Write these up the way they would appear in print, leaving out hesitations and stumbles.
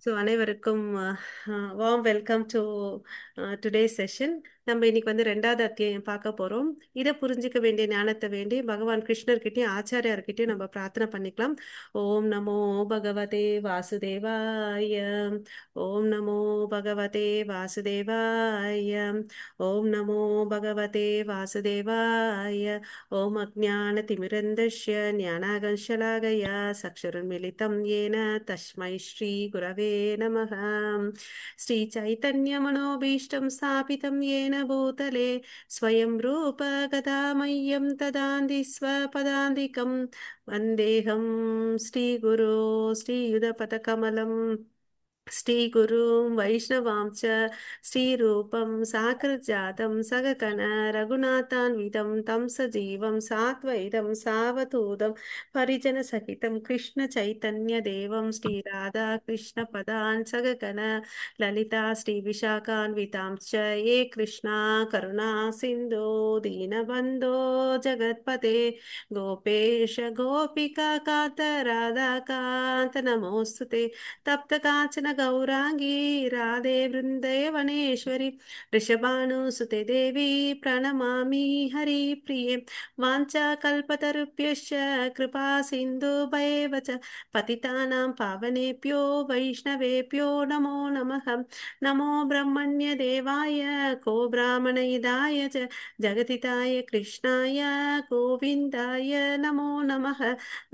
So அனைவருக்கும் warm welcome to today session. நம்ம இன்னைக்கு வந்து ரெண்டாவது அத்தியாயம் பார்க்க போகிறோம். இதை புரிஞ்சிக்க வேண்டிய ஞானத்தை வேண்டி பகவான் கிருஷ்ணர்கிட்டயும் ஆச்சாரியார்கிட்டயும் நம்ம பிரார்த்தனை பண்ணிக்கலாம். ஓம் நமோ பகவதே வாசுதேவாய. ஓம் நமோ பகவதே வாசுதேவாய. ஓம் நமோ பகவதே வாசுதேவாய. ஓம் அஜ்ஞானதிமிரந்தஸ்ய ஞானாகர்ஷலாகயா சக்ஷுருன்மிலிதம் येन तस्मै श्रीगुरवे नमः। श्रीचैतन्यमनोभीष्टं स्थापितं येन भूतले स्वयं रूप गदा मह्यं ददाति स्वपदान्तिकं वन्देऽहं श्रीगुरो श्रीयुधपदकमलं श्रीगुरुं वैष्णवां च श्रीरूपं साग्रजातं सगकन रघुनाथान्वितं तं सजीवं साद्वैतं सावधूतं परिजनसहितं कृष्णचैतन्यदेवं श्रीराधा कृष्णपदान् सगकन ललिता श्रीविशाखान्वितां च ये कृष्णा करुणा सिन्धो दीनबन्धो जगत्पते गोपेश गोपिका कान्त राधाकान्त नमोऽस्तु ते तप्त कांचन गौरांगी राधे वृंदे वनेश्वरी ऋषभानुसुते देवी प्रणमामि हरिप्रिये वाञ्छाकल्पतरुभ्यश्च कृपा सिन्धुभैव च पतितानां पावनेभ्यो वैष्णवेभ्यो नमो नमः। नमो ब्रह्मण्यदेवाय को ब्राह्मणहिताय च जगदिताय कृष्णाय गोविन्दाय नमो नमः।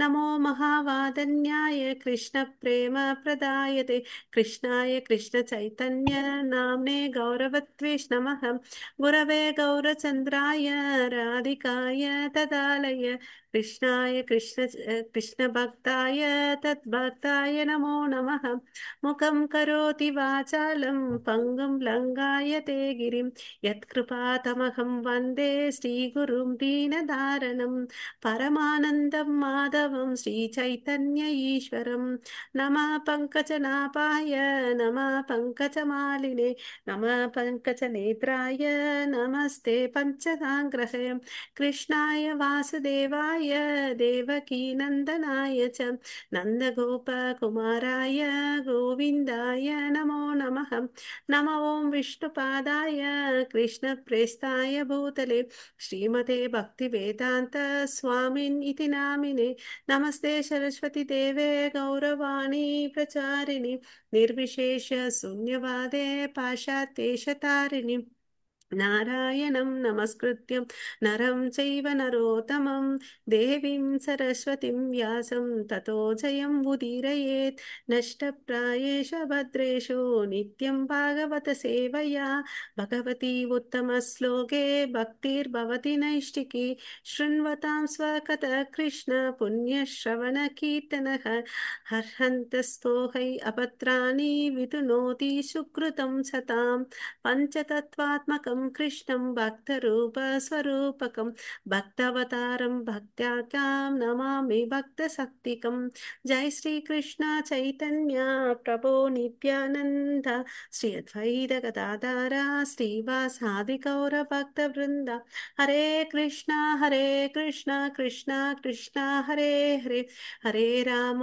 नमो महावादन्याय कृष्णप्रेम प्रदायते कृष्णाय कृष्णचैतन्य नाम्ने गौरवत्वेष नमः। गुरवे गौरचन्द्राय राधिकाय तदालय कृष्णाय कृष्णभक्ताय तद्भक्ताय नमो नमः। मुखं करोति वाचालं पङ्गुं लङ्घायते गिरिं यत्कृपातमहं वन्दे श्रीगुरुं दीनधारणं परमानन्दं माधवं श्रीचैतन्य ईश्वरं। नमः पङ्कजनाभाय नमः पङ्कजमालिने नमः पङ्कजनेत्राय नमस्ते पञ्चदाङ्ग्रहय कृष्णाय वासुदेवाय देवकीनन्दनाय च नन्दगोपकुमाराय गोविन्दाय नमो नमः। नमो ॐ विष्णुपादाय कृष्णप्रेष्ठाय भूतले श्रीमते भक्तिवेदान्त स्वामिन् इति नामिने नमस्ते सरस्वती देवे गौरवाणी प्रचारिणि निर्विशेष शून्यवादे पाश्चात्येशतारिणि नारायणं नमस्कृत्यं नरं चैव नरोत्तमं देवीं सरस्वतीं व्यासं ततो जयं उदीरयेत्। नष्टप्रायेष भद्रेषु नित्यं भागवत सेवया भगवती उत्तमश्लोके भक्तिर्भवति नैष्टिकी शृण्वतां स्वकथः कृष्ण पुण्यश्रवणकीर्तनः हर्षन्तस्तो है अपत्राणि वितुनोति सुकृतं सतां पञ्चतत्त्वात्मकं कृष्णं भक्तरूपस्वरूपकं भक्तावतारं भक्त्याख्यां नमामि भक्तशक्तिकं। जय श्री कृष्ण चैतन्य प्रभो नित्यानन्द श्री अद्वैत गदाधर श्रीवासादि गौरभक्तवृन्द हरे कृष्णा कृष्णा कृष्णा हरे हरे हरे राम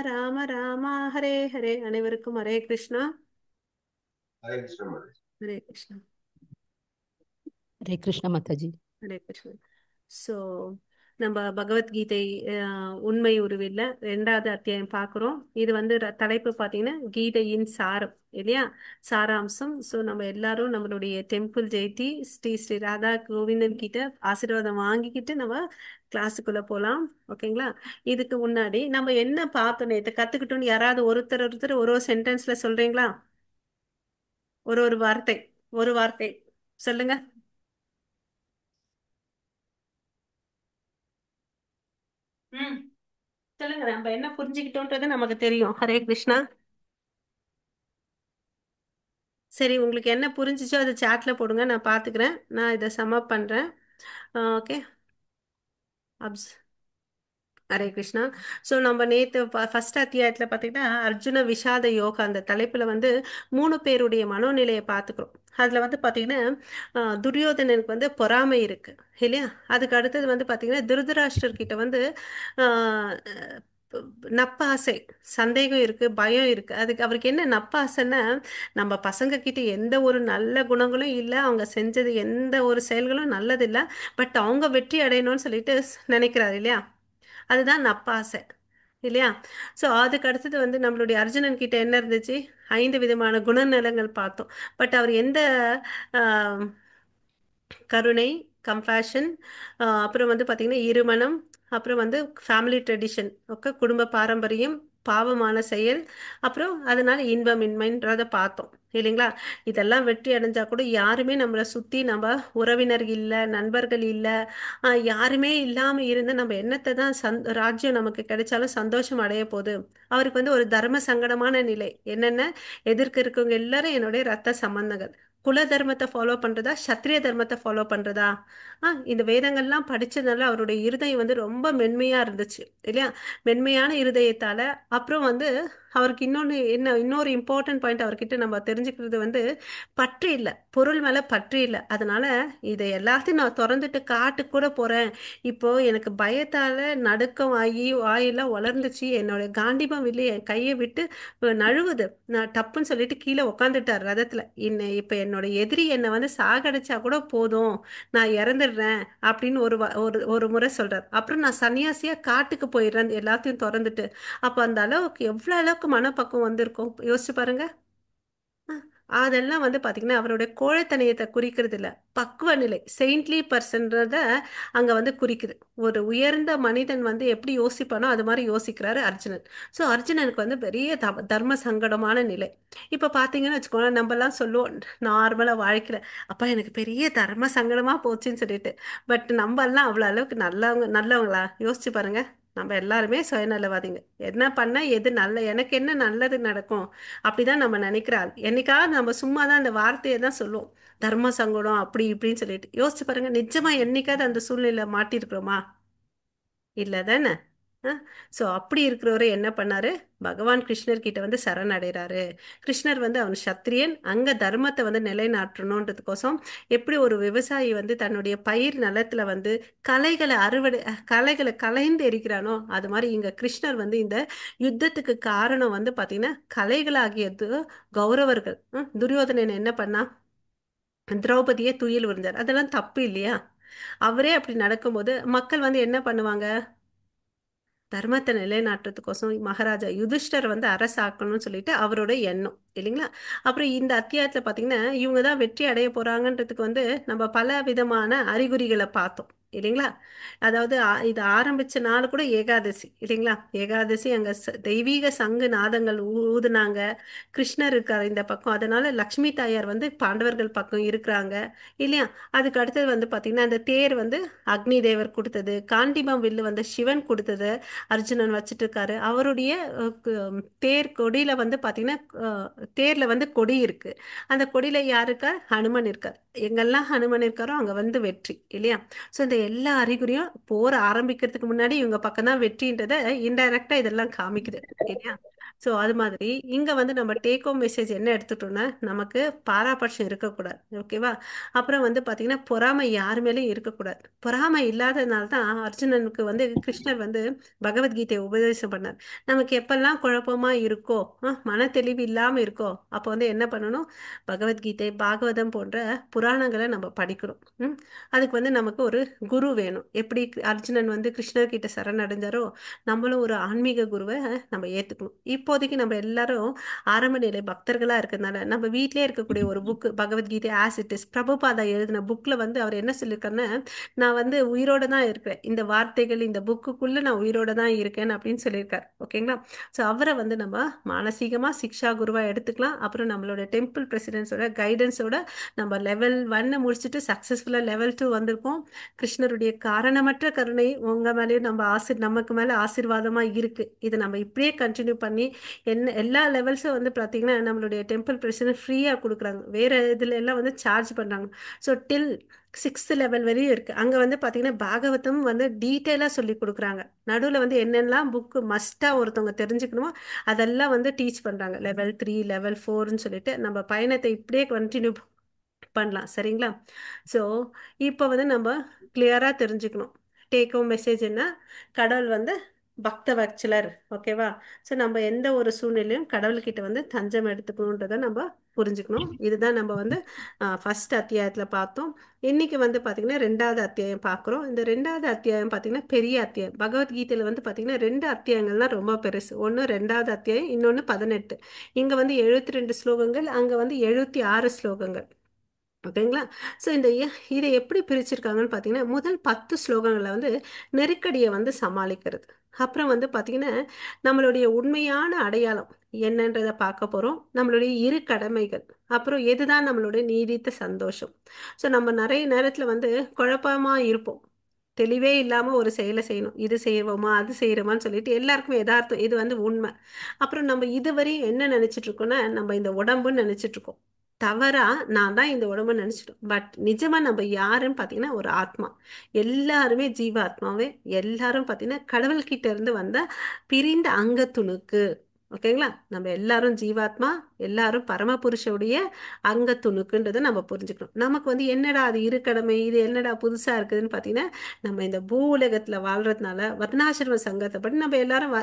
राम राम हरे हरे। अनेवरुक्कुम हरे कृष्णा हरे कृष्णा हरे कृष्ण माताजी। हरे कृष्ணா. ஸோ நம்ம பகவத்கீதை உண்மை உருவில் ரெண்டாவது அத்தியாயம் பார்க்குறோம். இது வந்து தலைப்பு பார்த்தீங்கன்னா கீதையின் சாரம் இல்லையா, சாராம்சம். ஸோ நம்ம எல்லாரும் நம்மளுடைய டெம்பிள் ஜெயிட்டி ஸ்ரீ ஸ்ரீ ராதா கோவிந்தன் கிட்ட ஆசீர்வாதம் வாங்கிக்கிட்டு நம்ம கிளாஸுக்குள்ள போகலாம். ஓகேங்களா? இதுக்கு முன்னாடி நம்ம என்ன பார்த்தோம், நேற்று கற்றுக்கிட்டோன்னு யாராவது ஒருத்தர் ஒரு சென்டென்ஸ்ல சொல்றீங்களா? ஒரு வார்த்தை, ஒரு வார்த்தை சொல்லுங்க. ம் சொல்லுங்க. நம்ம என்ன புரிஞ்சுக்கிட்டோன்றது நமக்கு தெரியும். ஹரே கிருஷ்ணா. சரி, உங்களுக்கு என்ன புரிஞ்சிச்சோ அதை சாட்ல போடுங்க, நான் பார்த்துக்கிறேன். நான் இதை சமப் பண்றேன். Okay. Ups Hare Krishna. So நம்ம நேற்று ஃபர்ஸ்ட் அத்தியாயத்தில் பார்த்தீங்கன்னா அர்ஜுன விஷாத யோகா அந்த தலைப்பில் வந்து 3 பேருடைய மனோநிலையை பார்த்துக்கிறோம். அதில் வந்து பார்த்தீங்கன்னா துரியோதனனுக்கு வந்து பொறாமை இருக்கு இல்லையா. அதுக்கு அடுத்தது வந்து பார்த்தீங்கன்னா திருதராஷ்டிரர் கிட்ட வந்து நப்பாசை, சந்தேகம் இருக்கு, பயம் இருக்கு. அதுக்கு அவருக்கு என்ன நப்பாசைன்னா, நம்ம பசங்க கிட்ட எந்த ஒரு நல்ல குணங்களும் இல்லை, அவங்க செஞ்சது எந்த ஒரு செயல்களும் நல்லது இல்லை, பட் அவங்க வெற்றி அடையணும்னு சொல்லிட்டு நினைக்கிறாரு இல்லையா. அதுதான் நப்பாசை இல்லையா. ஸோ அதுக்கு அடுத்தது வந்து நம்மளுடைய அர்ஜுனன் கிட்ட என்ன இருந்துச்சு? 5 விதமான குணநலங்கள் பார்த்தோம். பட் அவர் எந்த ஆஹ், கருணை, கம்பேஷன், அப்புறம் வந்து பார்த்தீங்கன்னா இருமனம், அப்புறம் வந்து ஃபேமிலி ட்ரெடிஷன், ஓகே, குடும்ப பாரம்பரியம், பாவமான செயல், அப்புறம் அதனால இன்பமின்மைன்றதை பார்த்தோம் இல்லைங்களா. இதெல்லாம் வெற்றி அடைஞ்சா கூட யாருமே நம்மளை சுற்றி நம்ம உறவினர் இல்லை, நண்பர்கள் இல்லை, யாருமே இல்லாமல் இருந்து நம்ம என்னத்தை தான் ராஜ்யம் நமக்கு கிடைச்சாலும் சந்தோஷம் அடைய போகுது. அவருக்கு வந்து ஒரு தர்ம சங்கடமான நிலை என்னென்ன, எதிர்க்க இருக்கவங்க எல்லாரும் என்னுடைய ரத்த சம்பந்தங்கள். குல தர்மத்தை ஃபாலோ பண்றதா, சத்திரிய தர்மத்தை ஃபாலோ பண்றதா? இந்த வேதங்கள்லாம் படிச்சதுனால அவருடைய இருதயம் வந்து ரொம்ப மென்மையா இருந்துச்சு இல்லையா. மென்மையான இருதயத்தால, அப்புறம் வந்து அவருக்கு இன்னொன்று என்ன, இன்னொரு இம்பார்ட்டன்ட் பாயிண்ட் அவர்கிட்ட நம்ம தெரிஞ்சுக்கிறது வந்து பற்று இல்லை, பொருள் மேல பற்று இல்லை. அதனால இதை எல்லாத்தையும் நான் திறந்துட்டு காட்டுக்கு கூட போறேன். இப்போ எனக்கு பயத்தால நடுக்கம் ஆகி வாயெல்லாம் வளர்ந்துச்சு, என்னோட காண்டிபம் வில்லு என் கையை விட்டு நழுவுது, நான் டப்புன்னு சொல்லிட்டு கீழே உக்காந்துட்டார் ரதத்துல. இப்ப என்னோட எதிரி என்னை வந்து சாகடிச்சா கூட போதும், நான் இறந்துடுறேன் அப்படின்னு ஒரு முறை சொல்றார். அப்புறம் நான் சன்னியாசியா காட்டுக்கு போயிடுறேன் எல்லாத்தையும் திறந்துட்டு. அப்ப அந்த அளவுக்கு எவ்வளவு அளவுக்கு மனப்பக்குவம் வந்திருக்கும் யோசிச்சு பாருங்க. அதெல்லாம் வந்து பாத்தீங்கன்னா அவருடைய கோழைத்தனயத்தை குறிக்கிறது இல்ல, பக்குவ நிலை, செயின்ட்லி பர்சன்றத அங்க வந்து குறிக்குது. ஒரு உயர்ந்த மனிதன் வந்து எப்படி யோசிப்பானோ அது மாதிரி யோசிக்கிறாரு அர்ஜுனன். ஸோ அர்ஜுனனுக்கு வந்து பெரிய தர்ம சங்கடமான நிலை. இப்ப பாத்தீங்கன்னு வச்சுக்கோங்க, நம்ம எல்லாம் சொல்லுவோம் நார்மலா வாழ்க்கையில, அப்பா எனக்கு பெரிய தர்ம சங்கடமா போச்சுன்னு சொல்லிட்டு. பட் நம்ம எல்லாம் அவ்வளவு அளவுக்கு நல்லவங்க நல்லவங்களா? யோசிச்சு பாருங்க. நம்ம எல்லாருமே சுயநலவாதிங்க. என்ன பண்ணா எது நல்ல, எனக்கு என்ன நல்லது நடக்கும் அப்படிதான் நம்ம நினைக்கிறாள். என்னைக்காவது நம்ம சும்மா தான் அந்த வார்த்தையை தான் சொல்லுவோம், தர்ம சங்கடம் அப்படி இப்படின்னு சொல்லிட்டு. யோசிச்சு பாருங்க, நிஜமா என்னைக்காவது அந்த சூழ்நிலை மாட்டிருக்கிறோமா? இல்ல தானே. ஸோ அப்படி இருக்கிறவரு என்ன பண்ணாரு? பகவான் கிருஷ்ணர் கிட்ட வந்து சரணடைறாரு. கிருஷ்ணர் வந்து அவன் சத்திரியன், அங்க தர்மத்தை வந்து நிலைநாட்டணுன்றதுக்கோசம், எப்படி ஒரு விவசாயி வந்து தன்னுடைய பயிர் நிலத்துல வந்து களைகளை களைந்து எரிக்கிறானோ, அது மாதிரி இங்க கிருஷ்ணர் வந்து இந்த யுத்தத்துக்கு காரணம் வந்து பாத்தீங்கன்னா களைகளாகியது கௌரவர்கள். துரியோதனன் என்ன பண்ணா? திரௌபதியே துயில் உறிஞ்சார். அதெல்லாம் தப்பு இல்லையா? அவரே அப்படி நடக்கும்போது மக்கள் வந்து என்ன பண்ணுவாங்க? தர்மத்தை நிலைநாட்டுறதுக்கோசம் மகாராஜா யுதிஷ்டர் வந்து அரசாக்கணும்னு சொல்லிட்டு அவரோட எண்ணம் இல்லைங்களா. அப்புறம் இந்த அத்தியாயத்துல பாத்தீங்கன்னா இவங்க தான் வெற்றி அடைய போறாங்கன்றதுக்கு வந்து நம்ம பல விதமான அறிகுறிகளை பார்த்தோம் இல்லைங்களா. அதாவது இது ஆரம்பிச்ச நாள் கூட ஏகாதசி இல்லைங்களா. ஏகாதசி அங்க தெய்வீக சங்கு நாதங்கள் ஊதுனாங்க. கிருஷ்ணர் இருக்காரு இந்த பக்கம், அதனால லக்ஷ்மி தாயார் வந்து பாண்டவர்கள் பக்கம் இருக்கிறாங்க இல்லையா. அதுக்கு அடுத்தது வந்து பாத்தீங்கன்னா அந்த தேர் வந்து அக்னி தேவர் கொடுத்தது, காண்டிபம் வில்லு வந்து சிவன் கொடுத்தது, அர்ஜுனன் வச்சுட்டு இருக்காரு. அவருடைய தேர் கொடியில வந்து பாத்தீங்கன்னா தேர்ல வந்து கொடி இருக்கு. அந்த கொடியில யார் இருக்கார்? ஹனுமன் இருக்கார். எங்கெல்லாம் ஹனுமன் இருக்காரோ அங்க வந்து வெற்றி இல்லையா. ஸோ இந்த எல்லா அறிகுறியும் போர் ஆரம்பிக்கிறதுக்கு முன்னாடி இவங்க பக்கம் தான் வெற்றின்றத இன்டைரக்டா இதெல்லாம் காமிக்குது இல்லையா. ஸோ அது மாதிரி இங்க வந்து நம்ம டேக் ஹோம் மெசேஜ் என்ன எடுத்துட்டோம்னா, நமக்கு பாராபட்சம் இருக்கக்கூடாது, ஓகேவா. அப்புறம் வந்து பாத்தீங்கன்னா பொறாமை யார் மேலேயும் இருக்கக்கூடாது. பொறாமை இல்லாததுனால தான் அர்ஜுனனுக்கு வந்து கிருஷ்ணர் வந்து பகவத்கீதையை உபதேசம் பண்ணார். நமக்கு எப்பெல்லாம் குழப்பமா இருக்கோ, மன தெளிவு இல்லாம இருக்கோ, அப்போ வந்து என்ன பண்ணணும்? பகவத்கீதை, பாகவதம் போன்ற புராணங்களை நம்ம படிக்கணும். அதுக்கு வந்து நமக்கு ஒரு குரு வேணும். எப்படி அர்ஜுனன் வந்து கிருஷ்ணர் கிட்ட சரணடைஞ்சாரோ, நம்மளும் ஒரு ஆன்மீக குருவை நம்ம ஏத்துக்கணும். இப்போதைக்கு நம்ம எல்லாரும் ஆரம்ப நிலை பக்தர்களா இருக்கிறதுனால நம்ம வீட்டிலே இருக்கக்கூடிய ஒரு book Bhagavad Gita as it is, Prabhupada எழுதின புக்ல வந்து அவர் என்ன சொல்லியிருக்காருன்னா, நான் வந்து உயிரோட தான் இருக்கிறேன், இந்த வார்த்தைகள் இந்த புக்குக்குள்ள நான் உயிரோட தான் இருக்கேன் அப்படின்னு சொல்லியிருக்காரு. ஓகேங்களா. ஸோ அவரை வந்து நம்ம மானசீகமா சிக்ஷா குருவா எடுத்துக்கலாம். அப்புறம் நம்மளோட டெம்பிள் பிரசிடென்ட்ஸோட கைடன்ஸோட நம்ம லெவல் 1 முடிச்சுட்டு சக்சஸ்ஃபுல்லா லெவல் 2 வந்திருக்கோம். கிருஷ்ணருடைய காரணமற்ற கருணை உங்க மேலேயும் நமக்கு மேல ஆசீர்வாதமா இருக்கு. இதை நம்ம இப்படியே கண்டினியூ பண்ணி என்ன எல்லா லெவல்ஸும் வந்து பார்த்தீங்கன்னா நம்மளுடைய டெம்பிள் பிரசிடென்ட் ஃப்ரீயா கொடுக்குறாங்க, வேற இதுல எல்லாம் வந்து சார்ஜ் பண்றாங்க. ஸோ டில் 6th லெவல் வரையும் இருக்கு. அங்க வந்து பாத்தீங்கன்னா பாகவதம் வந்து டீட்டெயிலா சொல்லி கொடுக்குறாங்க. நடுவில் வந்து என்னெல்லாம் புக்கு மஸ்டா ஒருத்தவங்க தெரிஞ்சுக்கணுமோ அதெல்லாம் வந்து டீச் பண்றாங்க. லெவல் 3 லெவல் 4ன்னு சொல்லிட்டு நம்ம பயணத்தை இப்படியே கண்டினியூ பண்ணலாம். சரிங்களா. ஸோ இப்போ வந்து நம்ம கிளியரா தெரிஞ்சுக்கணும். டேக் ஹோம் மெசேஜ் என்ன? கடவுள் வந்து பக்த வத்சலர். ஓகேவா? ஸோ நம்ம எந்த ஒரு சூழ்நிலையும் கடவுள்கிட்ட வந்து தஞ்சம் எடுத்துக்கணுன்றதை நம்ம புரிஞ்சுக்கணும். இதுதான் நம்ம வந்து ஃபர்ஸ்ட் அத்தியாயத்துல பார்த்தோம். இன்னைக்கு வந்து பாத்தீங்கன்னா ரெண்டாவது அத்தியாயம் பார்க்குறோம். இந்த ரெண்டாவது அத்தியாயம் பாத்தீங்கன்னா பெரிய அத்தியாயம். பகவத்கீதையில வந்து பாத்தீங்கன்னா ரெண்டு அத்தியாயங்கள் தான் ரொம்ப பெருசு. ஒன்று ரெண்டாவது அத்தியாயம், இன்னொன்று 18. இங்க வந்து 72 ஸ்லோகங்கள், அங்க வந்து 76 ஸ்லோகங்கள். ஓகேங்களா? ஸோ இதை எப்படி பிரிச்சிருக்காங்கன்னு பார்த்தீங்கன்னா, முதல் 10 ஸ்லோகங்களில் வந்து நெருக்கடியை வந்து சமாளிக்கிறது. அப்புறம் வந்து பார்த்தீங்கன்னா, நம்மளுடைய உண்மையான அடையாளம் என்னன்றதை பார்க்க போகிறோம். நம்மளுடைய இரு கடமைகள், அப்புறம் எதுதான் நம்மளுடைய நீடித்த சந்தோஷம். ஸோ நம்ம நிறைய நேரத்தில் வந்து குழப்பமா இருப்போம். தெளிவே இல்லாம ஒரு செயலை செய்யணும். இது செய்வோமா அது செய்யறோமான்னு சொல்லிட்டு எல்லாருக்குமே யதார்த்தம் இது வந்து உண்மை. அப்புறம் நம்ம இதுவரையும் என்ன நினைச்சிட்டு இருக்கோம்னா, நம்ம இந்த உடம்புன்னு நினைச்சிட்டு இருக்கோம். தவறா நான் தான் இந்த உடம்புன்னு நினைச்சிட்டோம். பட் நிஜமா நம்ம யாருன்னு பாத்தீங்கன்னா ஒரு ஆத்மா. எல்லாருமே ஜீவாத்மாவே. எல்லாரும் பாத்தீங்கன்னா கடவுள்கிட்ட இருந்து வந்த பிரிந்த அங்கத்துணுக்கு. ஓகேங்களா? நம்ம எல்லாரும் ஜீவாத்மா, எல்லாரும் பரமபுருஷனுடைய அங்கத்துணுக்குன்றதை நம்ம புரிஞ்சுக்கணும். நமக்கு வந்து என்னடா அது இரு கடமை, இது என்னடா புதுசா இருக்குதுன்னு பாத்தீங்கன்னா, நம்ம இந்த பூ உலகத்துல வாழ்றதுனால வர்ணாசிரம சங்கத்தை படி நம்ம எல்லாரும்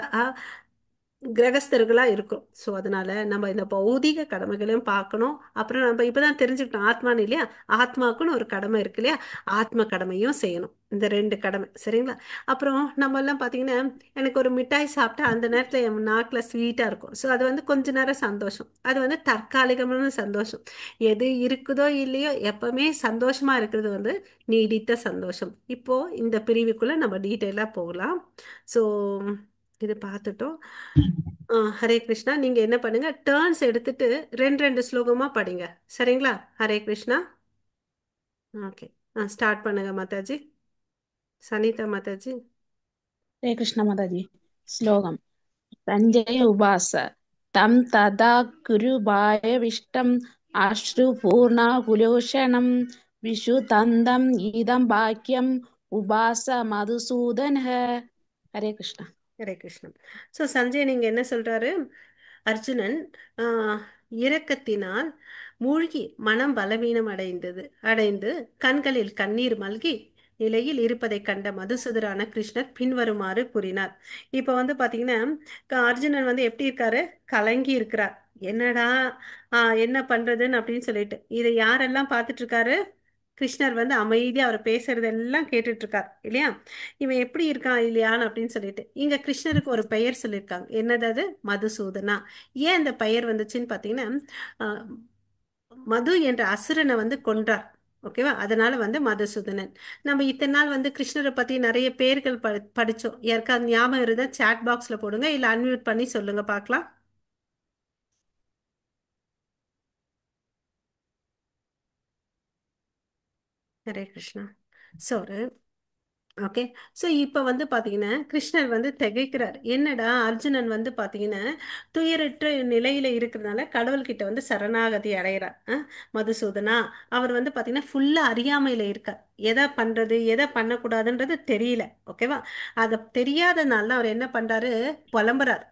கிரகஸ்தர்களா இருக்கும். ஸோ அதனால நம்ம இந்த பௌதிக கடமைகளையும் பார்க்கணும். அப்புறம் நம்ம இப்பதான் தெரிஞ்சுக்கிட்டோம் ஆத்மான்னு இல்லையா? ஆத்மாக்குன்னு ஒரு கடமை இருக்கு இல்லையா? ஆத்ம கடமையும் செய்யணும். இந்த ரெண்டு கடமை சரிங்களா? அப்புறம் நம்ம எல்லாம் பார்த்தீங்கன்னா, எனக்கு ஒரு மிட்டாய் சாப்பிட்டா அந்த நேரத்தில் என் நாக்கில் ஸ்வீட்டாக இருக்கும். ஸோ அது வந்து கொஞ்ச நேரம் சந்தோஷம். அது வந்து தற்காலிகமான சந்தோஷம். எது இருக்குதோ இல்லையோ எப்பவுமே சந்தோஷமா இருக்கிறது வந்து நீடித்த சந்தோஷம். இப்போ இந்த பிரிவுக்குள்ள நம்ம டீட்டெயிலாக போகலாம். ஸோ இது பார்த்துட்டோம். ஹரே கிருஷ்ணா. நீங்க என்ன பண்ணுங்க, டேர்ன்ஸ் எடுத்துட்டு ரெண்டு ரெண்டு ஸ்லோகமா படிங்க. சரிங்களா? ஹரே கிருஷ்ணா. ஓகே. ஸ்டார்ட் பண்ணுங்க மாதாஜி. சனிதா மாதாஜி. हरे कृष्ण माता जी। श्लोकम् सञ्जय उवाच तं तदा कुरुभायविष्टम् अश्रुपूर्णाकुलोषणं विषुतन्दम् इदं वाक्यम् उवाच मधुसूदनः। हरे कृष्ण। ஹரே கிருஷ்ணா. ஸோ சஞ்சய் நீங்க என்ன சொல்றாரு? அர்ஜுனன் ஆஹ், இரக்கத்தினால் மூழ்கி மனம் பலவீனம் அடைந்து கண்களில் கண்ணீர் மல்கி நிலையில் இருப்பதைக் கண்ட மதுசூதரான கிருஷ்ணர் பின்வருமாறு கூறினார். இப்போ வந்து பாத்தீங்கன்னா, அர்ஜுனன் வந்து எப்படி இருக்காரு? கலங்கி இருக்கிறார். என்னடா என்ன பண்றதுன்னு அப்படின்னு சொல்லிட்டு இதை யாரெல்லாம் பார்த்துட்டு இருக்காரு? கிருஷ்ணர் வந்து அமைதியா அவர் பேசுறதெல்லாம் கேட்டுட்டு இருக்கார் இல்லையா? இவன் எப்படி இருக்கான் இல்லையான்னு அப்படின்னு சொல்லிட்டு இங்க கிருஷ்ணருக்கு ஒரு பெயர் சொல்லியிருக்காங்க. என்னது அது? மதுசூதனா. ஏன் அந்த பெயர் வந்துச்சுன்னு பாத்தீங்கன்னா, ஆஹ், மது என்ற அசுரனை வந்து கொன்றார். ஓகேவா? அதனால வந்து மதுசூதனன். நம்ம இத்தனை நாள் வந்து கிருஷ்ணரை பத்தி நிறைய பேர்கள் படிச்சோம். யாருக்காவது ஞாபகம் இருந்தா சாட் பாக்ஸ்ல போடுங்க, இல்ல அன்மியூட் பண்ணி சொல்லுங்க பார்க்கலாம். ஹரே கிருஷ்ணா. சோறு. ஓகே. ஸோ இப்போ வந்து பார்த்தீங்கன்னா கிருஷ்ணர் வந்து திகைக்கிறார். என்னடா அர்ஜுனன் வந்து பார்த்தீங்கன்னா துயரற்ற நிலையில இருக்கிறதுனால கடவுள்கிட்ட வந்து சரணாகதி அடைகிறார். மதுசூதனா. அவர் வந்து பார்த்தீங்கன்னா ஃபுல்லாக அறியாமையில் இருக்கார். எதை பண்ணுறது எதை பண்ணக்கூடாதுன்றது தெரியல. ஓகேவா? அதை தெரியாதனால அவர் என்ன பண்ணுறாரு? புலம்புறார்.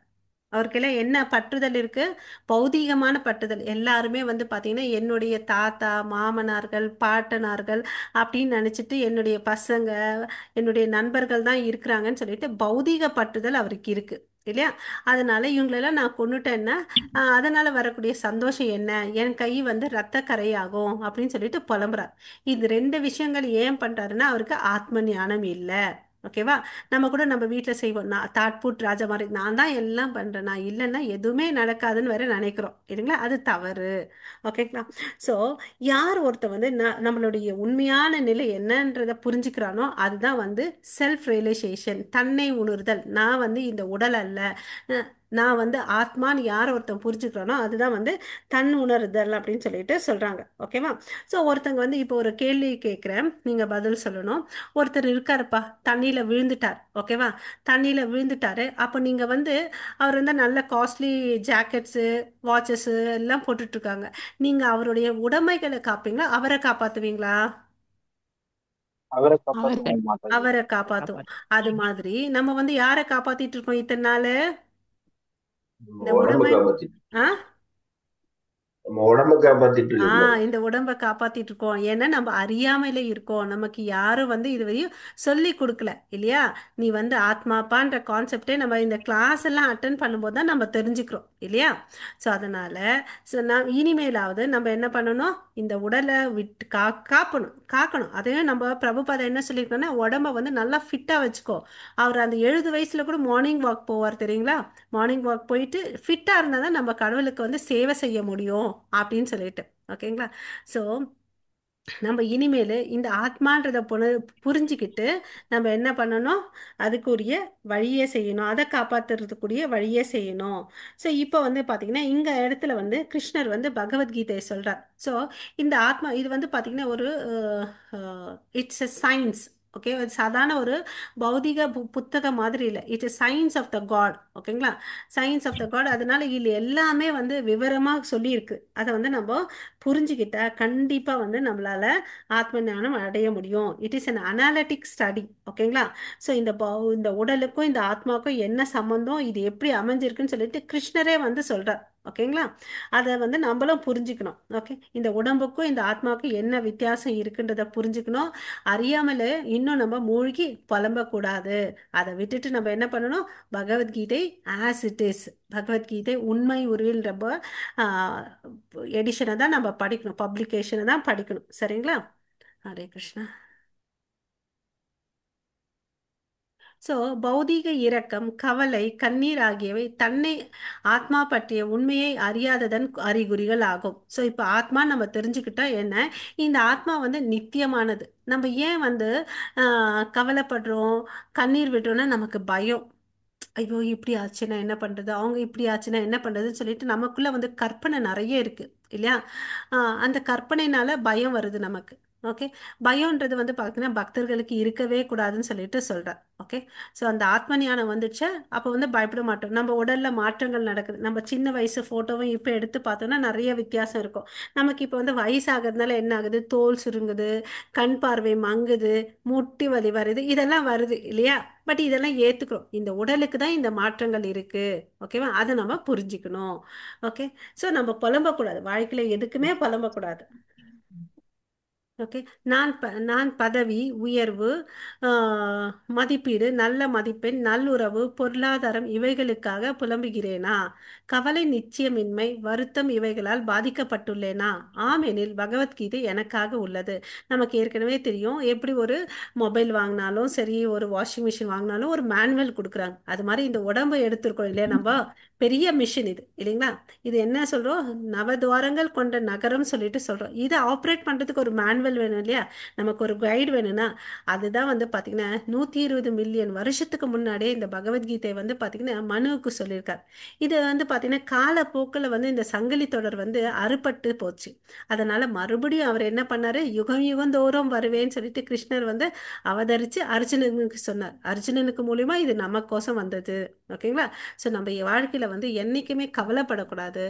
அவருக்கெல்லாம் என்ன பற்றுதல் இருக்கு? பௌதீகமான பற்றுதல். எல்லாருமே வந்து பாத்தீங்கன்னா என்னுடைய தாத்தா மாமனார்கள் பாட்டனார்கள் அப்படின்னு நினைச்சிட்டு என்னுடைய பசங்க என்னுடைய நண்பர்கள் தான் இருக்கிறாங்கன்னு சொல்லிட்டு பௌதீக பற்றுதல் அவருக்கு இருக்கு இல்லையா? அதனால இவங்களெல்லாம் நான் கொன்னுட்டேன்னா அதனால வரக்கூடிய சந்தோஷம் என்ன? என் கை வந்து ரத்த கரையாகும் அப்படின்னு சொல்லிட்டு புலம்புறார். இது ரெண்டு விஷயங்கள் ஏன் பண்றாருன்னா அவருக்கு ஆத்ம ஞானம் இல்லை. ஓகேவா? நம்ம கூட நம்ம வீட்டில் செய்வோம். நான் தாட்பூட் ராஜா மாதிரி நான் தான் எல்லாம் பண்றேன், நான் இல்லைன்னா எதுவுமே நடக்காதுன்னு வேற நினைக்கிறோம் இல்லைங்களா? அது தவறு. ஓகேங்களா? ஸோ யார் ஒருத்தர் வந்து நம்மளுடைய உண்மையான நிலை என்னன்றதை புரிஞ்சுக்கிறானோ அதுதான் வந்து செல்ஃப் ரியலைசேஷன், தன்னை உணர்தல். நான் வந்து இந்த உடல் அல்ல, நான் வந்து ஆத்மான்னு யார் ஒருத்தன் புரிஞ்சுக்கிறானோ அதுதான் வந்து தன் உணர்தல் அப்படின்னு சொல்லிட்டு சொல்றாங்க. ஓகேவா? ஸோ ஒருத்தங்க வந்து இப்போ ஒரு கேள்வி கேட்குறேன், நீங்க பதில் சொல்லணும். ஒருத்தர் இருக்காருப்பா, தண்ணியில விழுந்துட்டார். ஓகேவா? தண்ணியில விழுந்துட்டாரு. அப்போ நீங்க வந்து அவர் வந்து நல்ல காஸ்ட்லி ஜாக்கெட்ஸு வாட்சஸ் எல்லாம் போட்டுட்டு இருக்காங்க. நீங்க அவருடைய உடைமைகளை காப்பீங்களா, அவரை காப்பாத்துவீங்களா? அவரை அவரை காப்பாத்துவோம் மாதாஜி. அவரை காப்பாத்துவோம். காப்பாற்று. அது மாதிரி நம்ம வந்து யாரை காப்பாத்திட்டு இருக்கோம் இத்தனை நாள்? இந்த உடம்பு உடைமை. காப்பாத்திட்டு ஆ நம்ம உடம்ப காப்பாத்திட்டு இருக்கோம். இந்த உடம்ப காப்பாத்திட்டு இருக்கோம். ஏன்னா நம்ம அறியாமையில இருக்கோம். நமக்கு யாரும் வந்து இதுவரையும் சொல்லி கொடுக்கல இல்லையா? நீ வந்து ஆத்மாப்பான்ற கான்செப்டே நம்ம இந்த கிளாஸ் எல்லாம் அட்டன் பண்ணும்போது தான் நம்ம தெரிஞ்சுக்கிறோம் இல்லையா? ஸோ அதனால நான் இனிமேலாவது நம்ம என்ன பண்ணணும்? இந்த உடலை விட்டு காப்பணும், காக்கணும். அதையும் நம்ம பிரபுபாதம் என்ன சொல்லியிருக்கோன்னா, உடம்ப வந்து நல்லா ஃபிட்டா வச்சுக்கோ. அவர் அந்த 70 வயசுல கூட மார்னிங் வாக் போவார் தெரியுங்களா? மார்னிங் வாக் போயிட்டு ஃபிட்டா இருந்தால் தான் நம்ம கடவுளுக்கு வந்து சேவை செய்ய முடியும் அப்படின்னு சொல்லிட்டு. ஓகேங்களா? ஸோ நம்ம இனிமேல் இந்த ஆத்மான்றத புரிஞ்சுக்கிட்டு நம்ம என்ன பண்ணணும்? அதுக்குரிய வழியே செய்யணும், அதை காப்பாத்துறதுக்குரிய வழியே செய்யணும். ஸோ இப்போ வந்து பார்த்தீங்கன்னா இந்த இடத்துல வந்து கிருஷ்ணர் வந்து பகவத்கீதையை சொல்றார். ஸோ இந்த ஆத்மா இது வந்து பார்த்தீங்கன்னா ஒரு இட்ஸ் எ சயின்ஸ். ஓகே, அது சாதாரண ஒரு பௌதிக புத்தகம் மாதிரி இல்லை. It's science of the God. ஓகேங்களா? Science of the God. அதனால இது எல்லாமே வந்து விவரமாக சொல்லியிருக்கு. அதை வந்து நம்ம புரிஞ்சுக்கிட்டா கண்டிப்பாக வந்து நம்மளால ஆத்ம ஞானம் அடைய முடியும். It is an analytic study. ஓகேங்களா? ஸோ இந்த உடலுக்கும் இந்த ஆத்மாவுக்கும் என்ன சம்பந்தம், இது எப்படி அமைஞ்சிருக்குன்னு சொல்லிட்டு கிருஷ்ணரே வந்து சொல்றார். ஓகேங்களா? அதை வந்து நம்மளும் புரிஞ்சுக்கணும். ஓகே, இந்த உடம்புக்கும் இந்த ஆத்மாவுக்கும் என்ன வித்தியாசம் இருக்குன்றத புரிஞ்சுக்கணும். அறியாமல இன்னும் நம்ம மூழ்கி புலம்பக்கூடாது. அதை விட்டுட்டு நம்ம என்ன பண்ணணும்? Bhagavad Gita as it is, Bhagavad Gita உண்மை உருவில் ரொம்ப எடிஷனை தான் நம்ம படிக்கணும், பப்ளிகேஷனை தான் படிக்கணும். சரிங்களா? ஹரே கிருஷ்ணா. ஸோ பௌதீக இரக்கம், கவலை, கண்ணீர் ஆகியவை தன்னை ஆத்மா பற்றிய உண்மையை அறியாததன் அறிகுறிகள் ஆகும். ஸோ இப்போ ஆத்மா நம்ம தெரிஞ்சுக்கிட்டா என்ன? இந்த ஆத்மா வந்து நித்தியமானது. நம்ம ஏன் வந்து கவலைப்படுறோம், கண்ணீர் விடுறோம்னா நமக்கு பயம். ஐயோ இப்படி ஆச்சுன்னா என்ன பண்றது, அவங்க இப்படி ஆச்சுன்னா என்ன பண்றதுன்னு சொல்லிட்டு நமக்குள்ள வந்து கற்பனை நிறைய இருக்கு இல்லையா? அந்த கற்பனைனால பயம் வருது நமக்கு. ஓகே, பயம்ன்றது வந்து பார்த்தீங்கன்னா பக்தர்களுக்கு இருக்கவே கூடாதுன்னு சொல்லிட்டு சொல்றேன். ஓகே, ஸோ அந்த ஆத்ம ஞானம் வந்துச்சு அப்போ வந்து பயப்பட மாட்டோம். நம்ம உடல்ல மாற்றங்கள் நடக்குது. நம்ம சின்ன வயசு ஃபோட்டோவும் இப்போ எடுத்து பார்த்தோம்னா நிறைய வித்தியாசம் இருக்கும். நமக்கு இப்போ வந்து வயசாகிறதுனால என்ன ஆகுது? தோல் சுருங்குது, கண் பார்வை மங்குது, முட்டி வலி வருது, இதெல்லாம் வருது இல்லையா? பட் இதெல்லாம் ஏத்துக்கிறோம். இந்த உடலுக்கு தான் இந்த மாற்றங்கள் இருக்கு. ஓகேவா? அதை நம்ம புரிஞ்சுக்கணும். ஓகே, ஸோ நம்ம புலம்பக்கூடாது, வாழ்க்கையில எதுக்குமே புலம்பக்கூடாது. ஓகே, நான் பதவி உயர்வு, மதிப்பீடு, நல்ல மதிப்பெண், நல்லுறவு, பொருளாதாரம் இவைகளுக்காக புலம்புகிறேனா? கவலை, நிச்சயமின்மை, வருத்தம் இவைகளால் பாதிக்கப்பட்டுள்ளேனா? ஆமெனில் பகவத்கீதை எனக்காக உள்ளது. நமக்கு ஏற்கனவே தெரியும், எப்படி ஒரு மொபைல் வாங்கினாலும் சரி, ஒரு வாஷிங் மிஷின் வாங்கினாலும் ஒரு மேனுவல் கொடுக்குறாங்க. அது மாதிரி இந்த உடம்பை எடுத்திருக்கோம் இல்லையா நம்ம, பெரிய மிஷின் இது இல்லைங்களா? இது என்ன சொல்றோம்? நவதுவாரங்கள் கொண்ட நகரம் சொல்லிட்டு சொல்றோம். இதை ஆப்ரேட் பண்றதுக்கு ஒரு மேனுவல் வேணும் இல்லையா? நமக்கு ஒரு கைடு வேணும்னா அதுதான் வந்து பாத்தீங்கன்னா 120 மில்லியன் வருஷத்துக்கு முன்னாடியே இந்த பகவத்கீதை வந்து பாத்தீங்கன்னா மனுவுக்கு சொல்லியிருக்கார். இது வந்து பாத்தீங்கன்னா காலப்போக்கில் வந்து இந்த சங்கிலி தொடர் வந்து அறுபட்டு போச்சு. அதனால மறுபடியும் அவர் என்ன பண்ணாரு? யுகம் யுகந்தோறும் வருவேன்னு சொல்லிட்டு கிருஷ்ணர் வந்து அவதரிச்சு அர்ஜுனனுக்கு சொன்னார். அர்ஜுனனுக்கு மூலியமா இது நமக்கோசம் வந்தது. ஓகேங்களா? ஸோ நம்ம வாழ்க்கையில வந்து என்னைக்குமே கவலைப்படக்கூடாது,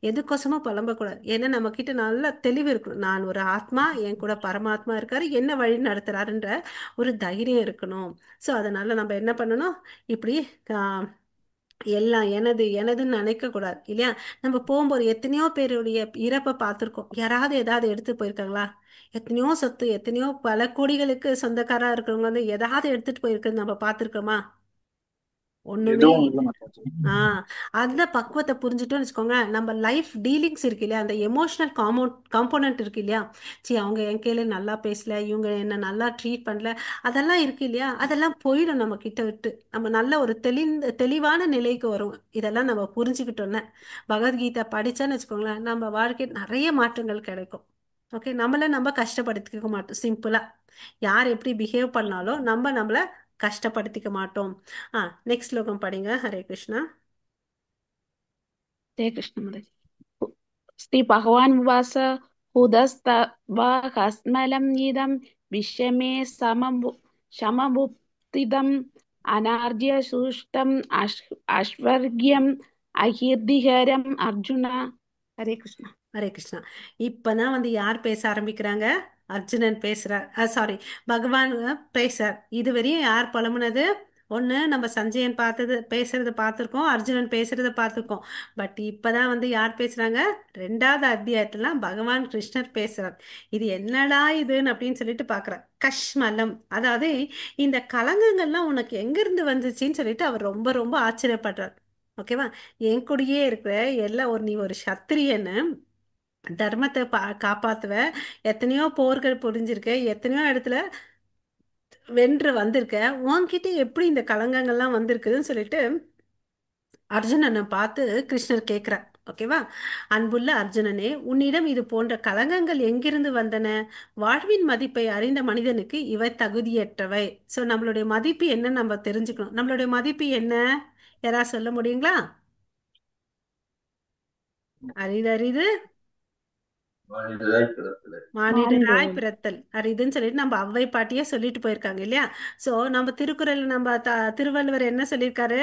எதுக்கோசமும் புலம்பக்கூடாது. ஏன்னா நம்ம கிட்ட நல்ல தெளிவு இருக்கணும். நான் ஒரு ஆத்மா, என் கூட பரமாத்மா இருக்காரு, என்ன வழி நடத்துறாருன்ற ஒரு தைரியம் இருக்கணும். ஸோ அதனால நம்ம என்ன பண்ணணும்? இப்படி ஆஹ், எல்லாம் எனது எனதுன்னு நினைக்க கூடாது இல்லையா? நம்ம போகும்போது எத்தனையோ பேருடைய இறப்பை பார்த்துருக்கோம். யாராவது ஏதாவது எடுத்து போயிருக்காங்களா? எத்தனையோ சொத்து, எத்தனையோ பல கோடிகளுக்கு சொந்தக்காரா இருக்கிறவங்க வந்து ஏதாவது எடுத்துட்டு போயிருக்கிறது நம்ம பார்த்துருக்கோமா? ஒண்ணுமே. எதுவும் இல்ல மாதாஜி. அந்த பக்குவத்தை புரிஞ்சுட்டோம்னு வச்சுக்கோங்க, நம்ம லைஃப் டீலிங்ஸ் இருக்கு இல்லையா, அந்த எமோஷனல் காம்போனன்ட் இருக்கு இல்லையா? சரி, அவங்க என் கேளு நல்லா பேசல, இவங்க என்ன நல்லா ட்ரீட் பண்ணல, அதெல்லாம் இருக்கு இல்லையா? அதெல்லாம் போயிடும் நம்ம கிட்ட விட்டு. நம்ம நல்ல ஒரு தெளிவான நிலைக்கு வரும். இதெல்லாம் நம்ம புரிஞ்சுக்கிட்டோன்னே பகவத்கீதை படிச்சான்னு வச்சுக்கோங்களேன், நம்ம வாழ்க்கையில் நிறைய மாற்றங்கள் கிடைக்கும். ஓகே, நம்ம கஷ்டப்படுத்திக்க மாட்டோம். சிம்பிளா யார் எப்படி பிஹேவ் பண்ணாலும் நம்மள கஷ்டப்படுத்திக்க மாட்டோம். நெக்ஸ்ட் ஸ்லோகம் படிங்க. ஹரே கிருஷ்ணா. हरे कृष्ण महाराज। श्री भगवान उवाच हृदस्तवाहस्मलम् इदं विश्वमे सममुत्थितम् अनार्य सुष्टम् ऐश्वर्यम् अहीर्दिहरम् अर्जुन। हरे कृष्ण। ஹரே கிருஷ்ணா. இப்பதான் வந்து யார் பேச ஆரம்பிக்கிறாங்க? அர்ஜுனன் பேசுறார். சாரி, பகவான் பேசுறார். இதுவரையும் யார் புலம்புனது? ஒண்ணு நம்ம சஞ்சயன் பேசுறது பார்த்திருக்கோம், அர்ஜுனன் பேசுறத பார்த்திருக்கோம். பட் இப்பதான் வந்து யார் பேசுறாங்க? 2வது அத்தியாயத்துல பகவான் கிருஷ்ணர் பேசுறார். இது என்னடா இதுன்னு அப்படின்னு சொல்லிட்டு பாக்குறார். கஷ்மலம், அதாவது இந்த கலங்கங்கள்லாம் உனக்கு எங்க இருந்து வந்துச்சுன்னு சொல்லிட்டு அவர் ரொம்ப ரொம்ப ஆச்சரியப்படுறார். ஓகேவா? என் கூடயே இருக்கிற எல்லாம் நீ ஒரு சத்திரியன்னு, தர்மத்தை காப்பாத்துவ, எத்தனையோ போர்கள் புரிஞ்சிருக்க, எத்தனையோ இடத்துல வென்று வந்திருக்க, உன்கிட்ட எப்படி இந்த கலங்கங்கள்லாம் வந்திருக்குதுன்னு சொல்லிட்டு அர்ஜுனனை பார்த்து கிருஷ்ணர் கேட்கிறார். ஓகேவா? அன்புள்ள அர்ஜுனனே, உன்னிடம் இது போன்ற கலங்கங்கள் எங்கிருந்து வந்தன? வாழ்வின் மதிப்பை அறிந்த மனிதனுக்கு இவை தகுதியற்றவை. ஸோ நம்மளுடைய மதிப்பு என்னன்னு நம்ம தெரிஞ்சுக்கணும். நம்மளுடைய மதிப்பு என்ன? யாராவது சொல்ல முடியுங்களா? அரிது அரிது மனிதராய் பிறத்தல். மானிடராய் மானிடர்கள். பிறத்தல் அரிதுன்னு சொல்லிட்டு நம்ம அவ்வை பாட்டியே சொல்லிட்டு போயிருக்காங்க இல்லையா? ஸோ நம்ம திருக்குறள், நம்ம திருவள்ளுவர் என்ன சொல்லியிருக்காரு?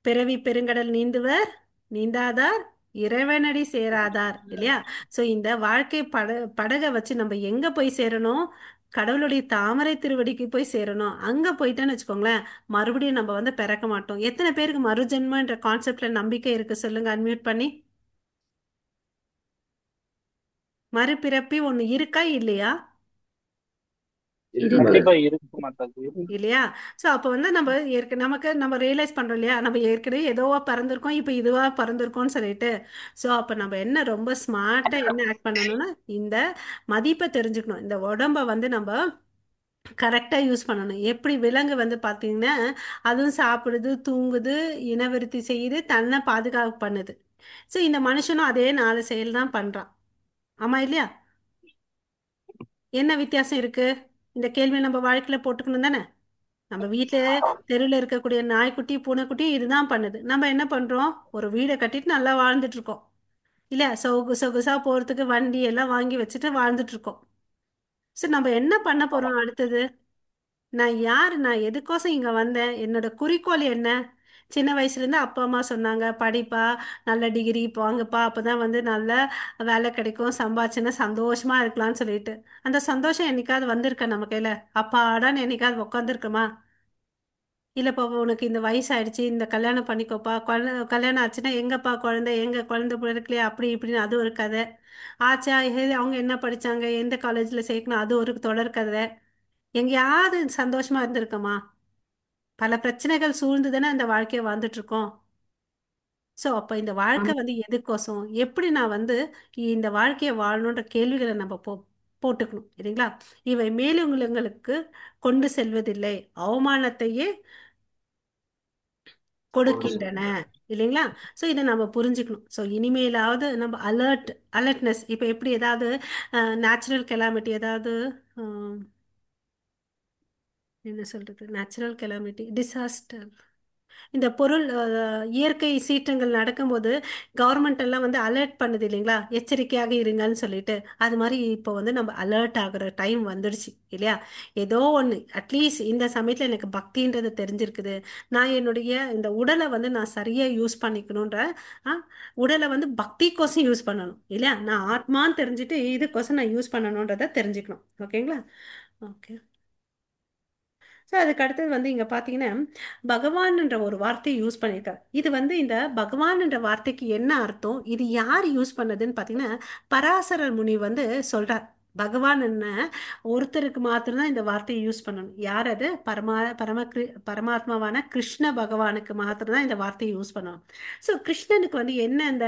பிறவி பெருங்கடல் நீந்துவர் நீந்தாதார், இறைவனடி சேராதார், இல்லையா? ஸோ இந்த வாழ்க்கை படகை வச்சு நம்ம எங்க போய் சேரணும்? கடவுளுடைய தாமரை திருவடிக்கு போய் சேரணும். அங்க போயிட்டேன்னு வச்சுக்கோங்களேன், மறுபடியும் நம்ம வந்து பிறக்க மாட்டோம். எத்தனை பேருக்கு மறுஜென்மன்ற கான்செப்ட்ல நம்பிக்கை இருக்கு சொல்லுங்க, அன்மியூட் பண்ணி. மறுபிறப்பி ஒண்ணு இருக்கா இல்லையா? இருக்கு இருக்கு. மாதாஜி. கண்டிப்பா இருக்கு மாதாஜி. இல்லையா? ஸோ அப்போ வந்து நம்ம நமக்கு நம்ம ரியலைஸ் பண்றோம் இல்லையா, நம்ம ஏற்கனவே ஏதோவா பறந்துருக்கோம், இப்போ இதுவா பறந்துருக்கோம்னு சொல்லிட்டு. ஸோ அப்போ நம்ம என்ன ரொம்ப ஸ்மார்ட்டா என்ன ஆக்ட் பண்ணணும்னா, இந்த மதிப்பை தெரிஞ்சுக்கணும். இந்த உடம்ப வந்து நம்ம கரெக்டாக யூஸ் பண்ணணும். எப்படி விலங்கு வந்து பார்த்தீங்கன்னா, அதுவும் சாப்பிடுது, தூங்குது, இனவிருத்தி செய்யுது, தன்னை பாதுகாப்பு பண்ணுது. ஸோ இந்த மனுஷனும் அதே 4 செயல் தான் பண்றான். ஆமா இல்லையா? என்ன வித்தியாசம் இருக்கு? இந்த கேள்வி நம்ம வாழ்க்கையில போட்டுக்கணும் தானே? நம்ம வீட்டுல தெருவில் இருக்கக்கூடிய நாய்க்குட்டி பூனைக்குட்டி இதுதான் பண்ணுது. நம்ம என்ன பண்றோம்? ஒரு வீடை கட்டிட்டு நல்லா வாழ்ந்துட்டு இருக்கோம் இல்லையா? சொகுசா போறதுக்கு வண்டி எல்லாம் வாங்கி வச்சுட்டு வாழ்ந்துட்டு இருக்கோம். ஸோ நம்ம என்ன பண்ண ஆமா. போறோம் அடுத்தது? நான் யார்? நான் எதுக்கோசம் இங்க வந்தேன்? என்னோட குறிக்கோள் என்ன? சின்ன வயசுல இருந்து அப்பா அம்மா சொன்னாங்க, படிப்பா, நல்ல டிகிரி வாங்கப்பா, அப்பதான் வந்து நல்ல வேலை கிடைக்கும், சம்பாதிச்சுன்னா சந்தோஷமா இருக்கலாம்னு சொல்லிட்டு. அந்த சந்தோஷம் என்னைக்காவது வந்திருக்க நம்ம கையில? அப்பாடான்னு என்னைக்காவது உட்காந்துருக்கோமா? இல்ல பாப்பா, உனக்கு இந்த வயசு ஆயிடுச்சு, இந்த கல்யாணம் பண்ணிக்கோப்பா, கல்யாணம் ஆச்சுன்னா எங்கப்பா குழந்தை, எங்க குழந்தை பிறக்கலையா, அப்படி இப்படின்னு அது ஒரு கதை ஆச்சா. அவங்க என்ன படிச்சாங்க, எந்த காலேஜ்ல சேர்க்கணும், அது ஒரு தொடர் கதை. எங்கேயாவது சந்தோஷமா இருந்திருக்கோமா? பல பிரச்சனைகள் சூழ்ந்து தானே அந்த வாழ்க்கையை வாழ்ந்துட்டு இருக்கோம். ஸோ அப்போ இந்த வாழ்க்கை ஆமா. வந்து எதுக்கோசம், எப்படி நான் வந்து இந்த வாழ்க்கையை வாழணுன்ற கேள்விகளை நம்ம போட்டுக்கணும் இல்லைங்களா? இவை மேலுங்களுக்கு கொண்டு செல்வதில்லை, அவமானத்தையே கொண்டு கொடுக்கின்றன, செல்கின்றன. இல்லைங்களா? ஸோ இதை நம்ம புரிஞ்சுக்கணும். ஸோ இனிமேலாவது நம்ம அலர்ட்னஸ். இப்போ எப்படி ஏதாவது நேச்சுரல் கெலாமிட்டி, ஏதாவது அஹ், என்ன சொல்றது, நேச்சுரல் கெலாமிட்டி, டிசாஸ்டர், இந்த பொருள் இயற்கை சீற்றங்கள் நடக்கும்போது கவர்மெண்ட் எல்லாம் வந்து அலர்ட் பண்ணுது இல்லைங்களா, எச்சரிக்கையாக இருங்கன்னு சொல்லிட்டு. அது மாதிரி இப்போ வந்து நம்ம அலர்ட் ஆகுற டைம் வந்துடுச்சு இல்லையா? ஏதோ ஒன்று அட்லீஸ்ட் இந்த சமயத்தில் எனக்கு பக்தின்றது தெரிஞ்சிருக்குது. நான் என்னுடைய இந்த உடலை வந்து நான் சரியாக யூஸ் பண்ணிக்கணுன்ற, ஆ, உடலை வந்து பக்திக்கோசம் யூஸ் பண்ணணும் இல்லையா? நான் ஆத்மான்னு தெரிஞ்சுட்டு இதுக்கோசம் நான் யூஸ் பண்ணணுன்றதை தெரிஞ்சுக்கணும். ஓகேங்களா? ஓகே. ஸோ அதுக்கு அடுத்தது வந்து இங்க பாத்தீங்கன்னா, பகவான்ன்ற ஒரு வார்த்தையை யூஸ் பண்ணியிருக்காரு. இது வந்து இந்த பகவான்ன்ற வார்த்தைக்கு என்ன அர்த்தம், இது யார் யூஸ் பண்ணதுன்னு பாத்தீங்கன்னா, பராசரர் முனி வந்து சொல்றார். பகவான் என்ன ஒருத்தருக்கு மாத்திரம்தான் இந்த வார்த்தையை யூஸ் பண்ணணும். யார் அது? பரமாத்மாவான கிருஷ்ண பகவானுக்கு மாத்திரம்தான் இந்த வார்த்தையை யூஸ் பண்ணணும். ஸோ கிருஷ்ணனுக்கு வந்து என்ன அந்த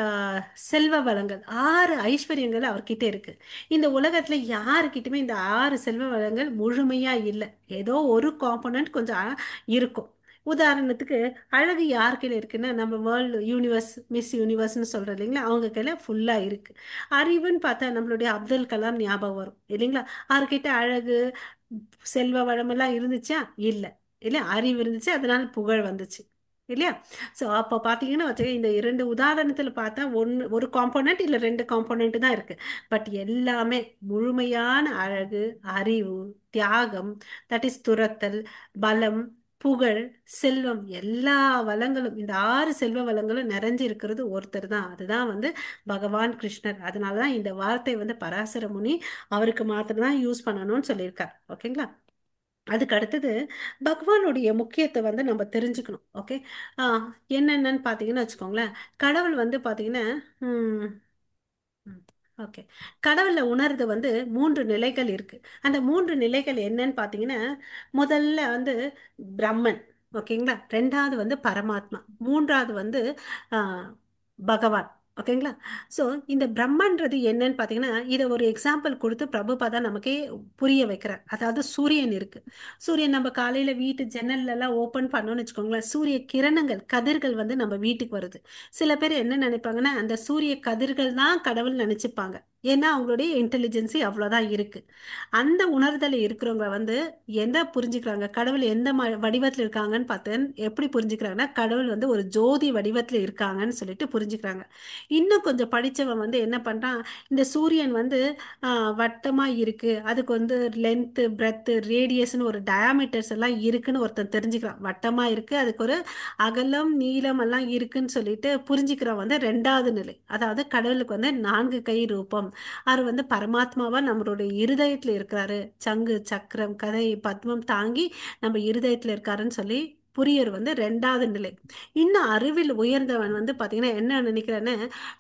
ஆஹ், செல்வ வளங்கள், 6 ஐஸ்வர்யங்கள் அவர்கிட்ட இருக்கு. இந்த உலகத்துல யாருக்கிட்டுமே இந்த 6 செல்வ வளங்கள் முழுமையா இல்லை. ஏதோ ஒரு காம்பனன்ட் கொஞ்சம் இருக்கும். உதாரணத்துக்கு அழகு யார் கையில இருக்குன்னா, நம்ம வேர்ல்டு யூனிவர்ஸ், மிஸ் யூனிவர்ஸ்னு சொல்றோம் இல்லைங்களா, அவங்க கையில ஃபுல்லா இருக்கு. அறிவுன்னு பார்த்தா நம்மளுடைய அப்துல் கலாம் ஞாபகம் வரும் இல்லைங்களா? அவர்கிட்ட அழகு, செல்வ வளமெல்லாம் இருந்துச்சா? இல்லை. இல்லையா? அறிவு இருந்துச்சு, அதனால புகழ் வந்துச்சு இல்லையா? ஸோ அப்போ பார்த்தீங்கன்னா வச்சுக்க, இந்த 2 உதாரணத்தில் பார்த்தா ஒரு காம்போனன்ட் இல்லை 2 காம்போனன்ட் தான் இருக்கு. பட் எல்லாமே முழுமையான அழகு, அறிவு, தியாகம், தட் இஸ் துரத்தல், பலம், புகழ், செல்வம், எல்லா வளங்களும், இந்த 6 செல்வ வளங்களும் நிறைஞ்சு இருக்கிறது ஒருத்தர் தான். அதுதான் வந்து பகவான் கிருஷ்ணர். அதனாலதான் இந்த வார்த்தை வந்து பராசர முனி அவருக்கு மாத்திரம் தான் யூஸ் பண்ணணும்னு சொல்லியிருக்கார். ஓகேங்களா? அதுக்கு அடுத்தது பகவானுடைய முக்கியத்தை வந்து நம்ம தெரிஞ்சுக்கணும். ஓகே. என்னென்னன்னு பார்த்தீங்கன்னு வச்சுக்கோங்களேன். கடவுள் வந்து பார்த்தீங்கன்னா ஓகே, கடவுளை உணர்றது வந்து மூன்று நிலைகள் இருக்கு. அந்த மூன்று நிலைகள் என்னன்னு பார்த்தீங்கன்னா, முதல்ல வந்து பிரம்மன், ஓகேங்களா. ரெண்டாவது வந்து பரமாத்மா, மூன்றாவது வந்து ஆஹ், பகவான். ஓகேங்களா. ஸோ இந்த பிரம்மன்றது என்னன்னு பார்த்தீங்கன்னா, இதை ஒரு எக்ஸாம்பிள் கொடுத்து பிரபுபாதா நமக்கே புரிய வைக்கிறார். அதாவது சூரியன் இருக்கு. சூரியன் நம்ம காலையில வீட்டு ஜன்னல்ல எல்லாம் ஓப்பன் பண்ணோம்னு வச்சுக்கோங்களேன், சூரிய கிரணங்கள் கதிர்கள் வந்து நம்ம வீட்டுக்கு வருது. சில பேர் என்ன நினைப்பாங்கன்னா, அந்த சூரிய கதிர்கள் தான் கடவுள் நினைச்சுப்பாங்க. ஏன்னா அவங்களுடைய இன்டெலிஜென்சி அவ்வளோதான் இருக்கு. அந்த உணர்தல் இருக்கிறவங்க வந்து எந்த புரிஞ்சுக்கிறாங்க, கடவுள் எந்த வடிவத்தில் இருக்காங்கன்னு பார்த்து எப்படி புரிஞ்சுக்கிறாங்கன்னா, கடவுள் வந்து ஒரு ஜோதி வடிவத்தில் இருக்காங்கன்னு சொல்லிட்டு புரிஞ்சுக்கிறாங்க. இன்னும் கொஞ்சம் படிச்சவன் வந்து என்ன பண்றான், இந்த சூரியன் வந்து வட்டமா இருக்கு, அதுக்கு வந்து லென்த்து பிரெத்து ரேடியஸ்னு ஒரு டயாமீட்டர்ஸ் எல்லாம் இருக்குன்னு ஒருத்தன் தெரிஞ்சுக்கிறான். வட்டமா இருக்கு, அதுக்கு ஒரு அகலம் நீளம் எல்லாம் இருக்குன்னு சொல்லிட்டு புரிஞ்சுக்கிறோம். வந்து ரெண்டாவது நிலை, அதாவது கடவுளுக்கு வந்து 4 கை ரூபம். அவர் வந்து பரமாத்மாவா நம்மளுடைய இருதயத்துல இருக்கிறாரு, சங்கு சக்கரம் கதை பத்மம் தாங்கி நம்ம இருதயத்துல இருக்காருன்னு சொல்லி புரியர் வந்து ரெண்டாவது நிலை. இன்னும் அறிவில் உயர்ந்தவன் வந்து பாத்தீங்கன்னா என்ன நினைக்கிறேன்னு,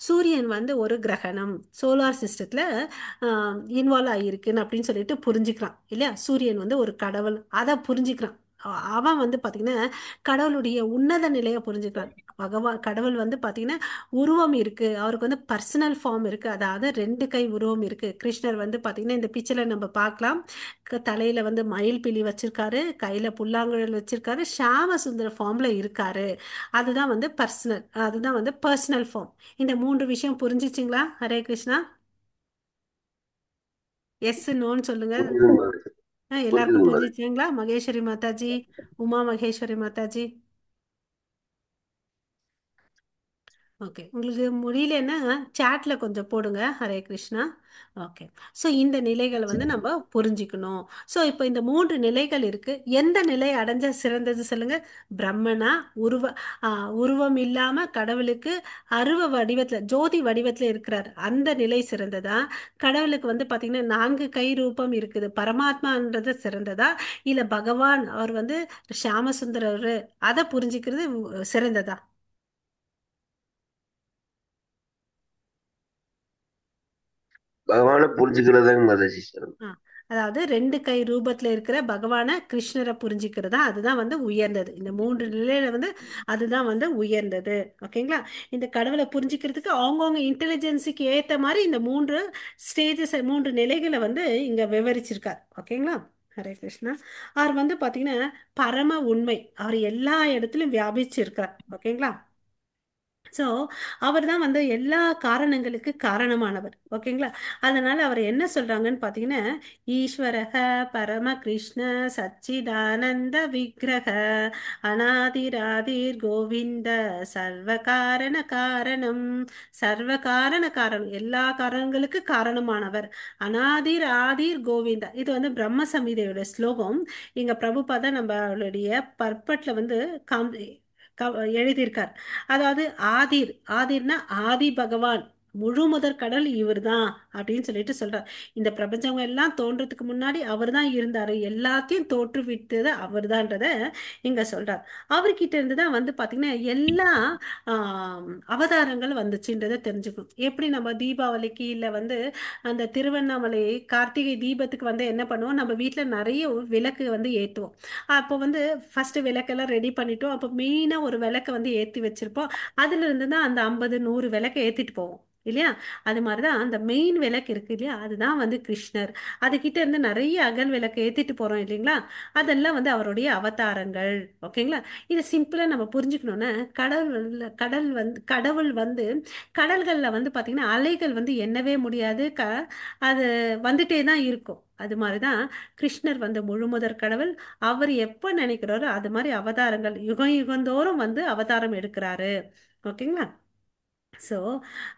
சூரியன் வந்து ஒரு கிரகணம், சோலார் சிஸ்டத்துல இன்வால்வ் ஆகியிருக்குன்னு அப்படின்னு சொல்லிட்டு புரிஞ்சுக்கிறான் இல்லையா. சூரியன் வந்து ஒரு கடவுள், அதை புரிஞ்சுக்கிறான். அவன் வந்து பாத்தீங்கன்னா கடவுளுடைய உன்னத நிலையை புரிஞ்சுக்கிறான். பகவான் கடவுள் வந்து பாத்தீங்கன்னா உருவம் இருக்கு, அவருக்கு வந்து பர்சனல் ஃபார்ம் இருக்கு, அதாவது 2 கை உருவம் இருக்கு. கிருஷ்ணர் வந்து பாத்தீங்கன்னா இந்த பிக்சர்ல நம்ம பார்க்கலாம், தலையில வந்து மயில் பிலி வச்சிருக்காரு, கையில புல்லாங்குழல் வச்சிருக்காரு, ஷாம சுந்தர ஃபார்ம்ல இருக்காரு. அதுதான் வந்து பர்சனல், அதுதான் வந்து பர்சனல் ஃபார்ம். இந்த 3 விஷயம் புரிஞ்சிச்சிங்களா? ஹரே கிருஷ்ணா. எஸ் நோன்னு சொல்லுங்க. புரிஞ்சுதுங்க மாதாஜி. எல்லாருக்கும் புரிஞ்சுதுங்க மாதாஜி. புரிஞ்சிச்சிங்களா? மகேஸ்வரி மாதாஜி, உமா மகேஸ்வரி மாதாஜி. ஓகே, உங்களுக்கு முடியலன்னா சாட்ல கொஞ்சம் போடுங்க. ஹரே கிருஷ்ணா. ஓகே. ஸோ இந்த நிலைகளை வந்து நம்ம புரிஞ்சுக்கணும். ஸோ இப்போ இந்த 3 நிலைகள் இருக்கு. எந்த நிலை அடைஞ்ச சிறந்தது சொல்லுங்க? பிரம்மனா, உருவம் இல்லாம கடவுளுக்கு அருவ வடிவத்துல ஜோதி வடிவத்துல இருக்கிறார், அந்த நிலை சிறந்ததா? கடவுளுக்கு வந்து பாத்தீங்கன்னா 4 கை ரூபம் இருக்குது, பரமாத்மான்றது சிறந்ததா? இல்ல பகவான் அவர் வந்து ஷியாமசுந்தரர், அதை புரிஞ்சுக்கிறது சிறந்ததா? பகவானை புரிஞ்சுக்கிறதாங்க மாதாஜி சார். ஆ, அதாவது 2 கை ரூபத்துல இருக்கிற பகவான கிருஷ்ணரை புரிஞ்சுக்கிறதா, அதுதான் வந்து உயர்ந்தது. இந்த 3 நிலையில வந்து அதுதான் வந்து உயர்ந்தது. ஓகேங்களா. இந்த கடவுளை புரிஞ்சுக்கிறதுக்கு அவங்கவுங்க இன்டெலிஜென்ஸுக்கு ஏத்த மாதிரி இந்த 3 ஸ்டேஜஸ், 3 நிலைகளை வந்து இங்க விவரிச்சிருக்கார். ஓகேங்களா. ஹரே கிருஷ்ணா. அவர் வந்து பாத்தீங்கன்னா பரம உண்மை, அவர் எல்லா இடத்துலயும் வியாபிச்சு இருக்கார். ஓகேங்களா. ஸோ அவர் தான் வந்து எல்லா காரணங்களுக்கு காரணமானவர். ஓகேங்களா. அதனால அவர் என்ன சொல்றாங்கன்னு பார்த்தீங்கன்னா, ஈஸ்வரக பரம கிருஷ்ண சச்சிதானந்த விக்கிரக அநாதிராதிர் கோவிந்த சர்வ காரண காரணம். சர்வ காரண காரணம், எல்லா காரணங்களுக்கு காரணமானவர். அநாதிர் ஆதிர் கோவிந்தா, இது வந்து பிரம்ம சம்ஹிதையோட ஸ்லோகம். இங்க பிரபுபாதா நம்மளுடைய பர்பட்ல வந்து காம் எழுதியிருக்கார். அதாவது ஆதிர், ஆதிர்னா ஆதி பகவான், முழு முதற் கடல் இவர்தான் அப்படின்னு சொல்லிட்டு சொல்றார். இந்த பிரபஞ்சம் எல்லாம் தோன்றதுக்கு முன்னாடி அவர் தான் இருந்தாரு, எல்லாத்தையும் தோற்றுவித்தது அவர்தான்றத இங்க சொல்றார். அவர்கிட்ட இருந்து தான் வந்து பாத்தீங்கன்னா எல்லா அவதாரங்கள் வந்துச்சுன்றதை தெரிஞ்சுக்கணும். எப்படி நம்ம தீபாவளிக்கு இல்ல வந்து அந்த திருவண்ணாமலை கார்த்திகை தீபத்துக்கு வந்து என்ன பண்ணுவோம், நம்ம வீட்டுல நிறைய விளக்கு வந்து ஏத்துவோம். அப்போ வந்து ஃபர்ஸ்ட் விளக்கெல்லாம் ரெடி பண்ணிட்டோம், அப்போ மெயினா ஒரு விளக்கை வந்து ஏத்தி வச்சிருப்போம். அதுல இருந்து தான் அந்த 50 100 விளக்கை ஏத்திட்டு போவோம் இல்லையா. அது மாதிரிதான் அந்த மெயின் விளக்கு இருக்கு இல்லையா, அதுதான் வந்து கிருஷ்ணர். அதுகிட்ட இருந்து நிறைய அகல் விளக்கு ஏத்திட்டு போறோம் இல்லைங்களா, அதெல்லாம் வந்து அவருடைய அவதாரங்கள். ஓகேங்களா. இதை சிம்பிளா நம்ம புரிஞ்சுக்கணும்னா, கடவுள் வந்து கடல்கள்ல வந்து பாத்தீங்கன்னா அலைகள் வந்து எண்ணவே முடியாது, அது வந்துட்டே தான் இருக்கும். அது மாதிரிதான் கிருஷ்ணர் வந்து முழுமுதற் கடவுள். அவர் எப்ப நினைக்கிறாரோ அது மாதிரி அவதாரங்கள் யுகம் யுகந்தோறும் வந்து அவதாரம் எடுக்கிறாரு. ஓகேங்களா. சோ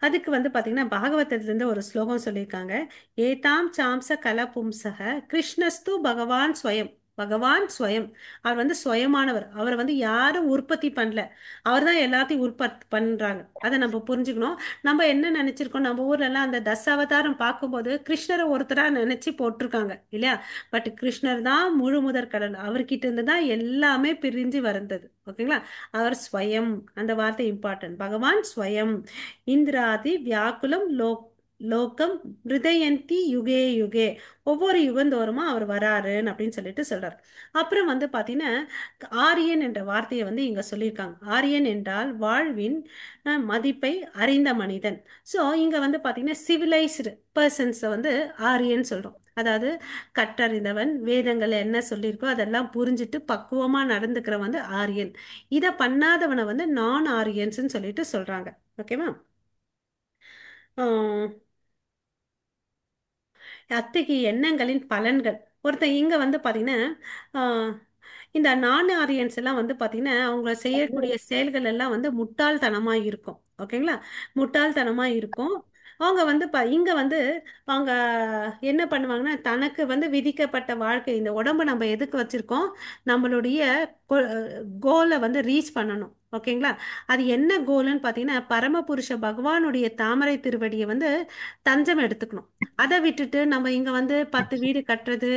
அதுக்கு வந்து பாத்தீங்கன்னா பாகவதத்துல இருந்து ஒரு ஸ்லோகம் சொல்லியிருக்காங்க. ஏதாம் சாம்ச கல பும்சக கிருஷ்ணஸ்து பகவான் ஸ்வயம். பகவான் ஸ்வயம். அவர் வந்து சுயமானவர். அவர் வந்து யாரும் உற்பத்தி பண்ணல. அவர் தான் எல்லாத்தையும் உற்பத்தி பண்றாங்க. அதை நம்ம புரிஞ்சுக்கணும். நம்ம என்ன நினைச்சிருக்கோம், நம்ம ஊர்ல எல்லாம் அந்த தசாவதாரம் பார்க்கும்போது கிருஷ்ணரை ஒருத்தரா நினைச்சு போட்டிருக்காங்க இல்லையா? பட் கிருஷ்ணர் தான் முழு முதற் கடல். அவர்கிட்ட இருந்து தான் எல்லாமே பிரிஞ்சு வந்தது. ஓகேங்களா? அவர் ஸ்வயம், அந்த வார்த்தை இம்பார்ட்டன்ட். பகவான் ஸ்வயம் இந்திராதி வியாக்குலம் லோகம் ஹிருதயந்தி யுகே யுகே. ஒவ்வொரு யுகந்தோறுமா அவர் வராருன்னு அப்படின்னு சொல்லிட்டு சொல்றாரு. அப்புறம் வந்து பாத்தீங்கன்னா ஆரியன் என்ற வார்த்தையை வந்து இங்க சொல்லியிருக்காங்க. ஆரியன் என்றால் வாழ்வின் மதிப்பை அறிந்த மனிதன். ஸோ இங்க வந்து பாத்தீங்கன்னா சிவிலைஸ்டு பர்சன்ஸை வந்து ஆரியன் சொல்றோம். அதாவது கற்றறிந்தவன், வேதங்கள் என்ன சொல்லியிருக்கோ அதெல்லாம் புரிஞ்சுட்டு பக்குவமா நடந்துக்கிறவன் வந்து ஆரியன். இதை பண்ணாதவனை வந்து நான் ஆரியன்ஸ்ன்னு சொல்லிட்டு சொல்றாங்க. ஓகேவா? அத்தகைய எண்ணங்களின் பலன்கள். ஒருத்தன் இங்க வந்து பாத்தீங்கன்னா ஆஹ், இந்த நான் ஆரியன்ஸ் எல்லாம் வந்து பாத்தீங்கன்னா அவங்க செய்யக்கூடிய செயல்கள் எல்லாம் வந்து முட்டாள்தனமா இருக்கும். ஓகேங்களா? முட்டாள்தனமா இருக்கும். அவங்க வந்து இங்க வந்து அவங்க என்ன பண்ணுவாங்கன்னா தனக்கு வந்து விதிக்கப்பட்ட வாழ்க்கை, இந்த உடம்ப நம்ம எதுக்கு வச்சிருக்கோம், நம்மளுடைய கோலை வந்து ரீச் பண்ணணும். ஓகேங்களா? அது என்ன கோல்னு பாத்தீங்கன்னா பரமபுருஷ பகவானுடைய தாமரை திருவடியை வந்து தஞ்சம் எடுத்துக்கணும். அதை விட்டுட்டு நம்ம இங்க வந்து 10 வீடு கட்டுறது,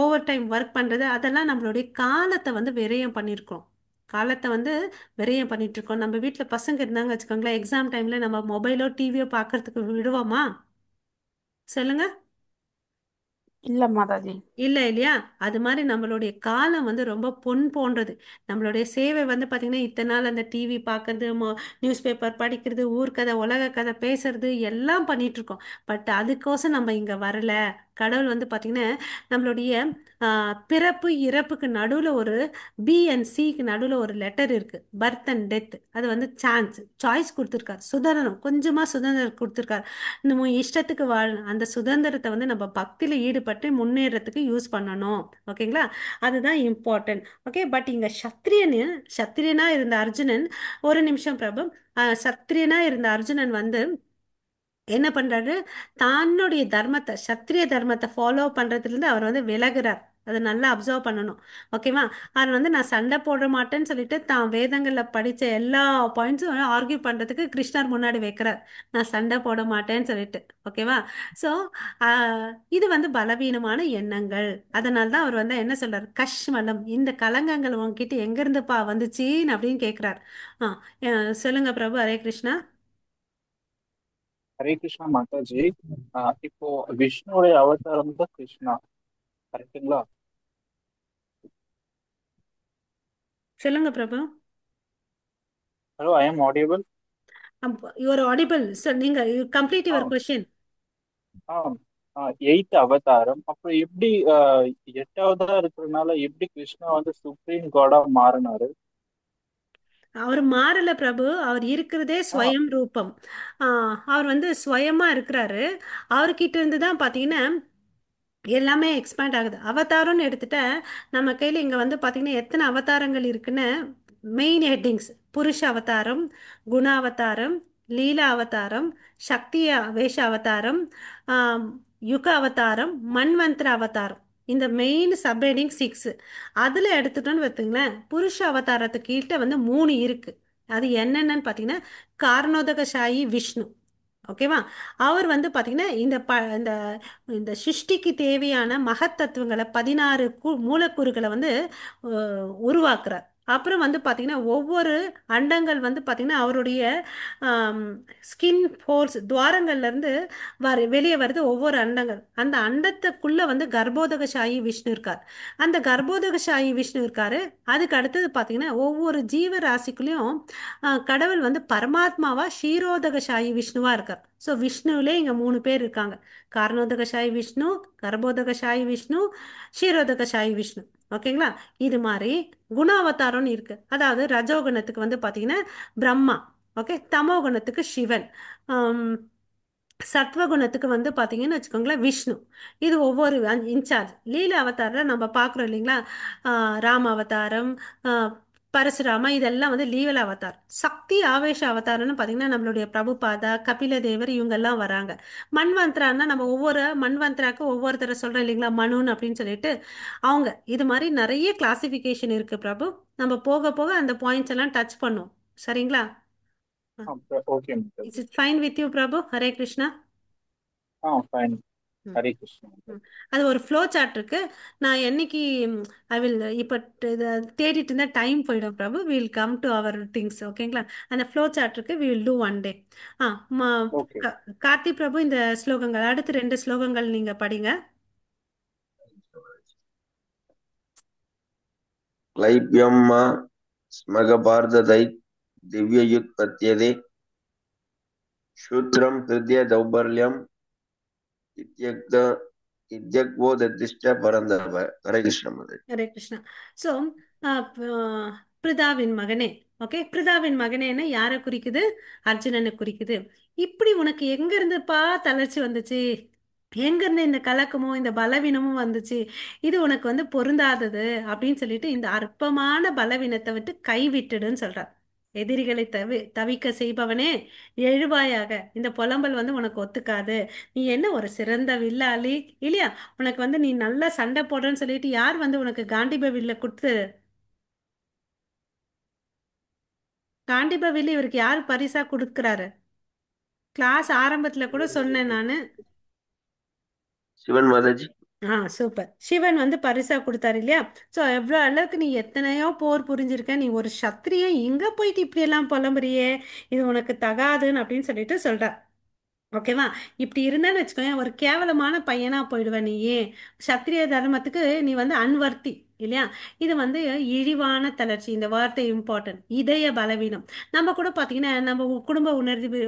ஓவர் டைம் ஒர்க் பண்றது, அதெல்லாம் நம்மளுடைய காலத்தை வந்து விரயம் பண்ணியிருக்கோம். காலத்தை வந்து விரயம் பண்ணிட்டு இருக்கோம். நம்ம வீட்டில் பசங்க இருந்தாங்க வச்சுக்கோங்களேன், எக்ஸாம் டைம்ல நம்ம மொபைலோ டிவியோ பார்க்கறதுக்கு விடுவோமா? சொல்லுங்க. இல்ல மாதாஜி. இல்லை இல்லையா? அது மாதிரி நம்மளுடைய காலம் வந்து ரொம்ப பொன் போன்றது. நம்மளுடைய சேவை வந்து பாத்தீங்கன்னா இத்தனை நாள் அந்த டிவி பார்க்கறது, நியூஸ் பேப்பர் படிக்கிறது, ஊர்க்கதை உலக கதை பேசுறது எல்லாம் பண்ணிட்டு இருக்கோம். பட் அதுக்கோசம் நம்ம இங்க வரல. கடவுள் வந்து பாத்தீங்கன்னா நம்மளுடைய பிறப்பு இறப்புக்கு நடுவில் ஒரு பி அண்ட் சிக்கு நடுவில் ஒரு லெட்டர் இருக்கு, பர்த் அண்ட் டெத். அது வந்து சாய்ஸ் கொடுத்துருக்காரு, சுதந்திரம், கொஞ்சமா சுதந்திரம் கொடுத்துருக்காரு. நம்ம இஷ்டத்துக்கு அந்த சுதந்திரத்தை வந்து நம்ம பக்தியில ஈடுபட்டு முன்னேறதுக்கு யூஸ் பண்ணணும். ஓகேங்களா? அதுதான் இம்பார்ட்டன்ட். ஓகே. பட் இங்க சத்திரியனா இருந்த அர்ஜுனன், ஒரு நிமிஷம் பிரபு. சத்திரியனா இருந்த அர்ஜுனன் வந்து என்ன பண்றாரு, தன்னுடைய தர்மத்தை, சத்திரிய தர்மத்தை ஃபாலோ பண்றதுல இருந்து அவர் வந்து விலகுறார். அதை நல்லா அப்சர்வ் பண்ணணும். ஓகேவா? அவர் வந்து நான் சண்டை போட மாட்டேன்னு சொல்லிட்டு தான் வேதங்கள்ல படிச்ச எல்லா பாயிண்ட்ஸும் ஆர்கியூ பண்றதுக்கு கிருஷ்ணர் முன்னாடி வைக்கிறார். நான் சண்டை போட மாட்டேன்னு சொல்லிட்டு. ஓகேவா? ஸோ இது வந்து பலவீனமான எண்ணங்கள். அதனால தான் அவர் வந்து என்ன சொல்றாரு, கஷ்மலம், இந்த கலங்கங்கள் உங்ககிட்ட எங்க இருந்துப்பா வந்துச்சுன்னு அப்படின்னு கேட்கிறார். ஆ சொல்லுங்க பிரபு. ஹரே கிருஷ்ணா. ஹரே கிருஷ்ணா மாதாஜி. இப்போ விஷ்ணுவோடைய அவதாரம் தான் கிருஷ்ணா, கரெக்டுங்களா? சொல்லுங்க Prabhu. Hello, I am audible? Your audible sir. நீங்க கம்ப்ளீட் ஆ யுவர் கொஸ்டின். எயித் அவதாரம். அப்புறம் எப்படி எட்டாவதா இருக்கிறதுனால எப்படி கிருஷ்ணா வந்து சுப்ரீம் காடா மாறினாரு? அவர் மாறல பிரபு. அவர் இருக்கிறதே ஆ ஸ்வயம் ரூபம். அவர் வந்து ஸ்வயமா இருக்கிறாரு. அவர்கிட்ட இருந்து தான் பாத்தீங்கன்னா எல்லாமே எக்ஸ்பேண்ட் ஆகுது. அவதாரம்னு எடுத்துட்டா நம்ம கையில் இங்கே வந்து பார்த்தீங்கன்னா எத்தனை அவதாரங்கள் இருக்குன்னு மெயின் ஹெட்டிங்ஸ்: புருஷ அவதாரம், குண அவதாரம், லீலா அவதாரம், சக்தி வேஷ அவதாரம், ஆம், யுக அவதாரம், மன்வந்திர அவதாரம். இந்த மெயின் சப்ஹெட்டிங் 6. அதில் எடுத்துட்டோன்னு பார்த்துங்களேன், புருஷ அவதாரத்துக்கு கீழே வந்து 3 இருக்கு. அது என்னென்னு பார்த்தீங்கன்னா காரணோதகசாயி விஷ்ணு. ஓகேவா? அவர் வந்து பாத்தீங்கன்னா இந்த இந்த சிருஷ்டிக்கு தேவையான மகத்தத்துவங்களை 16 மூலக்கூறுகளை வந்து உருவாக்குறார். அப்புறம் வந்து பாத்தீங்கன்னா ஒவ்வொரு அண்டங்கள் வந்து பாத்தீங்கன்னா அவருடைய ஸ்கின் போர்ஸ் துவாரங்கள்ல இருந்து வெளியே வருது ஒவ்வொரு அண்டங்கள். அந்த அண்டத்துக்குள்ள வந்து கர்ப்போதகசாயி விஷ்ணு இருக்கார். அந்த கர்ப்போதகசாயி விஷ்ணு இருக்காரு. அதுக்கு அடுத்தது பாத்தீங்கன்னா ஒவ்வொரு ஜீவ ராசிக்குள்ளேயும் கடவுள் வந்து பரமாத்மாவா ஷீரோதகசாயி விஷ்ணுவா இருக்கார். ஸோ விஷ்ணுவிலே இங்க 3 பேர் இருக்காங்க: காரணோதகசாயி விஷ்ணு, கர்ப்போதகசாயி விஷ்ணு, ஷீரோதகசாயி விஷ்ணு. ஓகேங்களா? இது மாதிரி குண அவதாரம்னு இருக்கு. அதாவது ரஜோகுணத்துக்கு வந்து பாத்தீங்கன்னா பிரம்மா. ஓகே. தமோ குணத்துக்கு சிவன். ஆம், சத்வகுணத்துக்கு வந்து பாத்தீங்கன்னு வச்சுக்கோங்களேன் விஷ்ணு. இது ஒவ்வொரு இன்சார்ஜ். லீல அவதாரம் நம்ம பார்க்குறோம் இல்லைங்களா? ராம அவதாரம், பரசுராம இதெல்லாம் வந்து லீவல் அவதார். சக்தி ஆவேச அவதாரம்னு பார்த்தீங்கன்னா நம்மளுடைய பிரபுபாதா, கபில தேவர் இவங்கெல்லாம் வராங்க. மன்வந்தரான்னா நம்ம ஒவ்வொரு மன்வந்தராக்கு ஒவ்வொருத்தரை சொல்றோம் இல்லைங்களா, மனுன்னு அப்படின்னு சொல்லிட்டு அவங்க இது மாதிரி நிறைய கிளாசிஃபிகேஷன் இருக்கு பிரபு. நம்ம போக போக அந்த பாயிண்ட்ஸ் எல்லாம் டச் பண்ணும். சரிங்களா? Okay it's Mataji. It fine with you Prabhu? Hare Krishna. Fine. ம். ஹரே கிருஷ்ணா ம். மாதாஜி. அது ஒரு ஃப்ளோ சார்ட் இருக்கு. நான் என்னைக்கு ஐ வில் இப்போ தேடிட்டு இருந்தா டைம் போயிடும் Prabhu. Will come to our things. ஓகேங்களா? அந்த ஃப்ளோ சார்ட் இருக்கு. We will do one day. ஆ மா ஓகே. கார்த்தி பிரபு, இந்த ஸ்லோகங்கள் அடுத்து ரெண்டு ஸ்லோகங்கள் நீங்க படிங்க. क्लैब्यं मा स्मगपार्दतै दिव्ययुत्पद्यते शूद्रं हृदय दौर्बल्यम् इत्यक्त इत्यक्वोदतिष्ठ परन्दप. हरे कृष्ण माताजि. ஹரே கிருஷ்ணா. ஸோ பிரிதாவின் மகனே. ஓகே, பிரிதாவின் மகனேன்னு யாரை குறிக்குது? அர்ஜுனனை குறிக்குது. இப்படி உனக்கு எங்க இருந்துப்பா தளர்ச்சி வந்துச்சு? எங்க இருந்து இந்த கலக்கமும் இந்த பலவீனமும் வந்துச்சு? இது உனக்கு வந்து பொருந்தாதது அப்படின்னு சொல்லிட்டு இந்த அற்பமான பலவீனத்தை விட்டு கைவிட்டுடுன்னு சொல்றார். எதிரிகளை தவிக்க செய்பவனே, எழுவாயாக. இந்த புலம்பல் வந்து உனக்கு ஒத்துக்காது. நீ என்ன ஒரு சிறந்த வில்லாளி இல்லையா? உனக்கு வந்து நீ நல்லா சண்டை போடுறன்னு சொல்லிட்டு யார் வந்து உனக்கு காண்டிப வில்ல கொடுத்து? காண்டிப வில்லு இவருக்கு யார் பரிசா கொடுக்குறாரு? கிளாஸ் ஆரம்பத்துல கூட சொன்னேன் நானு. शिवन माताजि. சூப்பர். சிவன் வந்து பரிசா கொடுத்தாரு இல்லையா? ஸோ எவ்வளோ அளவுக்கு நீ எத்தனையோ போர் புரிஞ்சிருக்க. நீ ஒரு சத்திரியன் இங்க போயிட்டு இப்படி எல்லாம் புலம்புறியே, இது உனக்கு தகாதுன்னு அப்படின்னு சொல்லிட்டு சொல்ற. ஓகேவா? இப்படி இருந்தான்னு வச்சுக்கோயேன், ஒரு கேவலமான பையனா போயிடுவ நீயே. சத்திரிய தர்மத்துக்கு நீ வந்து அன்வர்த்தி இல்லையா? இது வந்து இழிவான தளர்ச்சி. இந்த வார்த்தை இம்பார்ட்டன்ட். இதய பலவீனம். நம்ம கூட பார்த்தீங்கன்னா நம்ம குடும்ப உணர்வு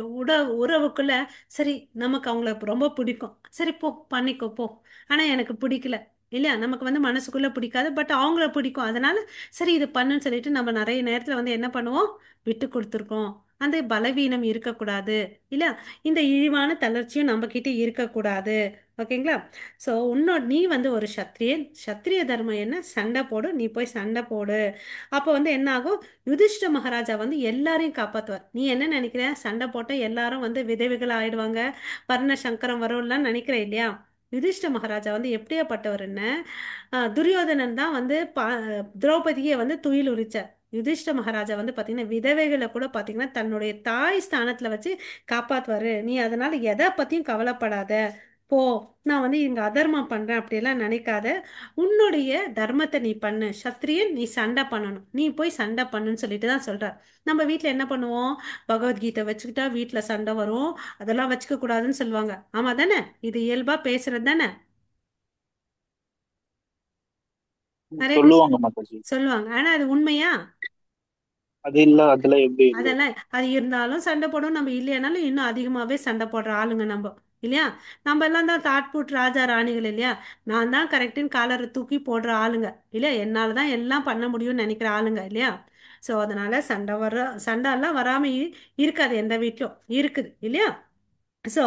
உறவுக்குள்ள சரி, நமக்கு அவங்கள ரொம்ப பிடிக்கும், சரி போ பண்ணிக்கோ போ, ஆனா எனக்கு பிடிக்கல இல்லையா? நமக்கு வந்து மனசுக்குள்ள பிடிக்காது, பட் அவங்கள பிடிக்கும். அதனால சரி இது பண்ணுன்னு சொல்லிட்டு நம்ம நிறைய நேரத்துல வந்து என்ன பண்ணுவோம்? விட்டு கொடுத்துருக்கோம். அந்த பலவீனம் இருக்கக்கூடாது இல்ல? இந்த இழிவான தளர்ச்சியும் நம்ம கிட்ட இருக்கக்கூடாது. ஓகேங்களா? ஸோ உன்னோட நீ வந்து ஒரு சத்திரியன். சத்திரிய தர்மம் என்ன? சண்டை போடு. நீ போய் சண்டை போடு. அப்போ வந்து என்ன ஆகும்? யுதிஷ்ட மகாராஜா வந்து எல்லாரையும் காப்பாத்துவார். நீ என்ன நினைக்கிற? சண்டை போட்ட எல்லாரும் வந்து விதவைகள் ஆயிடுவாங்க, பர்ண சங்கரம் வரும்லாம் நினைக்கிற இல்லையா? யுதிஷ்ட மகாராஜா வந்து எப்படியாப்பட்டவர்னு, துரியோதனன் தான் வந்து திரௌபதியை வந்து துயில் உரிச்சார். யுதிஷ்ட மகாராஜா வந்து பாத்தீங்கன்னா விதவைகளை கூட பாத்தீங்கன்னா தன்னுடைய தாய் ஸ்தானத்துல வச்சு காப்பாத்துவாரு. நீ அதனால எதை பத்தியும் கவலைப்படாத. போ. நான் வந்து இங்க அதர்மம் பண்றேன் அப்படியெல்லாம் நினைக்காத. உன்னுடைய தர்மத்தை நீ பண்ணு. சத்திரியன், நீ சண்டை பண்ணணும். நீ போய் சண்டை பண்ணுன்னு சொல்லிட்டு தான் சொல்றார். நம்ம வீட்ல என்ன பண்ணுவோம்? பகவத்கீதை வச்சுக்கிட்டா வீட்ல சண்டை வரும், அதெல்லாம் வச்சுக்க கூடாதுன்னு சொல்லுவாங்க. ஆமா தானே? இது இயல்பா பேசுறது தானே? ஹரே கிருஷ்ணா. சொல்லுவாங்க மாதாஜி. சொல்லுவாங்க, ஆனா அது உண்மையா? அது இல்ல, அதெல்லாம் எப்படி இல்லை? அதெல்லாம் அது இருந்தாலும் சண்டை போடும், நம்ம இல்லையானாலும் இன்னும் அதிகமாவே சண்டை போடுற ஆளுங்க நம்ம இல்லையா? நம்ம எல்லாம் தான் தாட் பூட் ராஜா ராணிகள் இல்லையா? நான் தான் கரெக்டுன்னு காலரை தூக்கி போடுற ஆளுங்க இல்லையா? என்னால தான் எல்லாம் பண்ண முடியும்னு நினைக்கிற ஆளுங்க இல்லையா? ஸோ அதனால சண்டை எல்லாம் வராம இருக்காது. எந்த வீட்லயும் இருக்குது இல்லையா? ஸோ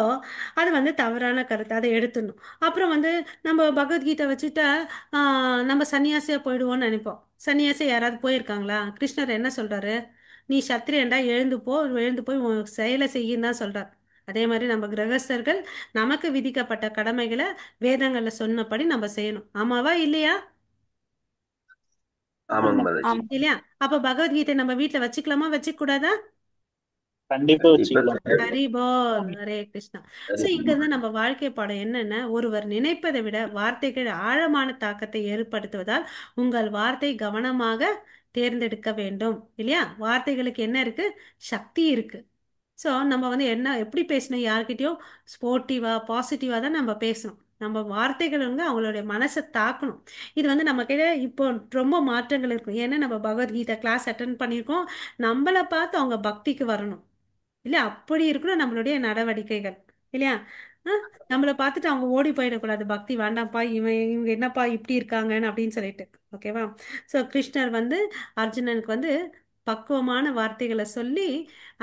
அது வந்து தவறான கருத்து, அதை எடுத்துடணும். அப்புறம் வந்து நம்ம பகவத்கீதை வச்சுட்டா நம்ம சன்னியாசியா போயிடுவோம்னு நினைப்போம். சன்னியாசி யாராவது போயிருக்காங்களா? கிருஷ்ணர் என்ன சொல்றாரு? நீ சத்திரியன்டா, எழுந்து போ, எழுந்து போய் உன் செயலை செய்யின்னு தான் சொல்றார். அதே மாதிரி நம்ம கிரகஸ்தர்கள் நமக்கு விதிக்கப்பட்ட கடமைகளை வேதங்கள்ல சொன்னபடி நம்ம செய்யணும். ஆமாவா இல்லையா? आमंग ஆமா माताजि. ஆமா இல்லையா? அப்ப பகவத்கீதை நம்ம வீட்ல வச்சுக்கலாமா, வச்சுக்க கூடாதா? கண்டிப்பா கண்டிப்பா வச்சுக்கலாம் மாதாஜி. ஹரி போல். ஆமா ஹரே கிருஷ்ணா. ஸோ हरे இங்க இருந்து நம்ம வாழ்க்கை பாடம் என்னன்னா, ஒருவர் நினைப்பதை விட வார்த்தைகள் ஆழமான தாக்கத்தை ஏற்படுத்துவதால் உங்கள் வார்த்தை கவனமாக தேர்ந்தெடுக்க வேண்டும் இல்லையா? வார்த்தைகளுக்கு என்ன இருக்கு? சக்தி இருக்கு. ஸோ நம்ம வந்து என்ன எப்படி பேசணும்? யார்கிட்டயும் ஸ்போர்ட்டிவா பாசிட்டிவா தான் நம்ம பேசணும். நம்ம வார்த்தைகள் வந்து அவங்களுடைய மனசை தாக்கணும். இது வந்து நம்ம கிட்ட இப்போ ரொம்ப மாற்றங்கள் இருக்கும். ஏன்னா நம்ம பகவத்கீதை கிளாஸ் அட்டன் பண்ணியிருக்கோம். நம்மளை பார்த்து அவங்க பக்திக்கு வரணும் இல்ல? அப்படி இருக்கணும் நம்மளுடைய நடவடிக்கைகள் இல்லையா? நம்மளை பார்த்துட்டு அவங்க ஓடி போயிடக்கூடாது. பக்தி வேண்டாம்ப்பா, இவங்க என்னப்பா இப்படி இருக்காங்கன்னு அப்படின்னு சொல்லிட்டு. ஓகேவா? ஸோ கிருஷ்ணர் வந்து அர்ஜுனனுக்கு வந்து பக்குவமான வார்த்தைகளை சொல்லி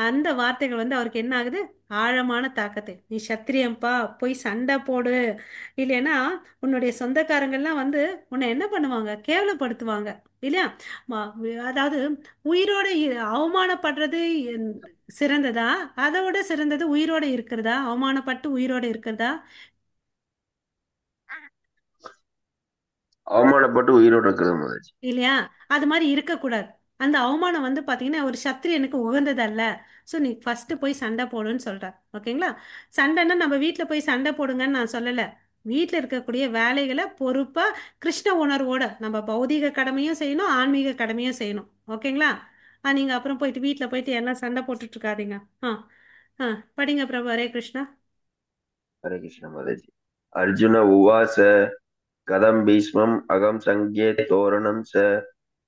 அந்த வார்த்தைகள் வந்து அவருக்கு என்ன ஆகுது, ஆழமான தாக்கத்தை. நீ சத்திரியம்பா, போய் சண்டை போடு, இல்லைன்னா உன்னுடைய சொந்தக்காரங்கள்லாம் வந்து உன்னை என்ன பண்ணுவாங்க, கேவலப்படுத்துவாங்க இல்லையா. அதாவது உயிரோட அவமானப்படுறது சிறந்ததா, அதை விட சிறந்தது உயிரோட இருக்கிறதா, அவமானப்பட்டு உயிரோட இருக்கிறதா? அவமானப்பட்டு உயிரோடு இருக்கிறது மாதாஜி. இல்லையா, அது மாதிரி இருக்கக்கூடாது. அந்த அவமானம் வந்து பாத்தீங்கன்னா ஒரு சத்திரியனுக்கு உகந்ததல்ல. ஸோ நீ ஃபர்ஸ்ட் போய் சண்டை போடுன்னு சொல்ற. ஓகேங்களா. சண்டைன்னா நம்ம வீட்டில் போய் சண்டை போடுங்கன்னு நான் சொல்லலை. வீட்டில் இருக்கக்கூடிய வேலைகளை பொறுப்பா கிருஷ்ண உணர்வோட நம்ம பௌதீக கடமையும் செய்யணும், ஆன்மீக கடமையும் செய்யணும். ஓகேங்களா. நீங்க அப்புறம் போயிட்டு வீட்டில் போயிட்டு எல்லாம் சண்டை போட்டுட்டு இருக்காதீங்க. ஆ ஆ படிங்க பிரபு. ஹரே கிருஷ்ணா. ஹரே கிருஷ்ண மாதாஜி. அர்ஜுன உவாச கதம் பீஷ்மம் அகம் சங்கே தோரணம் ச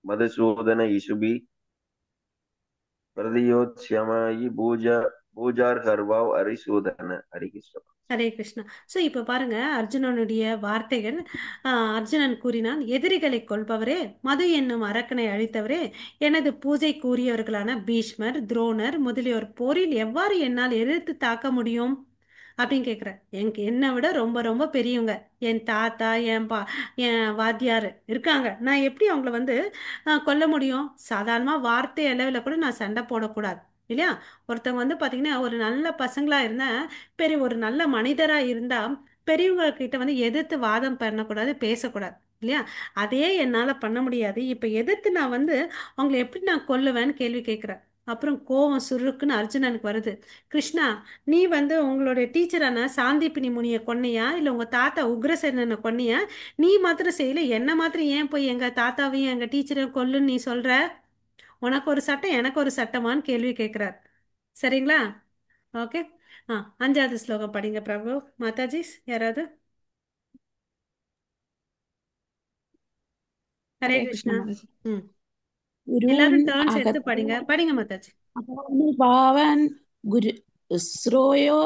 மதுசூதன இசுபி பிரதியோத்ஸ்யமாயி பூஜார் ஹர்வாவ் அரிசூதன. ஹரி கிருஷ்ண. ஹரே கிருஷ்ணா. ஸோ இப்போ பாருங்க அர்ஜுனனுடைய வார்த்தைகள். அர்ஜுனன் கூறினான், எதிரிகளை கொல்பவரே, மது என்னும் அரக்கனை அழித்தவரே, எனது பூஜை கூறியவர்களான பீஷ்மர், துரோணர் முதலியோர் போரில் எவ்வாறு என்னால் எதிர்த்து தாக்க முடியும் அப்படின்னு கேட்குறேன். எனக்கு என்னை விட ரொம்ப ரொம்ப பெரியவங்க, என் தாத்தா, என் வாத்தியார் இருக்காங்க. நான் எப்படி அவங்கள வந்து கொல்ல முடியும்? சாதாரணமாக வார்த்தை அளவில் கூட நான் சண்டை போடக்கூடாது இல்லையா. ஒருத்தவங்க வந்து பார்த்தீங்கன்னா ஒரு நல்ல பசங்களா இருந்தா, பெரிய ஒரு நல்ல மனிதரா இருந்தா, பெரியவங்க கிட்ட வந்து எதிர்த்து வாதம் பண்ணக்கூடாது, பேசக்கூடாது இல்லையா. அதே என்னால பண்ண முடியாது. இப்ப எதிர்த்து நான் வந்து அவங்கள எப்படி நான் கொல்லுவேன்னு கேள்வி கேட்கிறேன். அப்புறம் கோவம் சுருக்குன்னு அர்ஜுனனுக்கு வருது. கிருஷ்ணா, நீ வந்து உங்களுடைய டீச்சரான சாந்திப்பினி முனியை கொன்னையா, இல்லை உங்க தாத்தா உக்ரசேனனை கொன்னையா? நீ மாத்திரம் செய்யல, என்ன மாத்திரம் ஏன் போய் எங்க தாத்தாவையும் எங்க டீச்சரையும் கொல்லுன்னு நீ சொல்ற? உனக்கு ஒரு சட்டம் எனக்கு ஒரு சட்டமான்னு கேள்வி கேட்கிறார். சரிங்களா. ஓகே. ஆ, அஞ்சாவது ஸ்லோகம் படிங்க பிரபு. மாதாஜி யாராவது. ஹரே ஹரே கிருஷ்ண கிருஷ்ணா. மாதாஜி. ம். குருன் எல்லாரும் டேர்ன்ஸ் எடுத்து அகத்தோ படிங்க. படிங்க மாதாஜி. அபானுபாவன் குரு ஸ்ரோயோ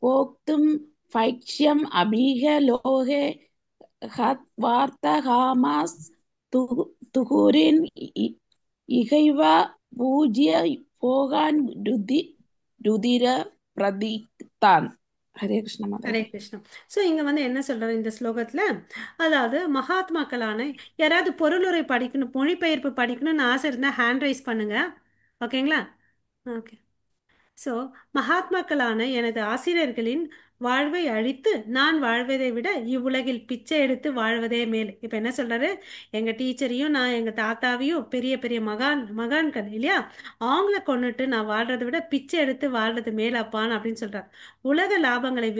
போக்தும் ஃபைக்ஷ்யம் அபீக லோகே ஹத் வார்த்தகாமாஸ் துகுரின் இகைவ பூஜ்ய போகான் ருதிர பிரதித்தான். ஹரே கிருஷ்ண ஹரே மாதாஜி. கிருஷ்ணா. ஸோ இங்க வந்து என்ன சொல்றாரு இந்த ஸ்லோகத்துல, அதாவது மகாத்மாக்களான யாராவது பொருளுரை படிக்கணும், மொழிபெயர்ப்பு படிக்கணும்னு ஆசை இருந்தா ஹேண்ட் ரைஸ் பண்ணுங்க. ஓகேங்களா. ஓகே. ஸோ மகாத்மாக்களான எனது ஆசிரியர்களின் வாழ்வை அழித்து நான் வாழ்வதை விட இவ்வுலகில் பிச்சை எடுத்து வாழ்வதே மேல். இப்போ என்ன சொல்றாரு, எங்க டீச்சரையும் நான் எங்க தாத்தாவையும் பெரிய பெரிய மகான்கள் இல்லையா, அவங்கள கொண்டுட்டு நான் வாழ்றதை விட பிச்சை எடுத்து வாழ்றது மேலப்பான் அப்படின்னு சொல்றார். உலக லாபங்களை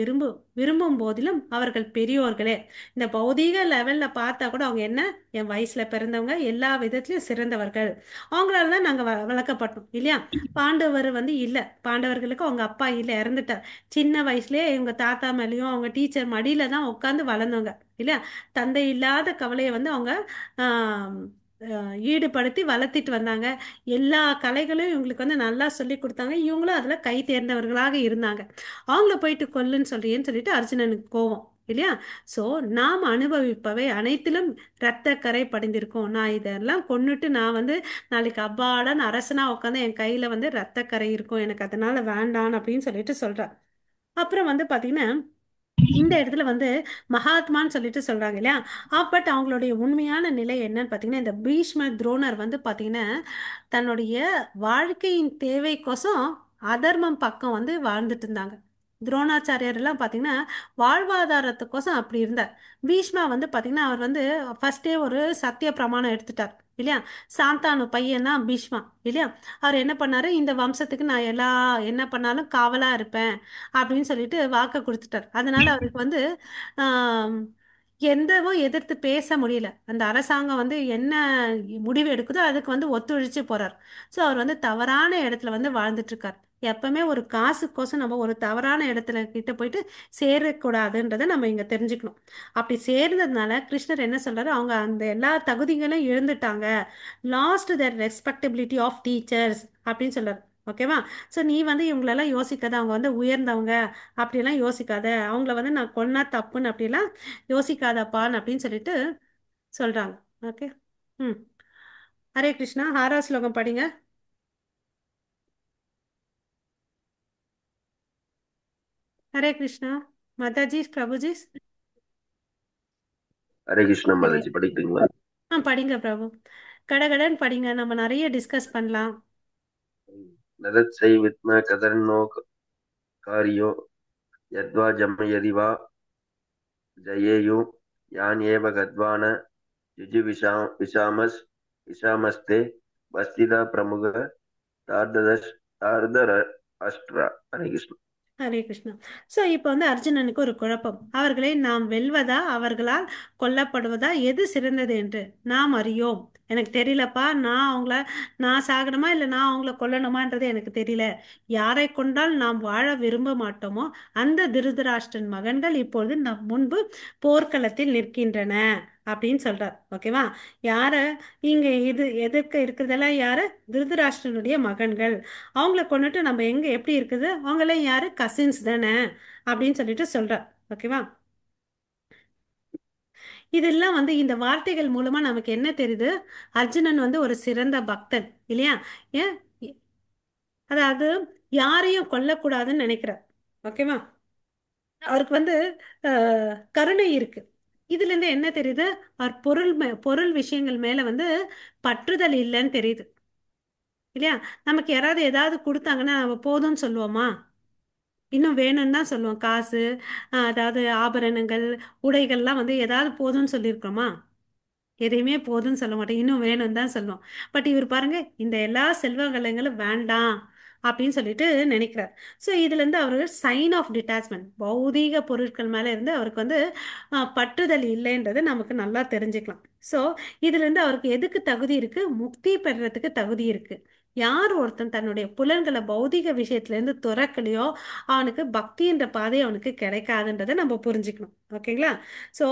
விரும்பும் போதிலும் அவர்கள் பெரியோர்களே. இந்த பௌதீக லெவல்ல பார்த்தா கூட அவங்க என்ன, என் வயசுல பிறந்தவங்க, எல்லா விதத்திலையும் சிறந்தவர்கள். அவங்களால தான் நாங்கள் வளர்க்கப்பட்டோம் இல்லையா. பாண்டவர் வந்து இல்லை, பாண்டவர்களுக்கு அவங்க அப்பா இல்லை, இறந்துட்டார். சின்ன வயசுலேயே இவங்க தாத்தா மேலேயும் அவங்க டீச்சர் மடியில தான் உட்காந்து வளர்ந்தவங்க இல்லையா. தந்தை இல்லாத கவலையை வந்து அவங்க ஆஹ், ஈடுபடுத்தி வளர்த்திட்டு வந்தாங்க. எல்லா கலைகளையும் இவங்களுக்கு வந்து நல்லா சொல்லி கொடுத்தாங்க. இவங்களும் அதில் கை தேர்ந்தவர்களாக இருந்தாங்க. அவங்கள போயிட்டு கொல்லுன்னு சொல்றியேன்னு சொல்லிட்டு அர்ஜுனனுக்கு கோவம் இல்லையா. ஸோ நாம் அனுபவிப்பவை அனைத்திலும் இரத்த கரை படிந்திருக்கும். நான் இதெல்லாம் கொன்னுட்டு நான் வந்து நாளைக்கு அப்பாடான்னு அரசனா உட்காந்து என் கையில வந்து ரத்தக்கரை இருக்கும், எனக்கு அதனால வேண்டான்னு அப்படின்னு சொல்லிட்டு சொல்றார். அப்புறம் வந்து பாத்தீங்கன்னா இந்த இடத்துல வந்து மகாத்மான்னு சொல்லிட்டு சொல்றாங்க இல்லையா. பட் அவங்களுடைய உண்மையான நிலை என்னன்னு பாத்தீங்கன்னா, இந்த பீஷ்மர் துரோணர் வந்து பாத்தீங்கன்னா தன்னுடைய வாழ்க்கையின் தேவைக்கோசம் அதர்மம் பக்கம் வந்து வாழ்ந்துட்டு இருந்தாங்க. துரோணாச்சாரியர் எல்லாம் பாத்தீங்கன்னா வாழ்வாதாரத்துக்கோசம் அப்படி இருந்தார். பீஷ்மா வந்து பாத்தீங்கன்னா அவர் வந்து ஃபர்ஸ்டே ஒரு சத்திய பிரமாணம் எடுத்துட்டார் இல்லையா. சாந்தானு பையன் தான் பீஷ்மா இல்லையா. அவர் என்ன பண்ணாரு, இந்த வம்சத்துக்கு நான் என்ன பண்ணாலும் காவலா இருப்பேன் அப்படின்னு சொல்லிட்டு வாக்கு கொடுத்துட்டார். அதனால அவருக்கு வந்து ஆம், எந்தவும் எதிர்த்து பேச முடியல. அந்த அரசாங்கம் வந்து என்ன முடிவு எடுக்குதோ அதுக்கு வந்து ஒத்துழைச்சு போறார். ஸோ அவர் வந்து தவறான இடத்துல வந்து வாழ்ந்துட்டு இருக்கார். எப்பவுமே ஒரு காசுக்கோசம் நம்ம ஒரு தவறான இடத்துல கிட்ட போயிட்டு சேரக்கூடாதுன்றதை நம்ம இங்க தெரிஞ்சுக்கணும். அப்படி சேர்ந்ததுனால கிருஷ்ணர் என்ன சொல்றாரு, அவங்க அந்த எல்லா தகுதிகளையும் இழந்துட்டாங்க. Last their respectability of teachers அப்படின்னு சொல்றாரு. ஓகேவா. ஸோ நீ வந்து இவங்களெல்லாம் யோசிக்காத, அவங்க வந்து உயர்ந்தவங்க அப்படிலாம் யோசிக்காத, அவங்கள வந்து நான் கொன்னா தப்புன்னு அப்படிலாம் யோசிக்காதப்பான்னு அப்படின்னு சொல்லிட்டு சொல்றாங்க. ஓகே. ம். ஹரே கிருஷ்ணா. ஆறாவது ஸ்லோகம் படிங்க. ஹரே கிருஷ்ணா. மாதாஜி, பிரபுஜி. ஹரே கிருஷ்ண ஹரே. மாதாஜி, படிக்கிறீங்களா? படிங்க பிரபு. கடகடன் படிங்க, நம்ம நிறைய டிஸ்கஸ் பண்ணலாம். நதத்சை வித்ம கதர்னோ காரியோ யத்வா ஜமயதி வா ஜயேயு யான் ஏவ கத்வான விஷாமஸ் விஷாமஸ்தே வஸ்திதா பிரமுக தார்தர அஷ்ட்ரா. ஹரே கிருஷ்ண. ஹரே கிருஷ்ணா. ஸோ இப்போ வந்து அர்ஜுனனுக்கு ஒரு குழப்பம். அவர்களை நாம் வெல்வதா அவர்களால் கொல்லப்படுவதா எது சிறந்தது என்று நாம் அறியோம். எனக்கு தெரியலப்பா, நான் சாகணுமா இல்லை நான் அவங்கள கொல்லணுமான்றது எனக்கு தெரியல. யாரை கொண்டால் நாம் வாழ விரும்ப மாட்டோமோ அந்த திருதராஷ்டிரன் மகன்கள் இப்பொழுது நம் முன்பு போர்க்களத்தில் நிற்கின்றன அப்படின்னு சொல்றார். ஓகேவா? யார இங்க இது எதிர்க்க இருக்கிறதெல்லாம் யாரு? திருதராஷ்டிரனுடைய மகன்கள். அவங்கள கொண்டுட்டு நம்ம எங்க எப்படி இருக்குது, அவங்கள யாரு? கசின்ஸ் தானே அப்படின்னு சொல்லிட்டு சொல்றார். ஓகேவா? இதெல்லாம் வந்து இந்த வார்த்தைகள் மூலமா நமக்கு என்ன தெரியுது? அர்ஜுனன் வந்து ஒரு சிறந்த பக்தன் இல்லையா? ஏன்? அதாவது யாரையும் கொல்லக்கூடாதுன்னு நினைக்கிறார். ஓகேவா? அவருக்கு வந்து கருணை இருக்கு. இதுல இருந்து என்ன தெரியுது? அவர் பொருள் விஷயங்கள் மேல வந்து பற்றுதல் இல்லைன்னு தெரியுது இல்லையா? நமக்கு யாராவது ஏதாவது கொடுத்தாங்கன்னா நம்ம போதும்னு சொல்லுவோமா? இன்னும் வேணும்னு தான் சொல்லுவோம். காசு, அதாவது ஆபரணங்கள், உடைகள்லாம் வந்து ஏதாவது போதும்னு சொல்லியிருக்கிறோமா? எதையுமே போதும்னு சொல்ல மாட்டோம், இன்னும் வேணும்னு தான் சொல்லுவோம். பட் இவர் பாருங்க, இந்த எல்லா செல்வ வளங்களும் வேண்டாம் அப்படின்னு சொல்லிட்டு நினைக்கிறார். ஸோ இதுலேருந்து அவர் சைன் ஆஃப் டிட்டாச்மெண்ட், பௌதீக பொருட்கள் மேலே இருந்து அவருக்கு வந்து பற்றுதல் இல்லைன்றது நமக்கு நல்லா தெரிஞ்சுக்கலாம். ஸோ இதுலேருந்து அவருக்கு எதுக்கு தகுதி இருக்கு? முக்தி பெறுறதுக்கு தகுதி இருக்கு. யார் ஒருத்தன் தன்னுடைய புலன்களை பௌதீக விஷயத்துலேருந்து துறக்கலையோ அவனுக்கு பக்தின்ற பாதை அவனுக்கு கிடைக்காதுன்றதை நம்ம புரிஞ்சுக்கணும். ஓகேங்களா? ஸோ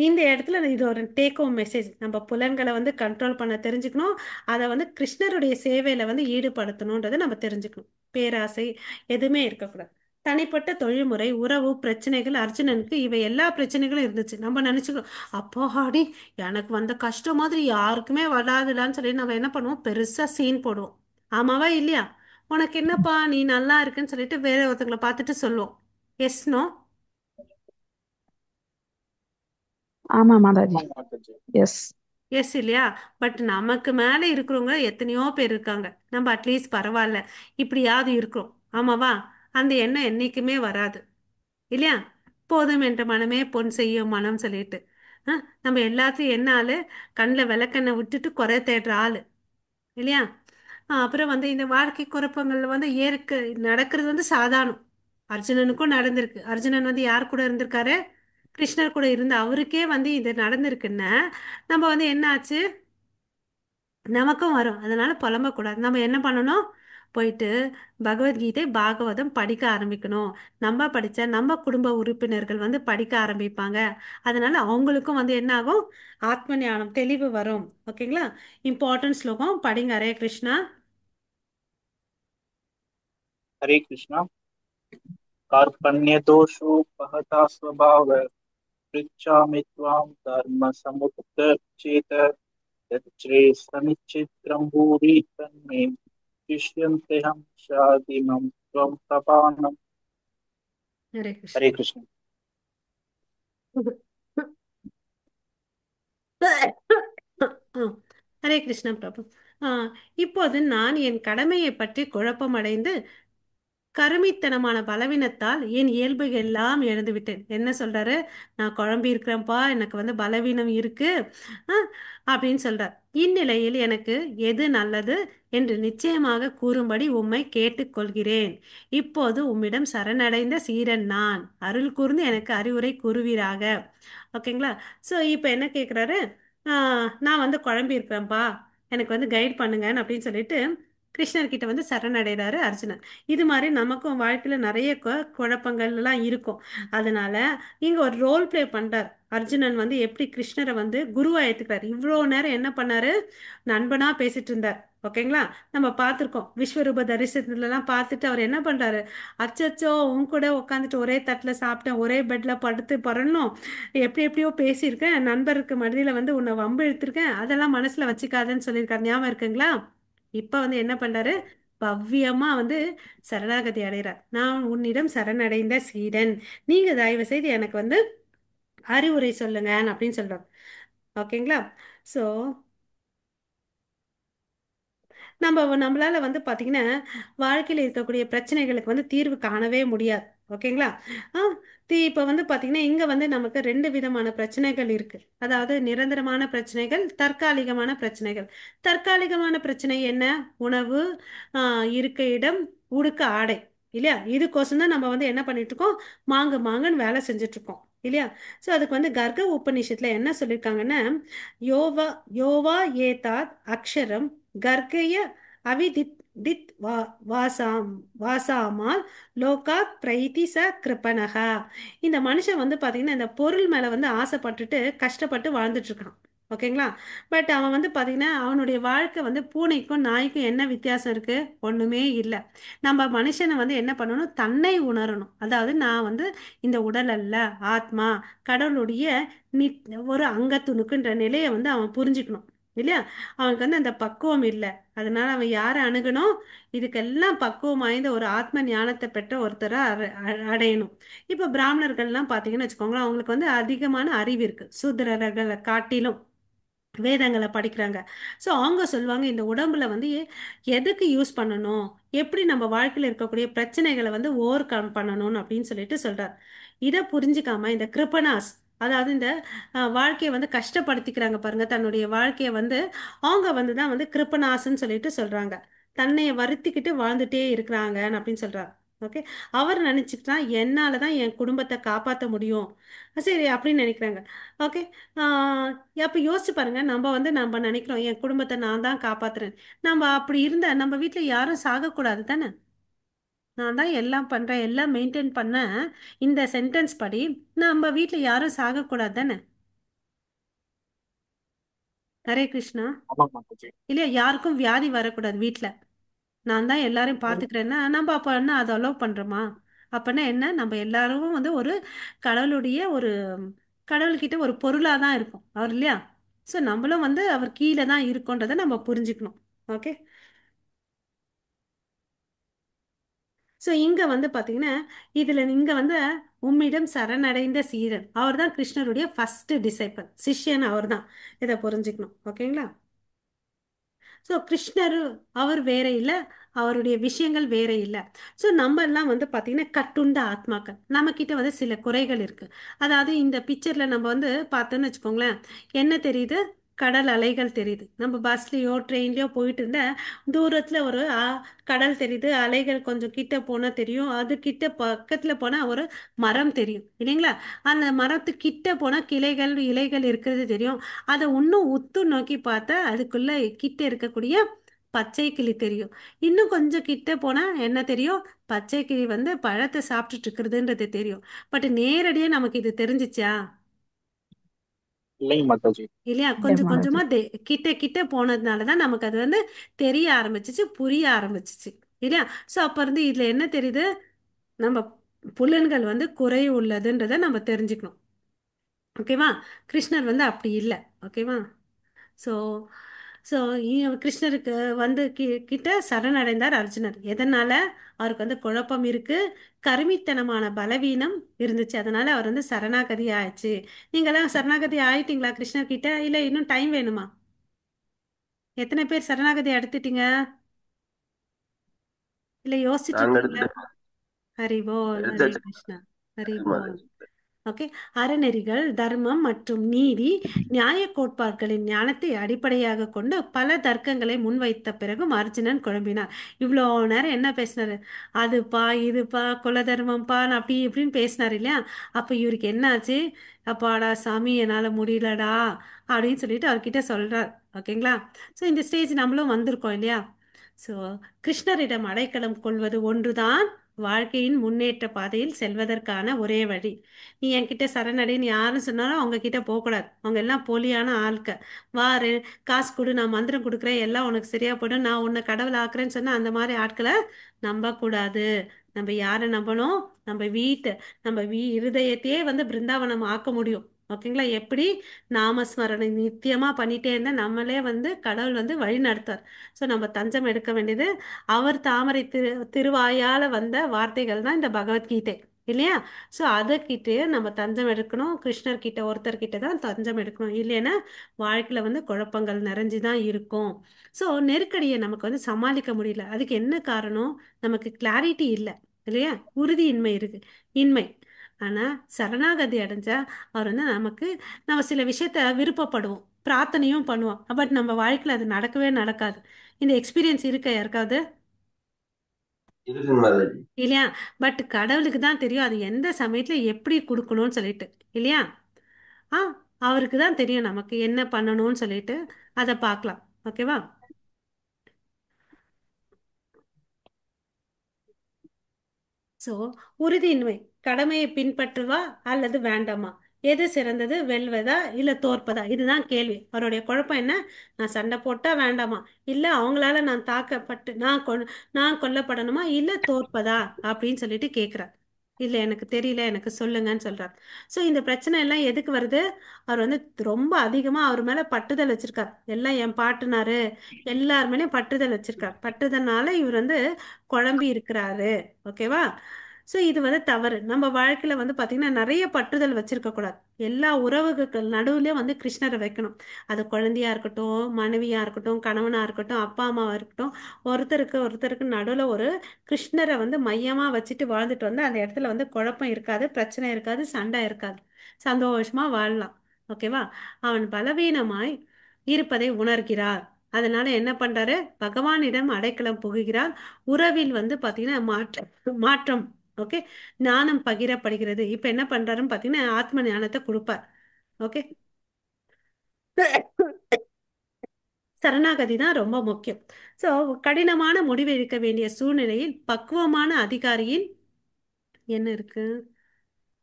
இந்த இடத்துல இது ஒரு டேக் ஹோம் மெசேஜ். நம்ம புலன்களை வந்து கண்ட்ரோல் பண்ண தெரிஞ்சுக்கணும். அதை வந்து கிருஷ்ணருடைய சேவையில் வந்து ஈடுபடுத்தணுன்றதை நம்ம தெரிஞ்சுக்கணும். பேராசை எதுவுமே இருக்கக்கூடாது. தனிப்பட்ட தொழில்முறை, உறவு பிரச்சனைகள், அர்ஜுனனுக்கு இவை எல்லா பிரச்சனைகளும் இருந்துச்சு. நம்ம நினச்சிக்கிறோம், அப்பாடி எனக்கு வந்த கஷ்டம் மாதிரி யாருக்குமே வராதுலான்னு சொல்லி நம்ம என்ன பண்ணுவோம்? பெருசாக சீன் போடுவோம். ஆமாவா இல்லையா? உனக்கு என்னப்பா நீ நல்லா இருக்குன்னு சொல்லிட்டு வேற ஒருத்தங்களை பார்த்துட்டு சொல்லுவோம். Yes no? ஆமா மாதாஜி. ஆமாம் மாதாஜி. எஸ். எஸ் இல்லையா? பட் நமக்கு மேலே இருக்கிறவங்க எத்தனையோ பேர் இருக்காங்க. நம்ம அட்லீஸ்ட் பரவாயில்ல இப்படியாவது இருக்கிறோம். ஆமாவா? அந்த எண்ணம் என்னைக்குமே வராது இல்லையா? போதும் என்ற மனமே பொன் செய்யும் மனம் சொல்லிட்டு நம்ம எல்லாத்தையும் என்ன ஆளு? கண்ணில் விளக்கெண்ணெய் விட்டுட்டு குறை தேடுற ஆளு இல்லையா? அப்புறம் வந்து இந்த வாழ்க்கை குழப்பங்கள் வந்து நடக்கிறது வந்து சாதாரணம். அர்ஜுனனுக்கும் நடந்திருக்கு. அர்ஜுனன் வந்து யார் கூட இருந்திருக்காரு? கிருஷ்ணர் கூட இருந்து அவருக்கே வந்து இது நடந்திருக்குன்னா நம்ம வந்து என்ன ஆச்சு? நமக்கும் வரும். அதனால புலம்பக்கூடாது. நம்ம என்ன பண்ணணும்? போயிட்டு பகவத்கீதை பாகவதம் படிக்க ஆரம்பிக்கணும். நம்ம படித்தா நம்ம குடும்ப உறுப்பினர்கள் வந்து படிக்க ஆரம்பிப்பாங்க. அதனால அவங்களுக்கும் வந்து என்ன ஆகும்? ஆத்ம ஞானம் தெளிவு வரும். ஓகேங்களா? இம்பார்ட்டன்ட் ஸ்லோகம் படிங்க. ஹரே கிருஷ்ணா. हरे कृष्णा. कार्पण्यदोषोपहता स्वभाव पृच्छामि त्वां धर्म समुच्चेत यच्छ्रेयस्सनिश्चित्रं भूरि तन्मे शिष्यन्तेऽहं शाधिमं त्वं प्रपाणम्. ஹரே கிருஷ்ணா. हरे कृष्ण. ஹரே கிருஷ்ணா பிரபு. ஆ, இப்போது நான் என் கடமையை பற்றி குழப்பமடைந்து கருமித்தனமான பலவீனத்தால் என் இயல்புகள் எல்லாம் இழந்து விட்டேன். என்ன சொல்றாரு? நான் குழம்பி இருக்கிறேன்ப்பா, எனக்கு வந்து பலவீனம் இருக்கு அப்படின்னு சொல்றார். இந்நிலையில் எனக்கு எது நல்லது என்று நிச்சயமாக கூறும்படி உம்மை கேட்டுக்கொள்கிறேன். இப்போது உம்மிடம் சரணடைந்த சீரன் நான். அருள் கூர்ந்து எனக்கு அறிவுரை கூறுவீராக. ஓகேங்களா? ஸோ இப்போ என்ன கேட்குறாரு? நான் வந்து குழம்பி இருக்கிறேன்ப்பா, எனக்கு வந்து கைட் பண்ணுங்கன்னு அப்படின்னு சொல்லிட்டு கிருஷ்ணர்கிட்ட வந்து சரணடைகிறாரு அர்ஜுனன். இது மாதிரி நமக்கும் வாழ்க்கையில் நிறைய குழப்பங்கள் எல்லாம் இருக்கும். அதனால இங்கே ஒரு ரோல் ப்ளே பண்ணுறார். அர்ஜுனன் வந்து எப்படி கிருஷ்ணரை வந்து குருவா ஏற்றுக்கிறார். இவ்வளோ நேரம் என்ன பண்ணாரு? நண்பனாக பேசிட்டு இருந்தார். ஓகேங்களா? நம்ம பார்த்துருக்கோம் விஸ்வரூப தரிசனத்துலலாம் பார்த்துட்டு அவர் என்ன பண்ணுறாரு? அச்சச்சோ, உன் கூட உட்காந்துட்டு ஒரே தட்டில் சாப்பிட்டேன், ஒரே பெட்டில் படுத்து பறணும், எப்படி எப்படியோ பேசியிருக்கேன், நண்பருக்கு மடியில் வந்து உன்னை வம்பு இழுத்துருக்கேன், அதெல்லாம் மனசில் வச்சுக்காதன்னு சொல்லியிருக்காரு. ஞாபகம் இருக்குங்களா? இப்போ வந்து என்ன பண்றாரு? பவ்யமா வந்து சரணாகதி அடைகிறார். நான் உன்னிடம் சரணடைந்த சீடன், நீங்க தயவு செய்து எனக்கு வந்து அறிவுரை சொல்லுங்க அப்படின்னு சொல்றார். ஓகேங்களா? ஸோ நம்மளால வந்து பார்த்தீங்கன்னா வாழ்க்கையில் இருக்கக்கூடிய பிரச்சனைகளுக்கு வந்து தீர்வு காணவே முடியாது. ஓகேங்களா? ஆ இப்போ வந்து பார்த்தீங்கன்னா இங்கே வந்து நமக்கு ரெண்டு விதமான பிரச்சனைகள் இருக்கு. அதாவது நிரந்தரமான பிரச்சனைகள், தற்காலிகமான பிரச்சனைகள். தற்காலிகமான பிரச்சனை என்ன? உணவு, இருக்க இடம், உடுக்க ஆடை, இல்லையா? இதுக்கோசம் தான் நம்ம வந்து என்ன பண்ணிட்டு இருக்கோம்? மாங்குன்னு வேலை செஞ்சுட்டு இருக்கோம், இல்லையா? ஸோ அதுக்கு வந்து கர்க உபநிஷத்துல என்ன சொல்லியிருக்காங்கன்னா, யோவா யோவா ஏதாத் அக்ஷரம் கர்கய அவிதித் தித் வாசாம் வாசாமால் லோகாத் பிரைதி ச கிருப்பனகா. இந்த மனுஷன் வந்து பார்த்தீங்கன்னா இந்த பொருள் மேலே வந்து ஆசைப்பட்டுட்டு கஷ்டப்பட்டு வாழ்ந்துட்டு இருக்கான். ஓகேங்களா? பட் அவன் வந்து பார்த்தீங்கன்னா அவனுடைய வாழ்க்கை வந்து பூனைக்கும் நாய்க்கும் என்ன வித்தியாசம் இருக்கு? ஒன்றுமே இல்லை. நம்ம மனுஷனை வந்து என்ன பண்ணணும்? தன்னை உணரணும். அதாவது நான் வந்து இந்த உடல் அல்ல, ஆத்மா, கடவுளுடைய நி ஒரு அங்கத்துணுக்குன்ற நிலையை வந்து அவன் புரிஞ்சுக்கணும், இல்லையா? அவனுக்கு வந்து அந்த பக்குவம் இல்லை. அதனால அவன் யாரை அணுகணும்? இதுக்கெல்லாம் பக்குவம் வாய்ந்த ஒரு ஆத்ம ஞானத்தை பெற்ற ஒருத்தரை அடையணும். இப்போ பிராமணர்கள்லாம் பார்த்தீங்கன்னு வச்சுக்கோங்களேன், அவங்களுக்கு வந்து அதிகமான அறிவு இருக்கு சூத்திரர்களை காட்டிலும். வேதங்களை படிக்கிறாங்க. ஸோ அவங்க சொல்லுவாங்க இந்த உடம்புல வந்து எதுக்கு யூஸ் பண்ணணும், எப்படி நம்ம வாழ்க்கையில் இருக்கக்கூடிய பிரச்சனைகளை வந்து ஓவர் கம் பண்ணணும் அப்படின்னு சொல்லிட்டு சொல்றார். இதை புரிஞ்சுக்காம இந்த கிருபனாஸ், அதாவது இந்த வாழ்க்கையை வந்து கஷ்டப்படுத்திக்கிறாங்க பாருங்க, தன்னுடைய வாழ்க்கையை வந்து அவங்க வந்து தான் வந்து கிருபனாஸ்ன்னு சொல்லிட்டு சொல்றாங்க. தன்னைய வருத்திக்கிட்டு வாழ்ந்துட்டே இருக்கிறாங்க அப்படின்னு சொல்றாரு. ஓகே. அவர் நினைச்சுக்கிட்டா என்னால தான் என் குடும்பத்தை காப்பாற்ற முடியும், சரி அப்படின்னு நினைக்கிறாங்க. ஓகே. அப்போ யோசிச்சு பாருங்க, நம்ம நினைக்கிறோம் என் குடும்பத்தை நான் தான் காப்பாத்துறேன். நம்ம அப்படி இருந்தா நம்ம வீட்டில் யாரும் சாகக்கூடாது தானே? நான் தான் எல்லாம் பண்றேன், எல்லாம் மெயின்டைன் பண்ண இந்த சென்டென்ஸ் படி நம்ம வீட்டில் யாரும் சாகக்கூடாது தானே? ஹரே கிருஷ்ணா. ஆமா மாதாஜி. இல்லையா? யாருக்கும் வியாதி வரக்கூடாது வீட்டில், நான் தான் எல்லாரையும் பார்த்துக்கிறேன்னா நம்ம அப்போ என்ன அதை அலோவ் பண்ணுறோமா? அப்போனா என்ன, நம்ம எல்லாரும் வந்து ஒரு கடவுளுடைய ஒரு கடவுள்கிட்ட ஒரு பொருளாக தான் இருக்கும் அவர், இல்லையா? ஸோ நம்மளும் வந்து அவர் கீழே தான் இருக்கோன்றதை நம்ம புரிஞ்சுக்கணும். ஓகே. ஸோ இங்கே வந்து பார்த்தீங்கன்னா இதில் இங்கே வந்து உம்மிடம் சரணடைந்த சீரன், அவர் தான் கிருஷ்ணருடைய ஃபர்ஸ்ட் டிசைபிள், சிஷ்யன் அவர் தான். இதை புரிஞ்சுக்கணும். ஓகேங்களா? ஸோ கிருஷ்ணர் அவர் வேற இல்லை, அவருடைய விஷயங்கள் வேற இல்லை. ஸோ நம்ம எல்லாம் வந்து பார்த்தீங்கன்னா கட்டுண்ட ஆத்மாக்கள், நம்மக்கிட்ட வந்து சில குறைகள் இருக்கு. அதாவது இந்த பிக்சர்ல நம்ம வந்து பார்த்தோன்னு வச்சுக்கோங்களேன், என்ன தெரியுது? கடல் அலைகள் தெரியுது. நம்ம பஸ்லயோ ட்ரெயின்லயோ போயிட்டு இருந்தா தூரத்துல ஒரு கடல் தெரியுது, அலைகள் கொஞ்சம் கிட்ட போனா தெரியும், அது கிட்ட பக்கத்துல போனா ஒரு மரம் தெரியும், இல்லைங்களா? அந்த மரத்துக்கு கிட்ட போனா கிளைகள் இலைகள் இருக்கிறது தெரியும். அதை இன்னும் உத்து நோக்கி பார்த்தா அதுக்குள்ள கிட்ட இருக்கக்கூடிய பச்சை கிளி தெரியும். இன்னும் கொஞ்சம் கிட்ட போனா என்ன தெரியும்? பச்சை கிளி வந்து பழத்தை சாப்பிட்டுட்டு இருக்கிறதுன்றது தெரியும். பட் நேரடியா நமக்கு இது தெரிஞ்சிச்சா? இல்லைங்க மாதாஜி. இல்லையா? இல்லை கொஞ்சம் மாதாஜி. கொஞ்சமா கிட்ட கிட்ட போனதுனால தான் நமக்கு அது வந்து தெரிய ஆரம்பிச்சிச்சு, புரிய ஆரம்பிச்சிச்சு, இல்லையா? ஸோ அப்ப இருந்து இதுல என்ன தெரியுது? நம்ம புலன்கள் வந்து குறை உள்ளதுன்றதை நம்ம தெரிஞ்சுக்கணும். ஓகேவா? கிருஷ்ணர் வந்து அப்படி இல்லை. ஓகேவா? ஸோ ஸோ கிருஷ்ணருக்கு வந்து கிட்ட சரணடைந்தார் அர்ஜுனர். எதனால? அவருக்கு வந்து குழப்பம் இருக்கு, கருமித்தனமான பலவீனம் இருந்துச்சு, அதனால அவர் வந்து சரணாகதி ஆயிடுச்சு. நீங்களாம் சரணாகதி ஆயிட்டீங்களா கிருஷ்ணர் கிட்ட? இல்லை இன்னும் டைம் வேணுமா? எத்தனை பேர் சரணாகதி எடுத்துட்டீங்க? இல்லை யோசிச்சுட்டு நாங்க இருக்கீங்களா? எடுத்துட்டோம். ஹரி போல், ஹரே எடுத்தாச்சு கிருஷ்ணா. ஹரி போல். மாதாஜி. ஓகே. அறநெறிகள், தர்மம் மற்றும் நீதி, நியாய கோட்பாடுகளின் ஞானத்தை அடிப்படையாக கொண்டு பல தர்க்கங்களை முன்வைத்த பிறகும் அர்ஜுனன் குழம்பினார். இவ்வளோ நேரம் என்ன பேசினாரு? அதுப்பா இதுப்பா குல தர்மம்ப்பான்னு அப்படி இப்படின்னு பேசினார், இல்லையா? அப்போ இவருக்கு என்ன ஆச்சு? அப்பாடா சாமி என்னால் முடியலடா அப்படின்னு சொல்லிட்டு அவர்கிட்ட சொல்றார். ஓகேங்களா? ஸோ இந்த ஸ்டேஜ் நம்மளும் வந்திருக்கோம், இல்லையா? ஸோ கிருஷ்ணரிடம் அடைக்கலம் கொள்வது ஒன்றுதான் வாழ்க்கையின் முன்னேற்ற பாதையில் செல்வதற்கான ஒரே வழி. நீ என்கிட்ட சரணடைன்னு யாரும் சொன்னாலும் அவங்க கிட்ட போகக்கூடாது. அவங்க எல்லாம் போலியான ஆட்க. வாரு, காசு கொடு, நான் மந்திரம் கொடுக்குறேன், எல்லாம் உனக்கு சரியா போயிடும், நான் உன்னை கடவுள் ஆக்குறேன்னு சொன்னா அந்த மாதிரி ஆட்களை நம்பக்கூடாது. நம்ம யாரை நம்பணும்? நம்ம வீட்டை, நம்ம இருதயத்தையே வந்து பிருந்தாவனம் ஆக்க முடியும். ஓகேங்களா? எப்படி நாமஸ்மரணை நித்தியமா பண்ணிட்டே இருந்தா நம்மளே வந்து கடவுள் வந்து வழி நடத்துவார். ஸோ நம்ம தஞ்சம் எடுக்க வேண்டியது அவர் தாமரை திருவாயால வந்த வார்த்தைகள் தான் இந்த பகவத்கீதை, இல்லையா? ஸோ அதற்கிட்டே நம்ம தஞ்சம் எடுக்கணும். கிருஷ்ணர்கிட்ட ஒருத்தர்கிட்ட தான் தஞ்சம் எடுக்கணும். இல்லைன்னா வாழ்க்கையில வந்து குழப்பங்கள் நிறைஞ்சு தான் இருக்கும். ஸோ நெருக்கடியை நமக்கு வந்து சமாளிக்க முடியல. அதுக்கு என்ன காரணம்? நமக்கு கிளாரிட்டி இல்லை, இல்லையா? உறுதியின்மை இருக்கு, இன்மை. ஆனா சரணாகதி அடைஞ்சா அவர் வந்து நமக்கு, நம்ம சில விஷயத்த விருப்பப்படுவோம், பிரார்த்தனையும் பண்ணுவோம், பட் நம்ம வாழ்க்கையில அது நடக்கவே நடக்காது. இந்த எக்ஸ்பீரியன்ஸ் இருக்க யாருக்காவது? இருக்குங்க மாதாஜி. இல்லையா? பட் கடவுளுக்கு தான் தெரியும் அது எந்த சமயத்துல எப்படி கொடுக்கணும்னு சொல்லிட்டு, இல்லையா? ஆ, அவருக்கு தான் தெரியும் நமக்கு என்ன பண்ணணும்னு சொல்லிட்டு. அதை பார்க்கலாம். ஓகேவா? ஸோ உறுதியின்மை, கடமையை பின்பற்றுவா அல்லது வேண்டாமா, எது சிறந்தது, வெல்வதா இல்லை தோற்பதா, இதுதான் கேள்வி. அவருடைய குழப்பம் என்ன? நான் சண்டை போட்டா வேண்டாமா, இல்லை அவங்களால நான் தாக்கப்பட்டு நான் கொல்லப்படணுமா, இல்லை தோற்பதா அப்படின்னு சொல்லிட்டு கேட்குறார். இல்லை எனக்கு தெரியல, எனக்கு சொல்லுங்கன்னு சொல்றார். ஸோ இந்த பிரச்சனை எல்லாம் எதுக்கு வருது? அவர் வந்து ரொம்ப அதிகமாக அவர் மேலே பட்டுதல் வச்சிருக்கார். எல்லாம் என் பாட்டுனாரு, எல்லார் மேலேயும் பட்டுதல் வச்சிருக்கார். பட்டுதல்னால இவர் வந்து குழம்பி இருக்கிறாரு. ஓகேவா? ஸோ இது வந்து தவறு. நம்ம வாழ்க்கையில் வந்து பார்த்திங்கன்னா நிறைய பற்றுதல் வச்சிருக்க கூடாது. எல்லா உறவுகள் நடுவுலையும் வந்து கிருஷ்ணரை வைக்கணும். அது குழந்தையா இருக்கட்டும், மனைவியாக இருக்கட்டும், கணவனாக இருக்கட்டும், அப்பா அம்மாவாக இருக்கட்டும், ஒருத்தருக்கு நடுவில் ஒரு கிருஷ்ணரை வந்து மையமாக வச்சுட்டு வாழ்ந்துட்டு வந்து அந்த இடத்துல வந்து குழப்பம் இருக்காது, பிரச்சனை இருக்காது, சண்டை இருக்காது, சந்தோஷமாக வாழலாம். ஓகேவா? அவன் பலவீனமாய் இருப்பதை உணர்கிறார். அதனால என்ன பண்றாரு? பகவானிடம் அடைக்கலம் புகுகிறார். உறவில் வந்து பார்த்தீங்கன்னா மாற்றம். ஓகே, ஞானம் பகிரப்படுகிறது. இப்போ என்ன பண்றாருன்னு பார்த்தீங்கன்னா ஆத்ம ஞானத்தை கொடுப்பார். ஓகே, சரணாகதி தான் ரொம்ப முக்கியம். ஸோ கடினமான முடிவு எடுக்க வேண்டிய சூழ்நிலையில் பக்குவமான அதிகாரியின் என்ன இருக்கு,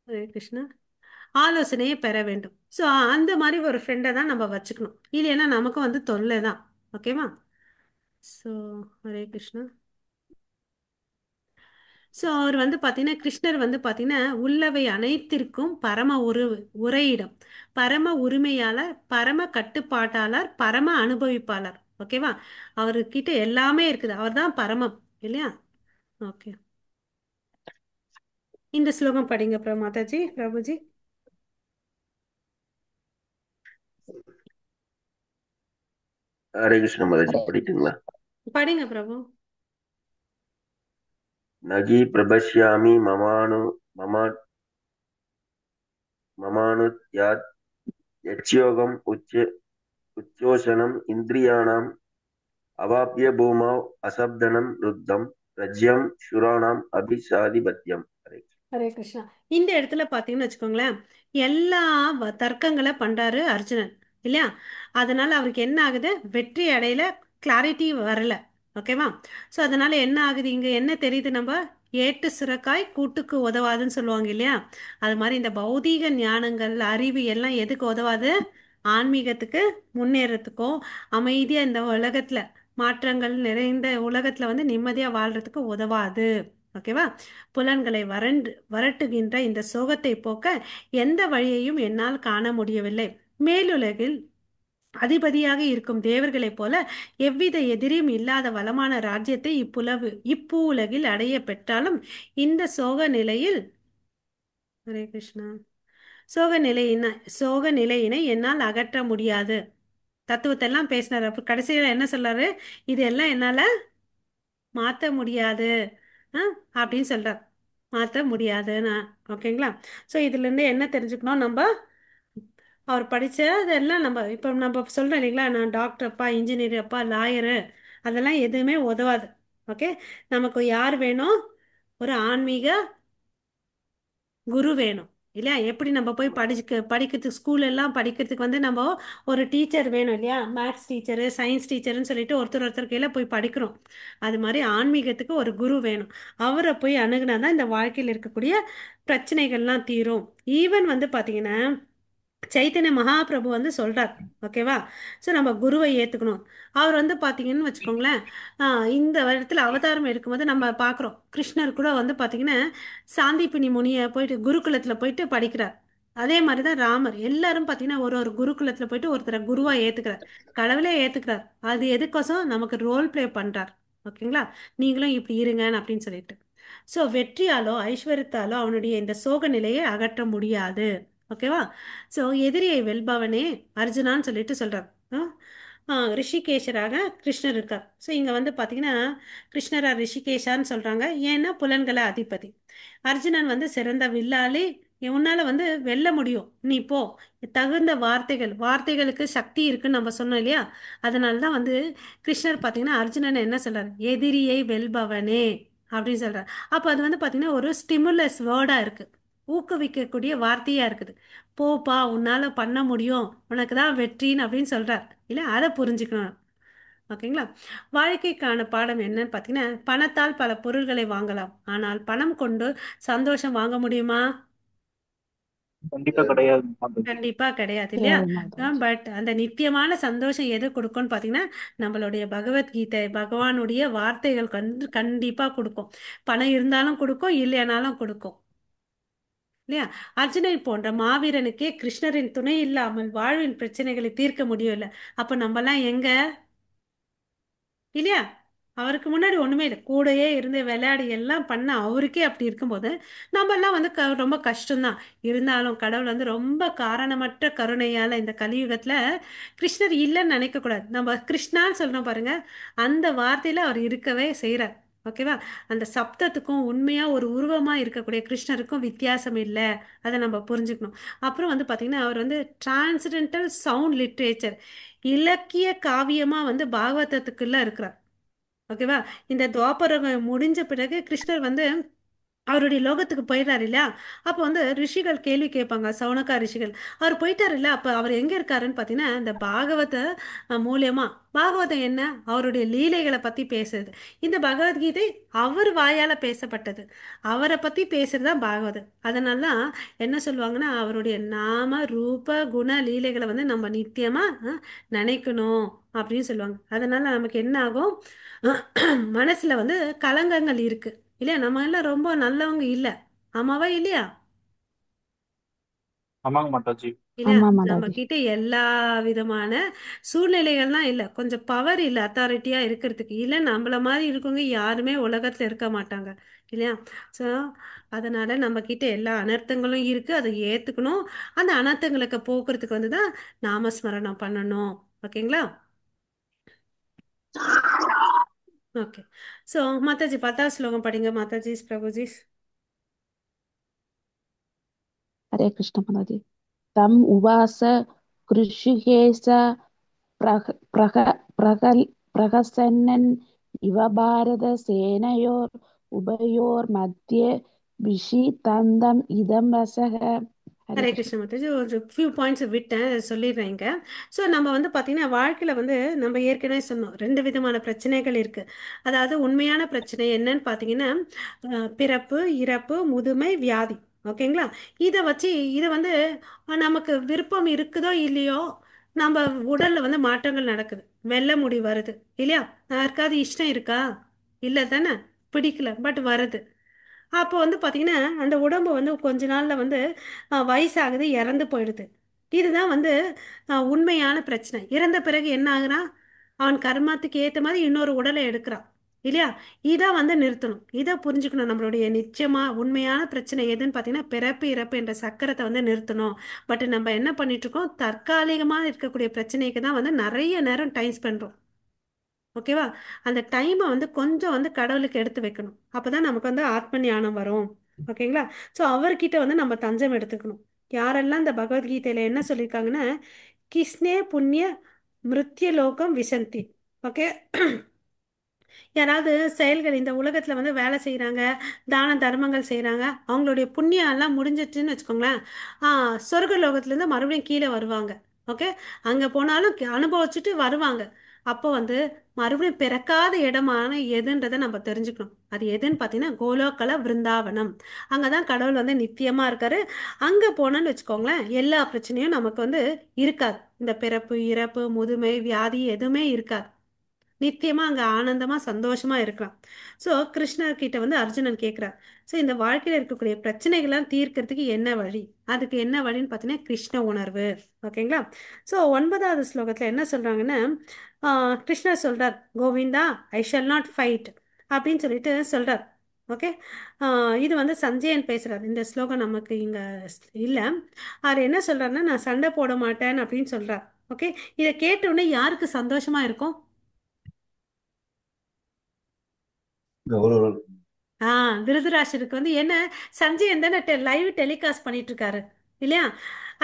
ஹரே கிருஷ்ணா, ஆலோசனையை பெற வேண்டும். ஸோ அந்த மாதிரி ஒரு ஃப்ரெண்டை தான் நம்ம வச்சுக்கணும். இல்லைன்னா நமக்கும் வந்து தொல்லை தான். ஓகேவா? ஸோ ஹரே கிருஷ்ணா. ஸோ அவர் வந்து பார்த்தீங்கன்னா கிருஷ்ணர் வந்து பார்த்தீங்கன்னா உள்ளவை அனைத்திற்கும் பரம உரையிடம், பரம உரிமையாளர், பரம கட்டுப்பாட்டாளர், பரம அனுபவிப்பாளர். ஓகேவா? அவர்கிட்ட எல்லாமே இருக்குது. அவர் தான் பரமம், இல்லையா? ஓகே, இந்த ஸ்லோகம் படிங்க மாதாஜி, பிரபுஜி. ஹரே கிருஷ்ண மாதாஜி, படிட்டுங்களா? படிங்க பிரபு. நகி பிரபஷ்யாமி மமா மமானுத்யாத் யட்யோகம் உச்சோஷணம் இந்திரியாணாம் அவாப்ய பூமௌ அசப்தனம் ருத்தம் ரஜ்யம் சுராணாம் அபிசாதிபத்தியம். ஹரே கிருஷ்ணா. இந்த இடத்துல பார்த்தீங்கன்னு வச்சுக்கோங்களேன், எல்லா தர்க்கங்களை பண்றாரு அர்ஜுனன், இல்லையா? அதனால அவருக்கு என்ன ஆகுது? வெற்றி அடையில, கிளாரிட்டி வரல. ஓகேவா? ஸோ அதனால என்ன ஆகுது? இங்க என்ன தெரியுது? நம்ம ஏட்டு சுரக்காய் கூட்டுக்கு உதவாதுன்னு சொல்லுவாங்க, இல்லையா? அது மாதிரி இந்த பௌதீக ஞானங்கள், அறிவு எல்லாம் எதுக்கு உதவாது? ஆன்மீகத்துக்கு முன்னேறத்துக்கும், அமைதியா இந்த உலகத்துல மாற்றங்கள் நிறைந்த உலகத்துல வந்து நிம்மதியா வாழ்றதுக்கு உதவாது. ஓகேவா? புலன்களை வரட்டுகின்ற இந்த சோகத்தை போக்க எந்த வழியையும் என்னால் காண முடியவில்லை. மேலுலகில் அதிபதியாக இருக்கும் தேவர்களைப் போல எவ்வித எதிரியும் இல்லாத வளமான ராஜ்யத்தை இப்பூ உலகில் அடைய பெற்றாலும் இந்த ஹரே கிருஷ்ணா, சோக நிலையின சோக நிலையினை என்னால் அகற்ற முடியாது. தத்துவத்தை எல்லாம் பேசினார். அப்ப கடைசியில் என்ன சொல்றாரு? இது எல்லாம் என்னால மாற்ற முடியாது, ஆ, அப்படின்னு சொல்றார். மாற்ற முடியாதுன்னு. ஓகேங்களா? ஸோ இதுலேருந்து என்ன தெரிஞ்சுக்கணும் நம்ம? அவர் படித்ததெல்லாம் நம்ம இப்போ நம்ம சொல்கிறோம் இல்லைங்களா, நான் டாக்டர் அப்பா, இன்ஜினியர் அப்பா, லாயரு, அதெல்லாம் எதுவுமே உதவாது. ஓகே, நமக்கு யார் வேணும்? ஒரு ஆன்மீக குரு வேணும், இல்லையா? எப்படி நம்ம போய் படிக்கிறதுக்கு ஸ்கூல் எல்லாம் படிக்கிறதுக்கு வந்து நம்ம ஒரு டீச்சர் வேணும், இல்லையா? மேத்ஸ் டீச்சரு, சயின்ஸ் டீச்சர்னு சொல்லிட்டு ஒருத்தர் கீழே போய் படிக்கிறோம். அது மாதிரி ஆன்மீகத்துக்கு ஒரு குரு வேணும். அவரை போய் அணுகுனா தான் இந்த வாழ்க்கையில் இருக்கக்கூடிய பிரச்சனைகள்லாம் தீரும். ஈவன் வந்து பார்த்தீங்கன்னா சைத்தன்ய மகாபிரபு வந்து சொல்றார். ஓகேவா? ஸோ நம்ம குருவை ஏற்றுக்கணும். அவர் வந்து பார்த்தீங்கன்னு வச்சுக்கோங்களேன், இந்த வருடத்தில் அவதாரம் எடுக்கும்போது நம்ம பார்க்குறோம், கிருஷ்ணர் கூட வந்து பார்த்தீங்கன்னா சாந்திப்பினி முனியை போயிட்டு குருகுலத்தில் போயிட்டு படிக்கிறார். அதே மாதிரிதான் ராமர். எல்லாரும் பாத்தீங்கன்னா ஒரு ஒரு குருகுலத்துல போயிட்டு ஒருத்தரை குருவா ஏத்துக்கிறார், கடவுளே ஏத்துக்கிறார். அது எதுக்கோசம்? நமக்கு ரோல் ப்ளே பண்றார். ஓகேங்களா? நீங்களும் இப்படி இருங்கன்னு அப்படின்னு சொல்லிட்டு. ஸோ வெற்றியாலோ ஐஸ்வர்யத்தாலோ அவனுடைய இந்த சோக நிலையை அகற்ற முடியாது. ஓகேவா? ஸோ எதிரியை வெல்பவனே அர்ஜுனான்னு சொல்லிட்டு சொல்றார். ரிஷிகேஷராக கிருஷ்ணர் இருக்கார். ஸோ இங்க வந்து பாத்தீங்கன்னா கிருஷ்ணரா ரிஷிகேஷான்னு சொல்றாங்க. ஏன்னா புலன்களை அதிபதி. அர்ஜுனன் வந்து சிறந்த வில்லாளி, உன்னால வந்து வெல்ல முடியும், நீ போ. தகுந்த வார்த்தைகளுக்கு சக்தி இருக்குன்னு நம்ம சொன்னோம் இல்லையா? அதனால தான் வந்து கிருஷ்ணர் பார்த்தீங்கன்னா அர்ஜுனன் என்ன சொல்றாரு? எதிரியை வெல்பவனே அப்படின்னு சொல்றாரு. அப்போ அது வந்து பார்த்தீங்கன்னா ஒரு ஸ்டிமுலஸ் வேர்டா இருக்கு, ஊக்குவிக்கக்கூடிய வார்த்தையா இருக்குது. போப்பா, உன்னால பண்ண முடியும், உனக்கு தான் வெற்றின்னு அப்படின்னு சொல்றார் இல்ல? அதை புரிஞ்சுக்கணும். ஓகேங்களா? வாழ்க்கைக்கான பாடம் என்னன்னு பார்த்தீங்கன்னா, பணத்தால் பல பொருள்களை வாங்கலாம், ஆனால் பணம் கொண்டு சந்தோஷம் வாங்க முடியுமா? கண்டிப்பா கிடையாது மாதாஜி. கண்டிப்பா கிடையாது இல்லையா? கிடையாது மாதாஜி. பட் அந்த நித்தியமான சந்தோஷம் எது கொடுக்கும்னு பார்த்தீங்கன்னா, நம்மளுடைய பகவத்கீதை, பகவானுடைய வார்த்தைகள் கண்டிப்பா கொடுக்கும். பணம் இருந்தாலும் கொடுக்கும், இல்லையானாலும் கொடுக்கும் இல்லையா? அர்ஜுனன் போன்ற மாவீரனுக்கே கிருஷ்ணரின் துணை இல்லாமல் வாழ்வின் பிரச்சனைகளை தீர்க்க முடியல. அப்ப நம்மலாம் எங்க? இல்லையா? அவருக்கு முன்னாடி ஒண்ணுமே இல்லை, கூடயே இருந்து விளையாடி எல்லாம் பண்ண அவருக்கே அப்படி இருக்கும்போது நம்ம எல்லாம் வந்து ரொம்ப கஷ்டம்தான். இருந்தாலும் கடவுள் வந்து ரொம்ப காரணமற்ற கருணையால இந்த கலியுகத்துல கிருஷ்ணர் இல்லைன்னு நினைக்க கூடாது. நம்ம கிருஷ்ணான்னு சொல்றோம் பாருங்க, அந்த வார்த்தையில அவர் இருக்கவே செய்றார். ஓகேவா? அந்த சப்தத்துக்கும் உண்மையா ஒரு உருவமா இருக்கக்கூடிய கிருஷ்ணருக்கும் வித்தியாசம் இல்லை. அதை நம்ம புரிஞ்சுக்கணும். அப்புறம் வந்து பாத்தீங்கன்னா அவர் வந்து டிரான்சிடென்டல் சவுண்ட் லிட்ரேச்சர், இலக்கிய காவியமா வந்து பாகவதத்துக்குள்ள இருக்கிறார். ஓகேவா? இந்த துவாபரம் முடிஞ்ச பிறகு கிருஷ்ணர் வந்து அவருடைய லோகத்துக்கு போயிடுறாரு இல்லையா? அப்போ வந்து ரிஷிகள் கேள்வி கேட்பாங்க, சவுனகா ரிஷிகள். அவர் போயிட்டாரு இல்ல, அப்ப அவர் எங்க இருக்காருன்னு பாத்தீங்கன்னா இந்த பாகவத மூலியமா. பாகவதம் என்ன? அவருடைய லீலைகளை பத்தி பேசுறது. இந்த பகவத்கீதை அவர் வாயால பேசப்பட்டது, அவரை பத்தி பேசுறதுதான் பாகவதம். அதனால தான் என்ன சொல்லுவாங்கன்னா அவருடைய நாம ரூப குண லீலைகளை வந்து நம்ம நித்தியமா நினைக்கணும் அப்படின்னு சொல்லுவாங்க. அதனால நமக்கு என்ன ஆகும்? மனசுல வந்து கலங்கங்கள் இருக்கு இல்லையா? நம்ம எல்லாம் ரொம்ப நல்லவங்க இல்ல, ஆமாவா இல்லையா? ஆமாங்க மாதாஜி. இல்லையா? ஆமா நம்ம மாதாஜி. கிட்ட எல்லா விதமான சூழ்நிலைகள்லாம் இல்ல, கொஞ்சம் பவர் இல்ல அத்தாரிட்டியா இருக்கிறதுக்கு. இல்ல நம்மள மாதிரி இருக்கவங்க யாருமே உலகத்துல இருக்க மாட்டாங்க இல்லையா? ஸோ அதனால நம்ம கிட்ட எல்லா அனர்த்தங்களும் இருக்கு, அதை ஏத்துக்கணும். அந்த அனர்த்தங்களுக்கு போக்குறதுக்கு வந்து தான் நாமஸ்மரணம் பண்ணணும். ஓகேங்களா? ஓகே. ஸோ மாதாஜி 10வது ஸ்லோகம் படிங்க மாதாஜி, பிரபுஜி. हरे कृष्ण माताजी। तम उवास कृषिकेश प्रह प्रह प्रगल प्रहसन्नन् इव भारत सेनयोर उभयोर्मध्ये विषीदन्तम् इदं रसः। हरे ஹரே कृष्ण। கிருஷ்ண மாதாஜி. ஒரு ஃபியூ பாயிண்ட்ஸ் விட்டேன், சொல்லிடுறேன் இங்க. ஸோ நம்ம வந்து பார்த்தீங்கன்னா வாழ்க்கையில் வந்து நம்ம ஏற்கனவே சொன்னோம், ரெண்டு விதமான பிரச்சனைகள் இருக்கு. அதாவது உண்மையான பிரச்சனை என்னன்னு பார்த்தீங்கன்னா பிறப்பு, இறப்பு, முதுமை, வியாதி. ஓகேங்களா? இதை வந்து நமக்கு விருப்பம் இருக்குதோ இல்லையோ, நம்ம உடல்ல வந்து மாற்றங்கள் நடக்குது, வெள்ளை முடி வருது இல்லையா? யாருக்காவது இஷ்டம் இருக்கா? இல்லை தானே? பிடிக்கல, பட் வருது. அப்போ வந்து பார்த்தீங்கன்னா அந்த உடம்பு வந்து கொஞ்ச நாள்ல வந்து வயசாகுது, இறந்து போயிடுது. இதுதான் வந்து உண்மையான பிரச்சனை. இறந்த பிறகு என்ன ஆகுறான்? அவன் கர்மத்துக்கு ஏற்ற மாதிரி இன்னொரு உடலை எடுக்கிறான் இல்லையா? இதை வந்து நிறுத்தணும், இதை புரிஞ்சுக்கணும். நம்மளுடைய நிச்சயமா உண்மையான பிரச்சனை எதுன்னு பார்த்தீங்கன்னா பிறப்பு இறப்பு என்ற சக்கரத்தை வந்து நிறுத்தணும். பட் நம்ம என்ன பண்ணிட்டு இருக்கோம்? தற்காலிகமாக இருக்கக்கூடிய பிரச்சனைக்கு தான் வந்து நிறைய நேரம் டைம் ஸ்பெண்ட். ஓகேவா? அந்த டைமை வந்து கொஞ்சம் வந்து கடவுளுக்கு எடுத்து வைக்கணும், அப்பதான் நமக்கு வந்து ஆத்ம ஞானம் வரும். ஓகேங்களா? ஸோ அவர்கிட்ட வந்து நம்ம தஞ்சம் எடுத்துக்கணும். யாரெல்லாம் இந்த பகவத்கீதையில என்ன சொல்லியிருக்காங்கன்னா, கிஸ்னே புண்ணிய மிருத்யலோகம் விசந்தி. ஓகே? யாராவது செயல்கள் இந்த உலகத்துல வந்து வேலை செய்யறாங்க, தான தர்மங்கள் செய்யறாங்க, அவங்களுடைய புண்ணியம் எல்லாம் முடிஞ்சிட்டுன்னு வச்சுக்கோங்களேன், சொர்க்க லோகத்துல இருந்து மறுபடியும் கீழே வருவாங்க. ஓகே? அங்க போனாலும் அனுபவிச்சுட்டு வருவாங்க. அப்போ வந்து மறுபடியும் பிறக்காத இடமான எதுன்றதை நம்ம தெரிஞ்சுக்கணும். அது எதுன்னு பார்த்தீங்கன்னா கோலோக்கல விருந்தாவனம். அங்கதான் கடவுள் வந்து நித்தியமா இருக்காரு. அங்க போனோன்னு வச்சுக்கோங்களேன், எல்லா பிரச்சனையும் நமக்கு வந்து இருக்காது. இந்த பிறப்பு இறப்பு முதுமை வியாதி எதுவுமே இருக்காது. நித்தியமா அங்க ஆனந்தமா சந்தோஷமா இருக்கலாம். ஸோ கிருஷ்ணர் கிட்ட வந்து அர்ஜுனன் கேட்கிறார், ஸோ இந்த வாழ்க்கையில இருக்கக்கூடிய பிரச்சனைகள்லாம் தீர்க்கறதுக்கு என்ன வழி? அதுக்கு என்ன வழின்னு பார்த்தீங்கன்னா கிருஷ்ண உணர்வு. ஓகேங்களா? ஸோ 9வது ஸ்லோகத்துல என்ன சொல்றாங்கன்னா, கிருஷ்ணர் சொல்றார், கோவிந்தா ஐ ஷல் நாட் ஃபைட் அப்படின்னு சொல்லிட்டு சொல்றார். ஓகே. இது வந்து சஞ்சயன் பேசுறார். இந்த ஸ்லோகம் நமக்கு இங்க இல்ல. அவர் என்ன சொல்றாருன்னா, நான் சண்டை போட மாட்டேன் அப்படின்னு சொல்றார். ஓகே. இதை கேட்ட உடனே யாருக்கு சந்தோஷமா இருக்கும்? கௌரவர். ஆ திருதராஷ்டிரருக்கு வந்து என்ன, சஞ்சயன் தானே லைவ் டெலிகாஸ்ட் பண்ணிட்டு இருக்காரு இல்லையா?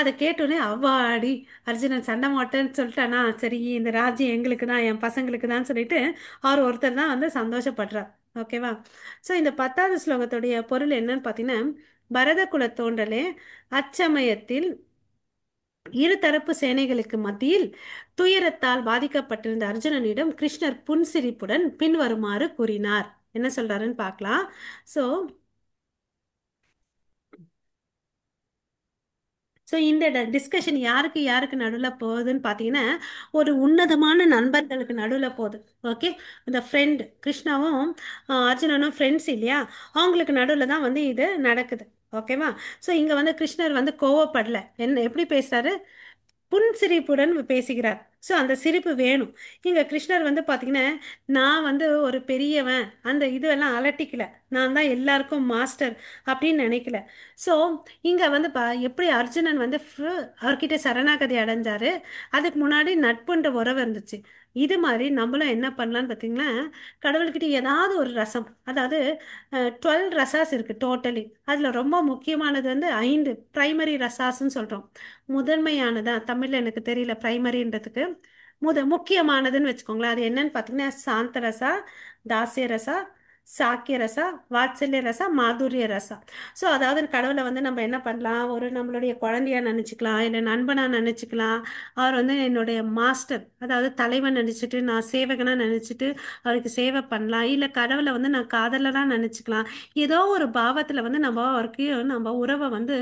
அதை கேட்டோடனே அவ்வாடி, அர்ஜுனன் சண்டை மாட்டேன்னு சொல்லிட்டானா, சரி இந்த ராஜ்யம் எங்களுக்கு தான், என் பசங்களுக்கு தான் சொல்லிட்டு அவர் ஒருத்தர் தான் வந்து சந்தோஷப்படுறார். ஓகேவா? ஸோ இந்த 10வது ஸ்லோகத்துடைய பொருள் என்னன்னு பார்த்தீங்கன்னா, பரத குல தோன்றலே அச்சமயத்தில் இருதரப்பு சேனைகளுக்கு மத்தியில் துயரத்தால் பாதிக்கப்பட்டிருந்த அர்ஜுனனிடம் கிருஷ்ணர் புன்சிரிப்புடன் பின்வருமாறு கூறினார். என்ன சொல்றாருன்னு பார்க்கலாம். ஸோ ஸோ இந்த டிஸ்கஷன் யாருக்கு யாருக்கு நடுவில் போகுதுன்னு பார்த்தீங்கன்னா, ஒரு உன்னதமான நண்பர்களுக்கு நடுவில் போகுது. ஓகே. இந்த ஃப்ரெண்ட் கிருஷ்ணாவும் அர்ஜுனனும் ஃப்ரெண்ட்ஸ் இல்லையா, அவங்களுக்கு நடுவில் தான் வந்து இது நடக்குது. ஓகேவா? ஸோ இங்கே வந்து கிருஷ்ணர் வந்து கோவப்படல. என்ன எப்படி பேசுறாரு? புன்சிரிப்புடன் பேசுகிறார். ஸோ அந்த சிரிப்பு வேணும். இங்கே கிருஷ்ணர் வந்து பார்த்தீங்கன்னா, நான் வந்து ஒரு பெரியவன் அந்த இதெல்லாம் அலட்டிக்கல, நான் தான் எல்லாருக்கும் மாஸ்டர் அப்படின்னு நினைக்கல. ஸோ இங்கே வந்து எப்படி அர்ஜுனன் வந்து அவர்கிட்ட சரணாகதி அடைஞ்சாரு. அதுக்கு முன்னாடி நட்புன்ற உறவு இருந்துச்சு. இது மாதிரி நம்மளும் என்ன பண்ணலான்னு பார்த்தீங்கன்னா, கடவுள்கிட்ட ஏதாவது ஒரு ரசம், அதாவது 12 ரசாஸ் இருக்கு டோட்டலி. அதில் ரொம்ப முக்கியமானது வந்து 5 பிரைமரி ரசாஸ்ன்னு சொல்கிறோம். முதன்மையானதா தமிழ்ல எனக்கு தெரியல பிரைமரின்றதுக்கு. முக்கியமானதுன்னு வச்சுக்கோங்களேன். அது என்னன்னு பார்த்தீங்கன்னா, சாந்த ரசா, தாசிய ரசா, சாக்கிய ரசா, வாத்சல்ய ரசா, மாதுரிய ரசா. ஸோ அதாவது கடவுளை வந்து நம்ம என்ன பண்ணலாம், ஒரு நம்மளுடைய குழந்தையா நினச்சிக்கலாம், இல்லை நண்பனா நினச்சிக்கலாம். அவர் வந்து என்னுடைய மாஸ்டர், அதாவது தலைவன் நினச்சிட்டு நான் சேவகனா நினச்சிட்டு அவருக்கு சேவை பண்ணலாம். இல்லை கடவுளை வந்து நான் காதலராக நினச்சிக்கலாம். ஏதோ ஒரு பாவத்தில் வந்து நம்ம அவருக்கு நம்ம உறவை வந்து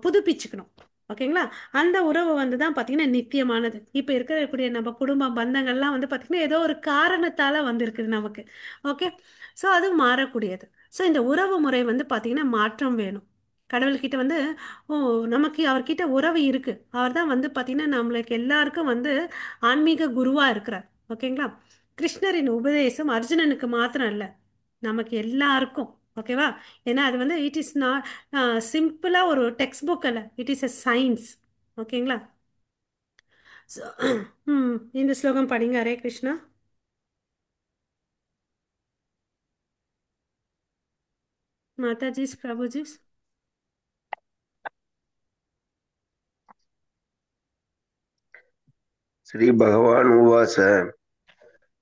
புதுப்பிச்சுக்கணும். ஓகேங்களா? அந்த உறவு வந்து தான் பார்த்தீங்கன்னா நித்தியமானது. இப்போ இருக்கக்கூடிய நம்ம குடும்ப பந்தங்கள்லாம் வந்து பார்த்தீங்கன்னா ஏதோ ஒரு காரணத்தால் வந்திருக்குது நமக்கு. ஓகே. ஸோ அது மாறக்கூடியது. ஸோ இந்த உறவு முறை வந்து பார்த்தீங்கன்னா மாற்றம் வேணும். கடவுள்கிட்ட வந்து ஓ, நமக்கு அவர்கிட்ட உறவு இருக்கு. அவர் தான் வந்து பார்த்தீங்கன்னா நம்மளுக்கு எல்லாருக்கும் வந்து ஆன்மீக குருவாக இருக்கிறார். ஓகேங்களா? கிருஷ்ணரின் உபதேசம் அர்ஜுனனுக்கு மாத்திரம் இல்லை, நமக்கு எல்லாருக்கும். ஓகேவா? ஏன்னா அது வந்து இட் இஸ் நாட் சிம்பிளாக ஒரு டெக்ஸ்ட் புக் அல்ல, இட் இஸ் எ சயின்ஸ். ஓகேங்களா? So, இந்த ஸ்லோகம் படிங்க. ஹரே கிருஷ்ணா. மாதாஜிஸ், பிரபுஜிஸ். श्री भगवान उवाच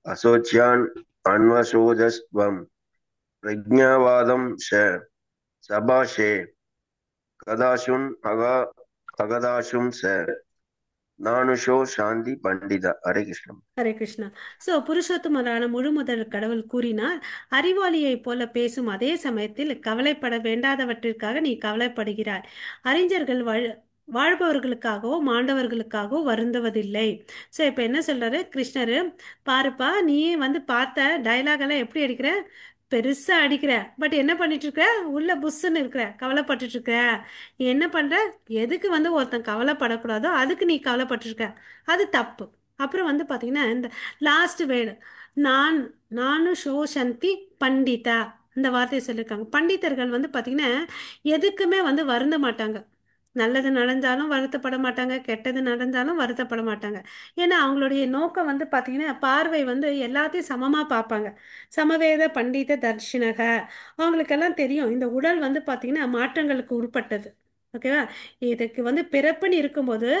असोच्यान् अन्वशोचस्त्वं प्रज्ञावादं सभाषे कदाशुन् अगदाशुं स நானுஷோ சாந்தி பண்டிதா. ஹரே கிருஷ்ணம். ஹரே கிருஷ்ணா. ஸோ புருஷோத்தமரான முழுமுதல் கடவுள் கூறினார், அறிவாளியைப் போல பேசும் அதே சமயத்தில் கவலைப்பட வேண்டாதவற்றிற்காக நீ கவலைப்படுகிறாய். அறிஞர்கள் வாழ்பவர்களுக்காகவோ மாண்டவர்களுக்காகவோ வருந்துவதில்லை. ஸோ இப்போ என்ன சொல்றாரு கிருஷ்ணர், பாருப்பா நீ வந்து பார்த்த டயலாக் எல்லாம் எப்படி அடிக்கிற, பெருசா அடிக்கிற, பட் என்ன பண்ணிட்டு இருக்க, உள்ள புஷ்ஷுன்னு இருக்கிற, கவலைப்பட்டுட்டு இருக்கிற. நீ என்ன பண்ற, எதுக்கு வந்து ஒருத்தன் கவலைப்படக்கூடாதோ அதுக்கு நீ கவலைப்பட்டு இருக்க. அது தப்பு. அப்புறம் வந்து பார்த்தீங்கன்னா இந்த லாஸ்ட் வேர்டு, நான் நானும் ஷோஷந்தி பண்டிதா, இந்த வார்த்தையை சொல்லியிருக்காங்க. பண்டிதர்கள் வந்து பார்த்தீங்கன்னா எதுக்குமே வந்து வருந்த மாட்டாங்க. நல்லது நடந்தாலும் வருத்தப்பட மாட்டாங்க, கெட்டது நடந்தாலும் வருத்தப்பட மாட்டாங்க. ஏன்னா அவங்களுடைய நோக்கம் வந்து பார்த்தீங்கன்னா பார்வை வந்து எல்லாத்தையும் சமமாக பார்ப்பாங்க. சமவேத பண்டித தர்ஷினக, அவங்களுக்கெல்லாம் தெரியும் இந்த உடல் வந்து பார்த்தீங்கன்னா மாற்றங்களுக்கு உட்பட்டது. ஓகேவா? இதுக்கு வந்து பிறப்புன்னு இருக்கும்போது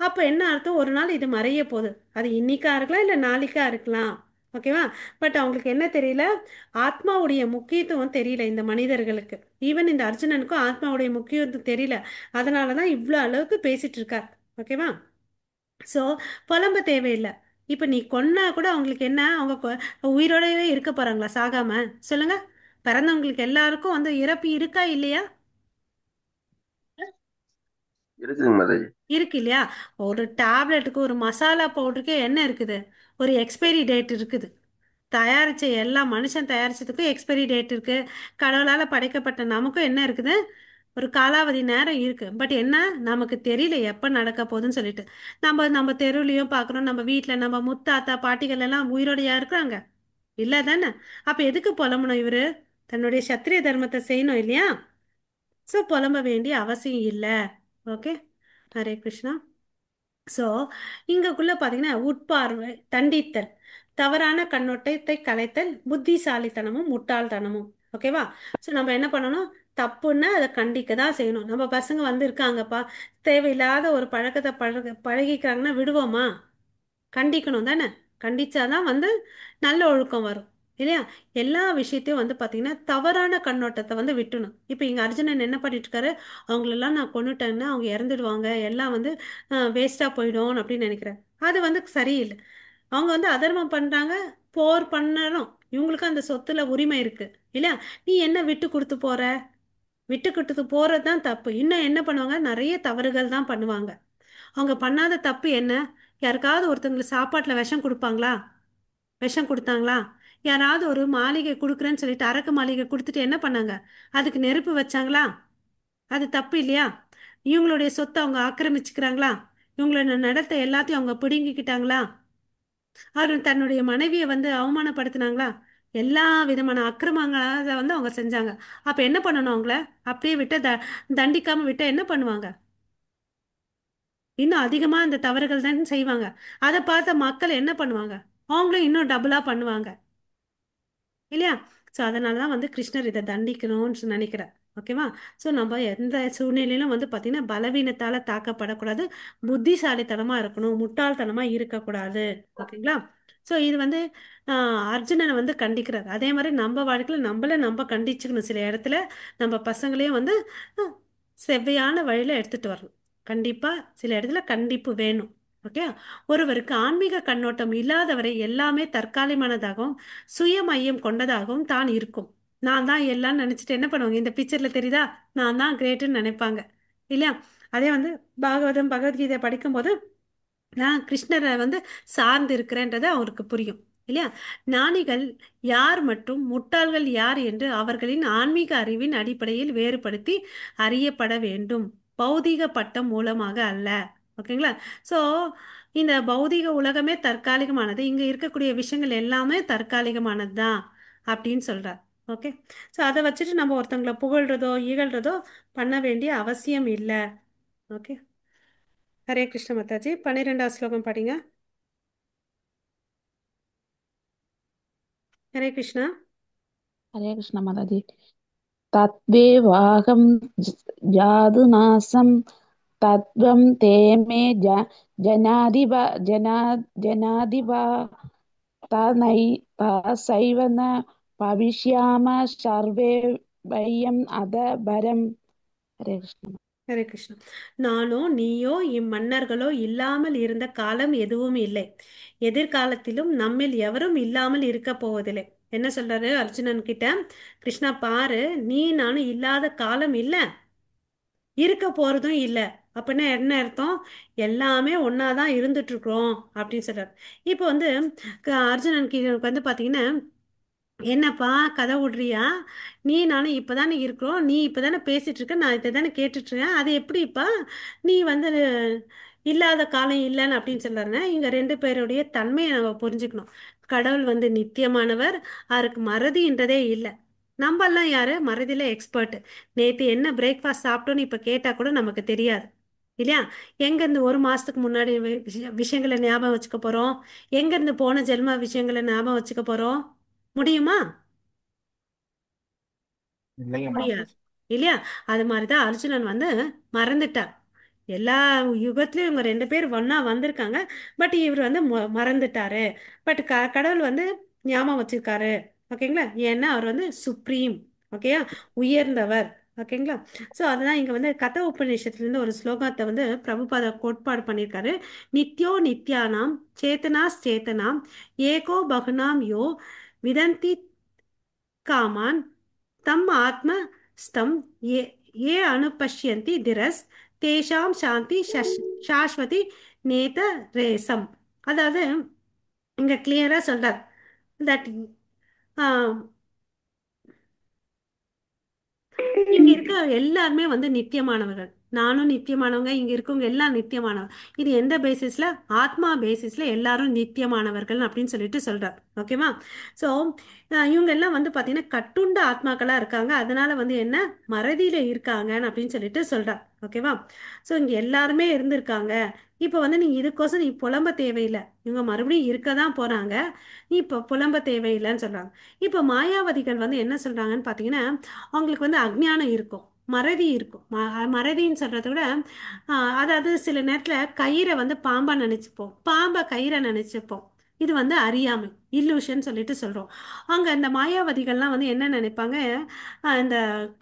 அப்போ என்ன அர்த்தம், ஒரு நாள் இது மறைய போகுது. அது இன்னைக்கா இருக்கலாம், இல்லை நாளைக்கா இருக்கலாம். ஓகேவா? பட் அவங்களுக்கு என்ன தெரியல, ஆத்மாவுடைய முக்கியத்துவம் தெரியல இந்த மனிதர்களுக்கு. ஈவன் இந்த அர்ஜுனனுக்கும் ஆத்மாவுடைய முக்கியத்துவம் தெரியல. அதனால தான் இவ்வளோ அளவுக்கு பேசிட்டு இருக்கார். ஓகேவா? ஸோ புலம்ப தேவையில்லை. இப்போ நீ கொன்னா கூட அவங்களுக்கு என்ன, அவங்க உயிரோடவே இருக்க போறாங்களா சாகாம? சொல்லுங்க. பிறந்தவங்களுக்கு எல்லாருக்கும் வந்து இறப்பு இருக்கா இல்லையா? இருக்குங்க மாதாஜி. இருக்கு இல்லையா? ஒரு டேப்லெட்டுக்கு ஒரு மசாலா பவுடருக்கே என்ன இருக்குது, ஒரு எக்ஸ்பைரி டேட் இருக்குது. தயாரிச்ச எல்லா மனுஷன் தயாரிச்சதுக்கும் எக்ஸ்பைரி டேட் இருக்கு. கடவுளால் படைக்கப்பட்ட நமக்கும் என்ன இருக்குது, ஒரு காலாவதி நேரம் இருக்கு. பட் என்ன, நமக்கு தெரியல எப்போ நடக்க போகுதுன்னு சொல்லிட்டு. நம்ம தெருவுலையும் பார்க்குறோம், நம்ம வீட்டில் நம்ம முத்தாத்தா பாட்டிகள் எல்லாம் உயிரோடையா இருக்கிறாங்க, இல்லை தானே? அப்போ எதுக்கு புலம்பணும்? இவரு தன்னுடைய சத்திரிய தர்மத்தை செய்யணும் இல்லையா? ஸோ புலம்ப வேண்டிய அவசியம் இல்லை. ஓகே, ஹரே கிருஷ்ணா. ஸோ இங்கக்குள்ள பார்த்தீங்கன்னா உட்பார்வை, தண்டித்தல், தவறான கண்ணோட்டத்தை கலைத்தல், புத்திசாலித்தனமும் முட்டாள்தனமும். ஓகேவா? ஸோ நம்ம என்ன பண்ணணும்? தப்புன்னா அதை கண்டிக்க தான் செய்யணும். நம்ம பசங்க வந்து இருக்காங்கப்பா, தேவையில்லாத ஒரு பழக்கத்தை பழகிக்கிறாங்கன்னா விடுவோமா? கண்டிக்கணும் தானே? கண்டிச்சாதான் வந்து நல்ல ஒழுக்கம் வரும் இல்லையா? எல்லா விஷயத்தையும் வந்து பார்த்தீங்கன்னா தவறான கண்ணோட்டத்தை வந்து விட்டுணும். இப்போ இங்கே அர்ஜுனன் என்ன பண்ணிட்டு இருக்காரு, அவங்களெல்லாம் நான் கொன்னுட்டேன்னா அவங்க இறந்துடுவாங்க, எல்லாம் வந்து வேஸ்ட்டாக போயிடும் அப்படின்னு நினைக்கிறேன். அது வந்து சரியில்லை. அவங்க வந்து அதர்மம் பண்ணுறாங்க, போர் பண்ணணும், இவங்களுக்கு அந்த சொத்துல உரிமை இருக்கு இல்லையா? நீ என்ன விட்டு கொடுத்து போற? விட்டு கொடுத்து போறது தான் தப்பு. இன்னும் என்ன பண்ணுவாங்க, நிறைய தவறுகள் தான் பண்ணுவாங்க. அவங்க பண்ணாத தப்பு என்ன? யாருக்காவது ஒருத்தவங்களுக்கு சாப்பாட்டில் விஷம் கொடுப்பாங்களா? விஷம் கொடுத்தாங்களா? யாராவது ஒரு மாளிகை கொடுக்குறேன்னு சொல்லிட்டு அரக்கு மாளிகை கொடுத்துட்டு என்ன பண்ணாங்க? அதுக்கு நெருப்பு வச்சாங்களா? அது தப்பு இல்லையா? இவங்களுடைய சொத்தை அவங்க ஆக்கிரமிச்சுக்கிறாங்களா? இவங்களோட நடத்தை எல்லாத்தையும் அவங்க பிடுங்கிக்கிட்டாங்களா? அவர் தன்னுடைய மனைவியை வந்து அவமானப்படுத்தினாங்களா? எல்லா விதமான அக்கிரமங்களை வந்து அவங்க செஞ்சாங்க. அப்போ என்ன பண்ணணும்? அவங்கள அப்படியே விட்டு தண்டிக்காம விட்டு என்ன பண்ணுவாங்க? இன்னும் அதிகமாக அந்த தவறுகள் தான் செய்வாங்க. அதை பார்த்த மக்கள் என்ன பண்ணுவாங்க? அவங்களும் இன்னும் டபுளாக பண்ணுவாங்க இல்லையா? ஸோ அதனால தான் வந்து கிருஷ்ணர் இதை தண்டிக்கணும்னு நினைக்கிறார். ஓகேவா? ஸோ நம்ம எந்த சூழ்நிலையிலும் வந்து பார்த்திங்கன்னா பலவீனத்தால் தாக்கப்படக்கூடாது, புத்திசாலித்தனமாக இருக்கணும், முட்டாள்தனமாக இருக்கக்கூடாது. ஓகேங்களா? ஸோ இது வந்து அர்ஜுனனை வந்து கண்டிக்கிறார். அதே மாதிரி நம்ம வாழ்க்கையில் நம்மளை நம்ம கண்டிச்சுக்கணும். சில இடத்துல நம்ம பசங்களையும் வந்து அஹ், செவ்வையான வழியில் எடுத்துகிட்டு வரணும். கண்டிப்பாக சில இடத்துல கண்டிப்பு வேணும். ஓகே. ஒருவருக்கு ஆன்மீக கண்ணோட்டம் இல்லாதவரை எல்லாமே தற்காலிகமானதாகவும் சுய மையம் கொண்டதாகவும் தான் இருக்கும். நான் தான் எல்லாம் நினச்சிட்டு என்ன பண்ணுவாங்க, இந்த பிக்சரில் தெரியுதா, நான் தான் கிரேட்டுன்னு நினைப்பாங்க இல்லையா? அதே வந்து பகவத்கீதை படிக்கும்போது நான் கிருஷ்ணரை வந்து சார்ந்து இருக்கிறேன்றது அவருக்கு புரியும் இல்லையா? ஞானிகள் யார் மற்றும் முட்டாள்கள் யார் என்று அவர்களின் ஆன்மீக அறிவின் அடிப்படையில் வேறுபடுத்தி அறியப்பட வேண்டும், பௌதீக பட்டம் மூலமாக அல்ல. ஓகேங்களா? ஸோ இந்த பௌதீக உலகமே தற்காலிகமானது, இங்கே இருக்கக்கூடிய விஷயங்கள் எல்லாமே தற்காலிகமானது தான் அப்படின்னு சொல்கிறார். ஓகே. ஸோ அதை வச்சுட்டு நம்ம ஒருத்தவங்களை புகழ்றதோ இகழ்றதோ பண்ண வேண்டிய அவசியம் இல்லை. ஓகே. ஹரே கிருஷ்ண மாதாஜி. 12வது ஸ்லோகம் படிங்க. ஹரே கிருஷ்ணா. हरे कृष्ण माता जी। तद्वेवाहं जादुनासं तत्त्वं ते मे जनाधिपा तनै तसैव न भविष्यामः सर्वे वयम् अध परम्। हरे कृष्ण। ஹரே கிருஷ்ணா. நானோ நீயோ இம்மன்னர்களோ இல்லாமல் இருந்த காலம் எதுவும் இல்லை, எதிர்காலத்திலும் நம்மில் எவரும் இல்லாமல் இருக்க போவதில்லை. என்ன சொல்றாரு அர்ஜுனன் கிட்ட? கிருஷ்ணா பாரு, நீ நானும் இல்லாத காலம் இல்லை, இருக்க போறதும் இல்லை. அப்படின்னா என்ன அர்த்தம்? எல்லாமே ஒன்னாதான் இருந்துட்டு இருக்கிறோம் அப்படின்னு சொல்றாரு. இப்போ வந்து அர்ஜுனனுக்கு வந்து பாத்தீங்கன்னா, என்னப்பா கதை விடுறியா? நீ நானும் இப்போதானே இருக்கிறோம், நீ இப்போதானே பேசிட்டு இருக்க, நான் இதை தானே கேட்டுட்டு இருக்கேன், அது எப்படிப்பா நீ வந்து இல்லாத காலம் இல்லைன்னு அப்படின்னு சொல்றாருங்க. இங்க ரெண்டு பேருடைய தன்மையை நம்ம புரிஞ்சுக்கணும். கடவுள் வந்து நித்தியமானவர், அவருக்கு மறதின்றதே இல்லை. நம்மெல்லாம் யாரு மறதியில எக்ஸ்பர்ட். நேற்று என்ன பிரேக்ஃபாஸ்ட் சாப்பிட்டோன்னு இப்போ கேட்டால் கூட நமக்கு தெரியாது இல்லையா? எங்கேருந்து ஒரு மாதத்துக்கு முன்னாடி விஷயங்களை ஞாபகம் வச்சுக்க போகிறோம்? எங்கேருந்து போன ஜென்ம விஷயங்களை ஞாபகம் வச்சுக்க போகிறோம்? முடியுமா? இல்லைங்க முடியாது மாதாஜி. இல்லையா? அது மாதிரிதான் அர்ஜுனன் வந்து மறந்துட்டார். எல்லா யுகத்திலயும் இவங்க ரெண்டு பேர் ஒண்ணா வந்திருக்காங்க. பட் இவர் வந்து மறந்துட்டாரு. பட் கடவுள் வந்து ஞாபகம் வச்சிருக்காரு. ஓகேங்களா? ஏன்னா அவர் வந்து சுப்ரீம். ஓகேயா? உயர்ந்தவர். ஓகேங்களா? ஸோ அதுதான் இங்க வந்து கத உபநிஷத்துலேருந்து ஒரு ஸ்லோகத்தை வந்து பிரபுபாத கோட்பாடு பண்ணியிருக்காரு. நித்யோ நித்யானாம் சேத்தனாஸ் சேத்தனாம் ஏகோ பகுனாம் யோ விதந்தி காமான் தம் ஆத்ம ஸ்தம் ஏ ஏ அனுபஷ்யந்தி திரஸ் தேஷாம் சாந்தி சாஸ்வதி நேத ரேசம். அதாவது இங்க கிளியரா சொல்றார் தட் இங்க இருக்க எல்லாருமே வந்து நித்தியமானவர்கள். நானும் நித்தியமானவங்க, இங்க இருக்கவங்க எல்லாம் நித்தியமானவங்க. இது எந்த பேசிஸ்ல? ஆத்மா பேசிஸ்ல எல்லாரும் நித்தியமானவர்கள் அப்படின்னு சொல்லிட்டு சொல்றார். ஓகேவா? ஸோ இவங்க எல்லாம் வந்து பார்த்தீங்கன்னா கட்டுண்ட ஆத்மாக்களா இருக்காங்க. அதனால வந்து என்ன மறதியில இருக்காங்கன்னு அப்படின்னு சொல்லிட்டு சொல்றார். ஓகேவா? ஸோ இங்க எல்லாருமே இருந்திருக்காங்க. இப்போ வந்து நீ இதுக்கோசம் நீ புலம்ப தேவையில்லை. இவங்க மறுபடியும் இருக்க தான் போறாங்க. நீ இப்போ புலம்ப தேவையில்லைன்னு சொல்றாங்க. இப்போ மாயாவதிகள் வந்து என்ன சொல்றாங்கன்னு பார்த்தீங்கன்னா, அவங்களுக்கு வந்து அஜ்ஞானம் இருக்கும், மறதி இருக்கும். மறதின்னு சொல்றதை விட அதாவது சில நேரத்தில் கயிறை வந்து பாம்பா நினைச்சுப்போம், பாம்பை கயிறை நினைச்சுப்போம். இது வந்து அறியாமை, இல்லூஷன் சொல்லிட்டு சொல்றோம். அங்க இந்த மாயாவதிகள்லாம் வந்து என்ன நினைப்பாங்க, இந்த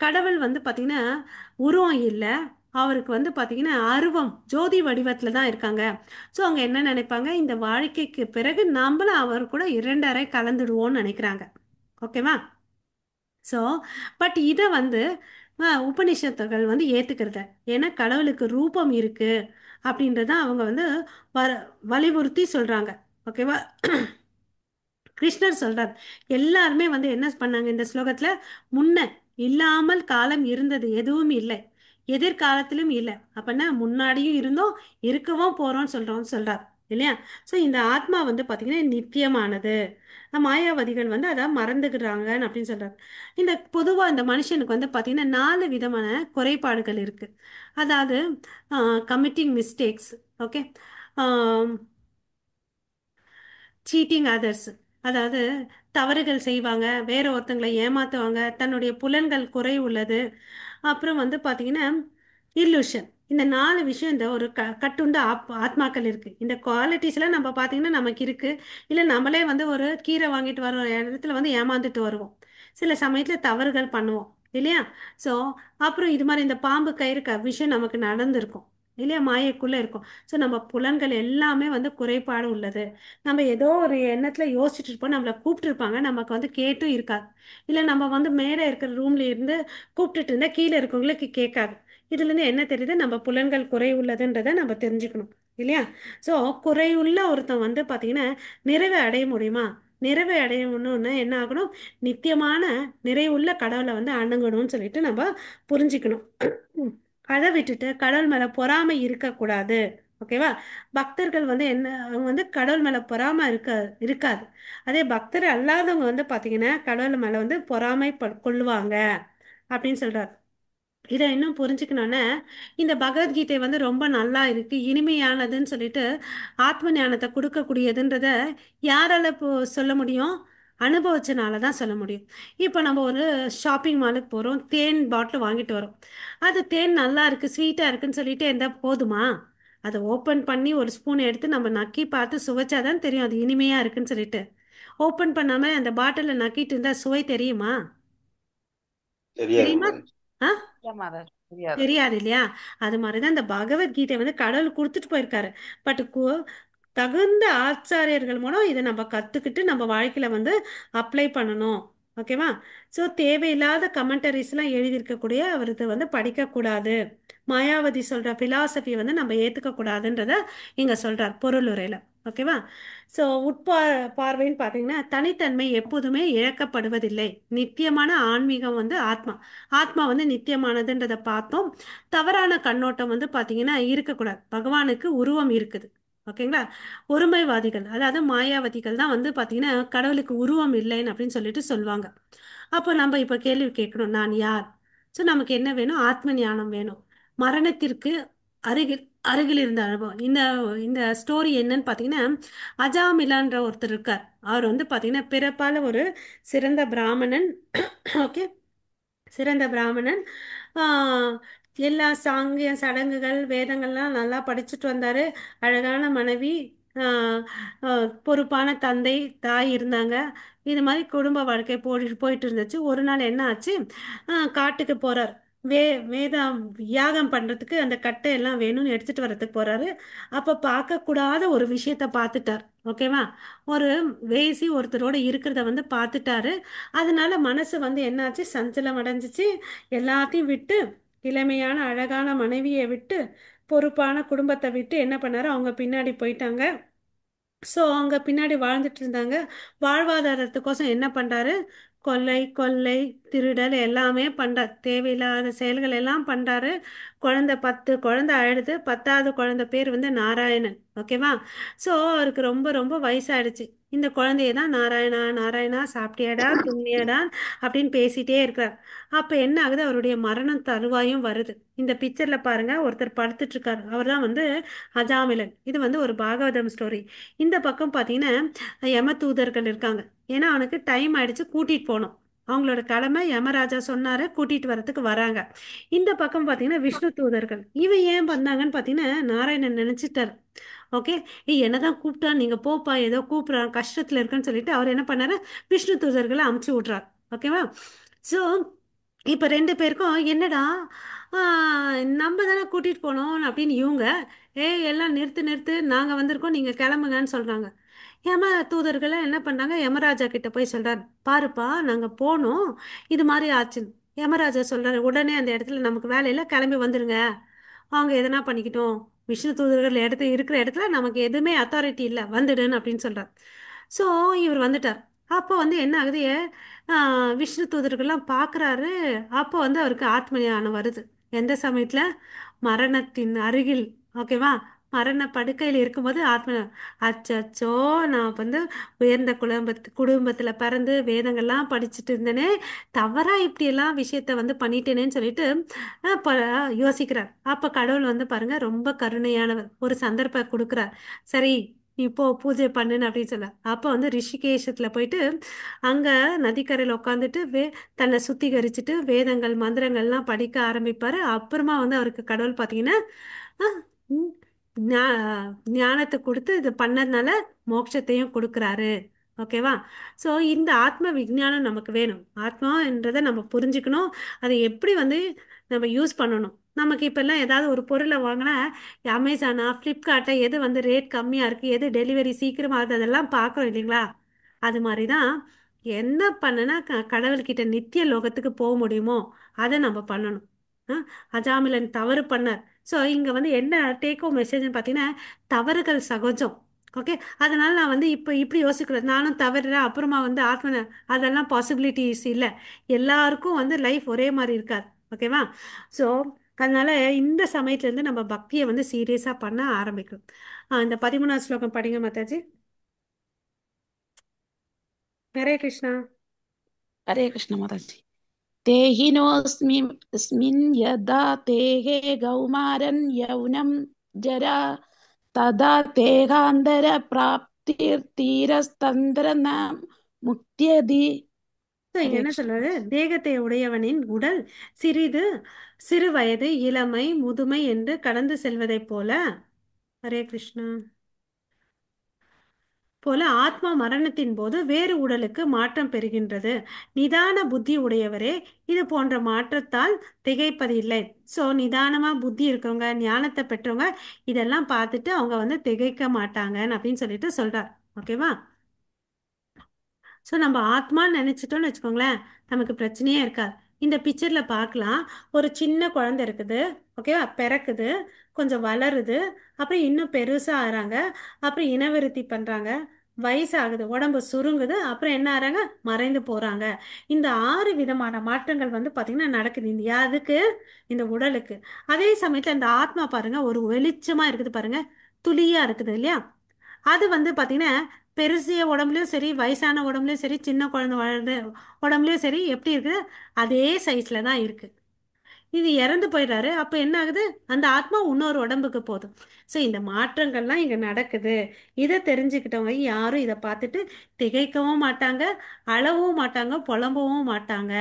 கடவுள் வந்து பார்த்தீங்கன்னா உருவம் இல்லை, அவருக்கு வந்து பார்த்தீங்கன்னா அருவம் ஜோதி வடிவத்துல தான் இருக்காங்க. ஸோ அவங்க என்ன நினைப்பாங்க, இந்த வாழ்க்கைக்கு பிறகு நம்மளும் அவர் கூட இரண்டரை கலந்துடுவோம்னு நினைக்கிறாங்க. ஓகேவா? ஸோ பட் இதை வந்து உபனிஷத்துகள் வந்து ஏற்றுக்கிறத, ஏன்னா கடவுளுக்கு ரூபம் இருக்கு அப்படின்றத அவங்க வந்து வ வலியுறுத்தி சொல்கிறாங்க. ஓகேவா? கிருஷ்ணர் சொல்றார், எல்லாருமே வந்து என்ன பண்ணாங்க இந்த ஸ்லோகத்துல, முன்ன இல்லாமல் காலம் இருந்தது எதுவும் இல்லை, எதிர்காலத்திலும் இல்லை, அப்படின்னா முன்னாடியும் இருந்தோம், இருக்கவும் போறோம்னு சொல்றார் இல்லையா? ஸோ இந்த ஆத்மா வந்து பார்த்தீங்கன்னா நித்தியமானது. மாயாவதிகள் வந்து அதை மறந்துக்கிறாங்கன்னு அப்படின்னு சொல்றாரு. இந்த பொதுவாக இந்த மனுஷனுக்கு வந்து பார்த்தீங்கன்னா 4 விதமான குறைபாடுகள் இருக்கு. அதாவது committing mistakes. Okay. Cheating others, அதாவது தவறுகள் செய்வாங்க, வேற ஒருத்தங்களை ஏமாத்துவாங்க, தன்னுடைய புலன்கள் குறை உள்ளது. அப்புறம் வந்து பார்த்தீங்கன்னா இல்லூஷன். இந்த 4 விஷயம் இந்த ஒரு கட்டுண்ட ஆத்மாக்கள் இருக்கு. இந்த குவாலிட்டிஸ்லாம் நம்ம பார்த்தீங்கன்னா நமக்கு இருக்கு. இல்லை நம்மளே வந்து ஒரு கீரை வாங்கிட்டு வர இடத்துல வந்து ஏமாந்துட்டு வருவோம், சில சமயத்தில் தவறுகள் பண்ணுவோம் இல்லையா? ஸோ அப்புறம் இது மாதிரி இந்த பாம்பு கயிறு விஷயம் நமக்கு நடந்திருக்கும் இல்லையா, மாயக்குள்ளே இருக்கும். ஸோ நம்ம புலன்கள் எல்லாமே வந்து குறைபாடு உள்ளது. நம்ம ஏதோ ஒரு எண்ணத்தில் யோசிச்சுட்டு இருப்போம், நம்மளை கூப்பிட்டு இருப்பாங்க, நமக்கு வந்து கேட்டும் இருக்காது. இல்லை நம்ம வந்து மேலே இருக்கிற ரூம்ல இருந்து கூப்பிட்டுட்டு இருந்தால் கீழே இருக்கவங்களுக்கு கேட்காது. இதுலேருந்து என்ன தெரியுது, நம்ம புலன்கள் குறை உள்ளதுன்றதை நம்ம தெரிஞ்சுக்கணும் இல்லையா? ஸோ குறையுள்ள ஒருத்தன் வந்து பார்த்தீங்கன்னா நிறைவை அடைய முடியுமா? நிறைவை அடையணும்னா என்ன ஆகணும், நித்தியமான நிறைவுள்ள கடவுளை வந்து அணுகணும்னு சொல்லிட்டு நம்ம புரிஞ்சுக்கணும். அதை விட்டுட்டு கடவுள் மேலே பொறாமை இருக்கக்கூடாது. ஓகேவா? பக்தர்கள் வந்து என்ன, அவங்க வந்து கடவுள் மேலே பொறாமை இருக்காது. அதே பக்தர் அல்லாதவங்க வந்து பார்த்தீங்கன்னா கடவுள் மேலே வந்து பொறாமை கொள்ளுவாங்க அப்படின்னு சொல்றாரு. இதை இன்னும் புரிஞ்சுக்கணுன்னா, இந்த பகவத்கீதை வந்து ரொம்ப நல்லா இருக்கு, இனிமையானதுன்னு சொல்லிட்டு ஆத்ம ஞானத்தை கொடுக்கக்கூடியதுன்றத யாரால இப்போ சொல்ல முடியும்? அனுபவிச்சனால தான் சொல்ல முடியும். இப்போ நம்ம ஒரு ஷாப்பிங் மாலுக்கு போகிறோம், தேன் பாட்டில் வாங்கிட்டு வரோம். அது தேன் நல்லா இருக்கு, ஸ்வீட்டாக இருக்குன்னு சொல்லிட்டு இருந்தால் போதுமா? அதை ஓப்பன் பண்ணி ஒரு ஸ்பூன் எடுத்து நம்ம நக்கி பார்த்து சுவைச்சாதான் தெரியும் அது இனிமையாக இருக்குன்னு சொல்லிட்டு. ஓப்பன் பண்ணாமல் அந்த பாட்டிலில் நக்கிட்டு இருந்தால் சுவை தெரியுமா? தெரியாது தெரியுமா? மாதாஜி. ஆ, மதர் தெரியாது. தெரியாது இல்லையா? அது மாதிரிதான் இந்த பகவத்கீதை வந்து கடவுள் கொடுத்துட்டு போயிருக்காரு. பட் தகுந்த ஆச்சாரியர்கள் மூலம் இதை நம்ம கத்துக்கிட்டு நம்ம வாழ்க்கையில வந்து அப்ளை பண்ணணும். ஓகேவா? ஸோ தேவையில்லாத கமெண்டரிஸ்லாம் எழுதியிருக்கக்கூடிய அவரது வந்து படிக்கக்கூடாது. மாயாவதி சொல்ற பிலாசபியை வந்து நம்ம ஏத்துக்க கூடாதுன்றத இங்க சொல்றார் பொருளுரையில. ஓகேவா? ஸோ பார்வைன்னு பார்த்தீங்கன்னா தனித்தன்மை எப்போதுமே இழக்கப்படுவதில்லை. நித்தியமான ஆன்மீகம் வந்து ஆத்மா, ஆத்மா வந்து நித்தியமானதுன்றதை பார்த்தோம். தவறான கண்ணோட்டம் வந்து பார்த்தீங்கன்னா இருக்கக்கூடாது. பகவானுக்கு உருவம் இருக்குது. ஓகேங்களா? ஒருமைவாதிகள் அதாவது மாயாவதிகள் தான் வந்து பார்த்தீங்கன்னா கடவுளுக்கு உருவம் இல்லைன்னு அப்படின்னு சொல்லிட்டு சொல்லுவாங்க. அப்போ நம்ம இப்போ கேள்வி கேட்கணும், நான் யார்? ஸோ நமக்கு என்ன வேணும்? ஆத்ம ஞானம் வேணும். மரணத்திற்கு அருகில் அருகில் இருந்த அனுபவம். இந்த இந்த ஸ்டோரி என்னன்னு பார்த்தீங்கன்னா, அஜாமிலான்ற ஒருத்தர் இருக்கார். அவர் வந்து பார்த்தீங்கன்னா பிறப்பால ஒரு சிறந்த பிராமணன். ஓகே. சிறந்த பிராமணன். ஆஹ் எல்லா சாங்கிய சடங்குகள் வேதங்கள்லாம் நல்லா படிச்சுட்டு வந்தார். அழகான மனைவி, ஆஹ் பொறுப்பான தந்தை தாய் இருந்தாங்க. இது மாதிரி குடும்ப வாழ்க்கை போயிட்டு இருந்துச்சு. ஒரு நாள் என்ன ஆச்சு, காட்டுக்கு போகிறார். வே வேதம் யாகம் பண்ணுறதுக்கு அந்த கட்டை எல்லாம் வேணும்னு எடுத்துகிட்டு வர்றதுக்கு போகிறாரு. அப்போ பார்க்கக்கூடாத ஒரு விஷயத்த பார்த்துட்டார். ஓகேவா? ஒரு வேசி ஒருத்தரோட இருக்கிறத வந்து பார்த்துட்டாரு. அதனால மனசு வந்து என்னாச்சு, சஞ்சலம் அடைஞ்சிச்சு. எல்லாத்தையும் விட்டு, இளமையான அழகான மனைவியை விட்டு, பொறுப்பான குடும்பத்தை விட்டு என்ன பண்ணாரு, அவங்க பின்னாடி போயிட்டாங்க. ஸோ அவங்க பின்னாடி வாழ்ந்துட்டு இருந்தாங்க. வாழ்வாதாரத்துக்கோசம் என்ன பண்றாரு? கொள்ளை கொள்ளை திருடல் எல்லாமே பண்றார். தேவையில்லாத செயல்கள் எல்லாம் பண்றாரு. குழந்தை 10 குழந்தை அழுது, 10வது குழந்தை பேர் வந்து நாராயணன். ஓகேவா? ஸோ அவருக்கு ரொம்ப ரொம்ப வயசாயிடுச்சு. இந்த குழந்தைய தான் நாராயணா நாராயணா சாப்பிட்டியாடா துண்ணியாடா அப்படின்னு பேசிட்டே இருக்கிறார். அப்ப என்ன ஆகுது? அவருடைய மரணம் தருவாயும் வருது. இந்த பிக்சர்ல பாருங்க, ஒருத்தர் படுத்துட்டு இருக்காரு. அவர் தான் வந்து அஜாமிலன். இது வந்து ஒரு பாகவதம் ஸ்டோரி. இந்த பக்கம் பார்த்தீங்கன்னா யம தூதர்கள் இருக்காங்க. ஏன்னா அவனுக்கு டைம் ஆயிடுச்சு, கூட்டிட்டு போகணும். அவங்களோட கடமை யமராஜா சொன்னாரு, கூட்டிட்டு வரதுக்கு வராங்க. இந்த பக்கம் பார்த்தீங்கன்னா விஷ்ணு தூதர்கள். இவன் ஏன் வந்தாங்கன்னு பார்த்தீங்கன்னா நாராயணன் நினைச்சிட்டாரு. ஓகே, என்னதான் கூப்பிட்டா, நீங்க போப்பா, ஏதோ கூப்பிடுறான், கஷ்டத்துல இருக்குன்னு சொல்லிட்டு அவர் என்ன பண்ணாரு? விஷ்ணு தூதர்களை அமுச்சு விட்றார். ஓகேவா? ஸோ இப்போ ரெண்டு பேருக்கும் என்னடா, நம்ம தானே கூட்டிட்டு போனோம் அப்படின்னு இவங்க, எல்லாம் நிறுத்து நிறுத்து, நாங்க வந்திருக்கோம், நீங்க கிளம்புங்கன்னு சொல்றாங்க. யம தூதர்களை என்ன பண்ணாங்க? யமராஜா கிட்ட போய் சொல்றாரு, பாருப்பா நாங்க போனோம், இது மாதிரி ஆச்சுன்னு. யமராஜா சொல்றாரு, உடனே அந்த இடத்துல நமக்கு வேலையில கிளம்பி வந்துருங்க, அவங்க எதனா பண்ணிக்கிட்டோம், விஷ்ணு தூதர்கள் இருக்கிற இடத்துல நமக்கு எதுவுமே அத்தாரிட்டி இல்லை, வந்துடுன்னு அப்படின்னு சொல்றார். ஸோ இவர் வந்துட்டார். அப்போ வந்து என்ன ஆகுது? விஷ்ணு தூதர்கள்லாம் பார்க்குறாரு. அப்போ வந்து அவருக்கு ஆத்ம ஞானம் வருது. எந்த சமயத்தில்? மரணத்தின் அருகில். ஓகேவா? மரண படுக்கையில் இருக்கும்போது ஆத்ம அச்சச்சோ, நான் வந்து உயர்ந்த குடும்பத்தில் பிறந்து வேதங்கள்லாம் படிச்சுட்டு இருந்தேனே, தவறா இப்படியெல்லாம் விஷயத்த வந்து பண்ணிட்டேனேன்னு சொல்லிட்டு யோசிக்கிறார். அப்போ கடவுள் வந்து பாருங்க ரொம்ப கருணையானவர், ஒரு சந்தர்ப்பம் கொடுக்குறார். சரி, இப்போ பூஜை பண்ணுன்னு அப்படின்னு சொல்ல. அப்போ வந்து ரிஷிகேஷத்தில் போயிட்டு அங்கே நதிக்கரையில் உட்காந்துட்டு தன்னை சுத்திகரிச்சுட்டு வேதங்கள் மந்திரங்கள்லாம் படிக்க ஆரம்பிப்பார். அப்புறமா வந்து அவருக்கு கடவுள் பார்த்தீங்கன்னா அஹ், ஞ- ஞானத்தை கொடுத்து இது பண்ணதுனால மோட்சத்தையும் கொடுக்குறாரு. ஓகேவா? ஸோ இந்த ஆத்ம விஞ்ஞானம் நமக்கு வேணும். ஆத்மான்றதை நம்ம புரிஞ்சுக்கணும். அதை எப்படி வந்து நம்ம யூஸ் பண்ணணும். நமக்கு இப்போல்லாம் ஏதாவது ஒரு பொருளை வாங்கினா அமேசானா ஃப்ளிப்கார்ட்டை எது வந்து ரேட் கம்மியாக இருக்குது, எது டெலிவரி சீக்கிரமாக ஆகுது, அதெல்லாம் பார்க்குறோம் இல்லைங்களா? அது மாதிரி தான் என்ன பண்ணுனா கடவுள்கிட்ட நித்திய லோகத்துக்கு போக முடியுமோ அதை நம்ம பண்ணணும். ஆ, அஜாமிலன் தவறு பண்ணார். ஸோ இங்கே வந்து என்ன டேக் ஹோம் மெசேஜ்னு பார்த்தீங்கன்னா, தவறுகள் சகஜம். ஓகே, அதனால நான் வந்து இப்போ இப்படி யோசிக்கிறேன், நானும் தவறுறேன் அப்புறமா வந்து அதெல்லாம் பாசிபிலிட்டிஸ் இல்லை. எல்லாருக்கும் வந்து லைஃப் ஒரே மாதிரி இருக்காது. ஓகேவா? ஸோ அதனால இந்த சமயத்துலேருந்து நம்ம பக்தியை வந்து சீரியஸாக பண்ண ஆரம்பிக்கணும். இந்த 13வது ஸ்லோகம் படிங்க மாதாஜி. ஹரே கிருஷ்ணா. हरे कृष्ण माताजी। देहिनोऽस्मिन् यदा तेहे कौमारं यौवनं जरा तदा தேகாந்தர முக்தியதி. So, இங்க ஹரே என்ன கிருஷ்ண சொல்றாரு? மாதாஜி. தேகத்தை உடையவனின் உடல் சிறிது சிறு வயது இளமை முதுமை என்று கடந்து செல்வதைப் போல, ஹரே கிருஷ்ணா, போல ஆத்மா மரணத்தின் போது வேறு உடலுக்கு மாற்றம் பெறுகின்றது. நிதான புத்தி உடையவரே இது போன்ற மாற்றத்தால் திகைப்பதில்லை. ஸோ நிதானமா புத்தி இருக்கவங்க, ஞானத்தை பெற்றவங்க இதெல்லாம் பார்த்துட்டு அவங்க வந்து திகைக்க மாட்டாங்கன்னு அப்படின்னு சொல்லிட்டு சொல்றார். ஓகேவா? ஸோ நம்ம ஆத்மான்னு நினச்சிட்டோம்னு வச்சுக்கோங்களேன், நமக்கு பிரச்சனையே இருக்காது. இந்த பிக்சரில் பார்க்கலாம், ஒரு சின்ன குழந்தை இருக்குது. ஓகேவா? பிறக்குது, கொஞ்சம் வளருது, அப்புறம் இன்னும் பெருசாக ஆகிறாங்க, அப்புறம் இனவிருத்தி பண்ணுறாங்க, வயசாகுது, உடம்பு சுருங்குது, அப்புறம் என்ன ஆகிறாங்க? மறைந்து போகிறாங்க. இந்த 6 விதமான மாற்றங்கள் வந்து பார்த்திங்கன்னா நடக்குது. இந்த யாருக்கு? இந்த உடலுக்கு. அதே சமயத்தில் இந்த ஆத்மா பாருங்க, ஒரு வெளிச்சமாக இருக்குது பாருங்க, துளியாக இருக்குது இல்லையா? அது வந்து பார்த்தீங்கன்னா பெருசிய உடம்புலையும் சரி, வயசான உடம்புலையும் சரி, சின்ன குழந்தை வளர்ந்த உடம்புலையும் சரி, எப்படி இருக்குது? அதே சைஸில் தான் இருக்குது. இது இறந்து போயிடுறாரு, அப்போ என்ன ஆகுது? அந்த ஆத்மா இன்னொரு உடம்புக்கு போதும். ஸோ இந்த மாற்றங்கள்லாம் இங்கே நடக்குது. இதை தெரிஞ்சுக்கிட்டவங்க யாரும் இதை பார்த்துட்டு திகைக்கவும் மாட்டாங்க, அழவும் மாட்டாங்க, புலம்பவும் மாட்டாங்க.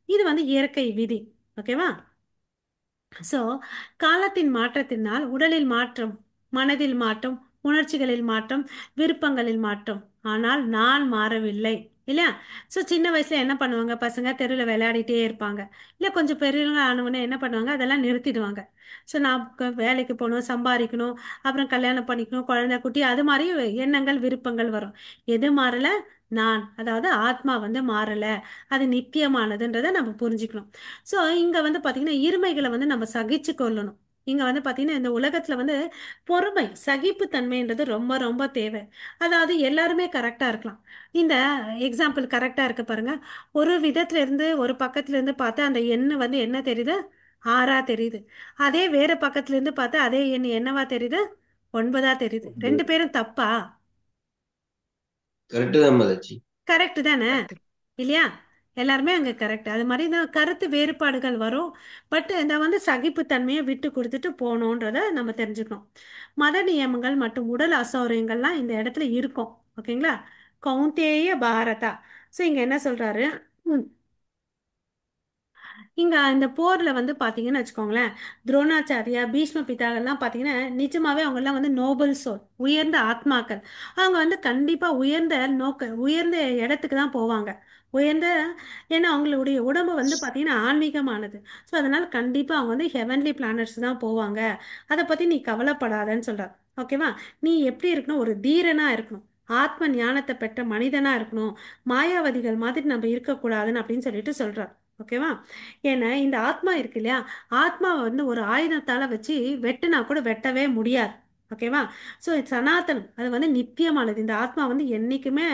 இது வந்து இயற்கை விதி. ஓகேவா? ஸோ காலத்தின் மாற்றத்தினால் உடலில் மாற்றம், மனதில் மாற்றம், உணர்ச்சிகளில் மாற்றம், விருப்பங்களில் மாற்றம். ஆனால் நான் மாறவில்லை. இல்லையா? ஸோ சின்ன வயசுல என்ன பண்ணுவாங்க? பசங்க தெருவில் விளையாடிட்டே இருப்பாங்க. இல்லை கொஞ்சம் பெரியவங்க ஆனவொடனே என்ன பண்ணுவாங்க? அதெல்லாம் நிறுத்திடுவாங்க. ஸோ நான் வேலைக்கு போகணும், சம்பாதிக்கணும், அப்புறம் கல்யாணம் பண்ணிக்கணும், குழந்தை குட்டி, அது மாதிரி எண்ணங்கள் விருப்பங்கள் வரும். எது மாறல? நான், அதாவது ஆத்மா வந்து மாறல. அது நித்தியமானதுன்றதை நம்ம புரிஞ்சுக்கணும். ஸோ இங்கே வந்து பார்த்தீங்கன்னா இருமைகளை வந்து நம்ம சகிச்சு கொள்ளணும். இங்க வந்து பாத்தீங்கன்னா இந்த உலகத்துல வந்து பொறுமை சகிப்புத்தன்மைன்றது ரொம்ப ரொம்ப தேவை. அதாவது எல்லாருமே கரெக்டா இருக்கலாம். இந்த எக்ஸாம்பிள் கரெக்டா இருக்கு பாருங்க. ஒரு விதத்துல இருந்து ஒரு பக்கத்துல இருந்து பார்த்தா அந்த எண்ணு வந்து என்ன தெரியுது, ஆறா தெரியுது. அதே வேற பக்கத்துல இருந்து பார்த்தா அதே எண் என்னவா தெரியுது, ஒன்பதா தெரியுது. ரெண்டு பேரும் தப்பா? கரெக்டு தான் மாதாஜி. கரெக்ட் தானே? கரெக்ட். இல்லையா? எல்லாருமே அங்க கரெக்ட். அது மாதிரி தான் கருத்து வேறுபாடுகள் வரும். பட் இந்த வந்து சகிப்புத்தன்மையை விட்டு கொடுத்துட்டு போகணுன்றத நம்ம தெரிஞ்சுக்கணும். மத நியமங்கள் மற்றும் உடல் அசௌகரியங்கள்லாம் இந்த இடத்துல இருக்கும். ஓகேங்களா? கௌந்தேய பாரதா. ஸோ இங்க என்ன சொல்றாரு, இங்க இந்த போர்ல வந்து பாத்தீங்கன்னு வச்சுக்கோங்களேன், துரோணாச்சாரியா பீஷ்ம பிதாக்கள்லாம் பாத்தீங்கன்னா நிஜமாவே அவங்க எல்லாம் வந்து நோபல் சோல், உயர்ந்த ஆத்மாக்கள். அவங்க வந்து கண்டிப்பா உயர்ந்த இடத்துக்கு தான் போவாங்க. உயர்ந்த, ஏன்னா அவங்களுடைய உடம்பு வந்து பாத்தீங்கன்னா ஆன்மீகமானது. ஸோ அதனால கண்டிப்பா அவங்க வந்து ஹெவன்லி பிளானட்ஸ் தான் போவாங்க. அதை பத்தி நீ கவலைப்படாதன்னு சொல்றார். ஓகேவா? நீ எப்படி இருக்கணும், ஒரு தீரனா இருக்கணும், ஆத்ம ஞானத்தை பெற்ற மனிதனா இருக்கணும், மாயாவதிகள் மாதிரி நம்ம இருக்கக்கூடாதுன்னு அப்படின்னு சொல்லிட்டு சொல்றார். ஓகேவா? ஏன்னா இந்த ஆத்மா இருக்கு இல்லையா, ஆத்மாவை வந்து ஒரு ஆயுதத்தால வச்சு வெட்டுனா கூட வெட்டவே முடியாது. ஓகேவா? ஸோ இது சனாதனம், அது வந்து நித்தியமானது. இந்த ஆத்மா வந்து என்னைக்குமே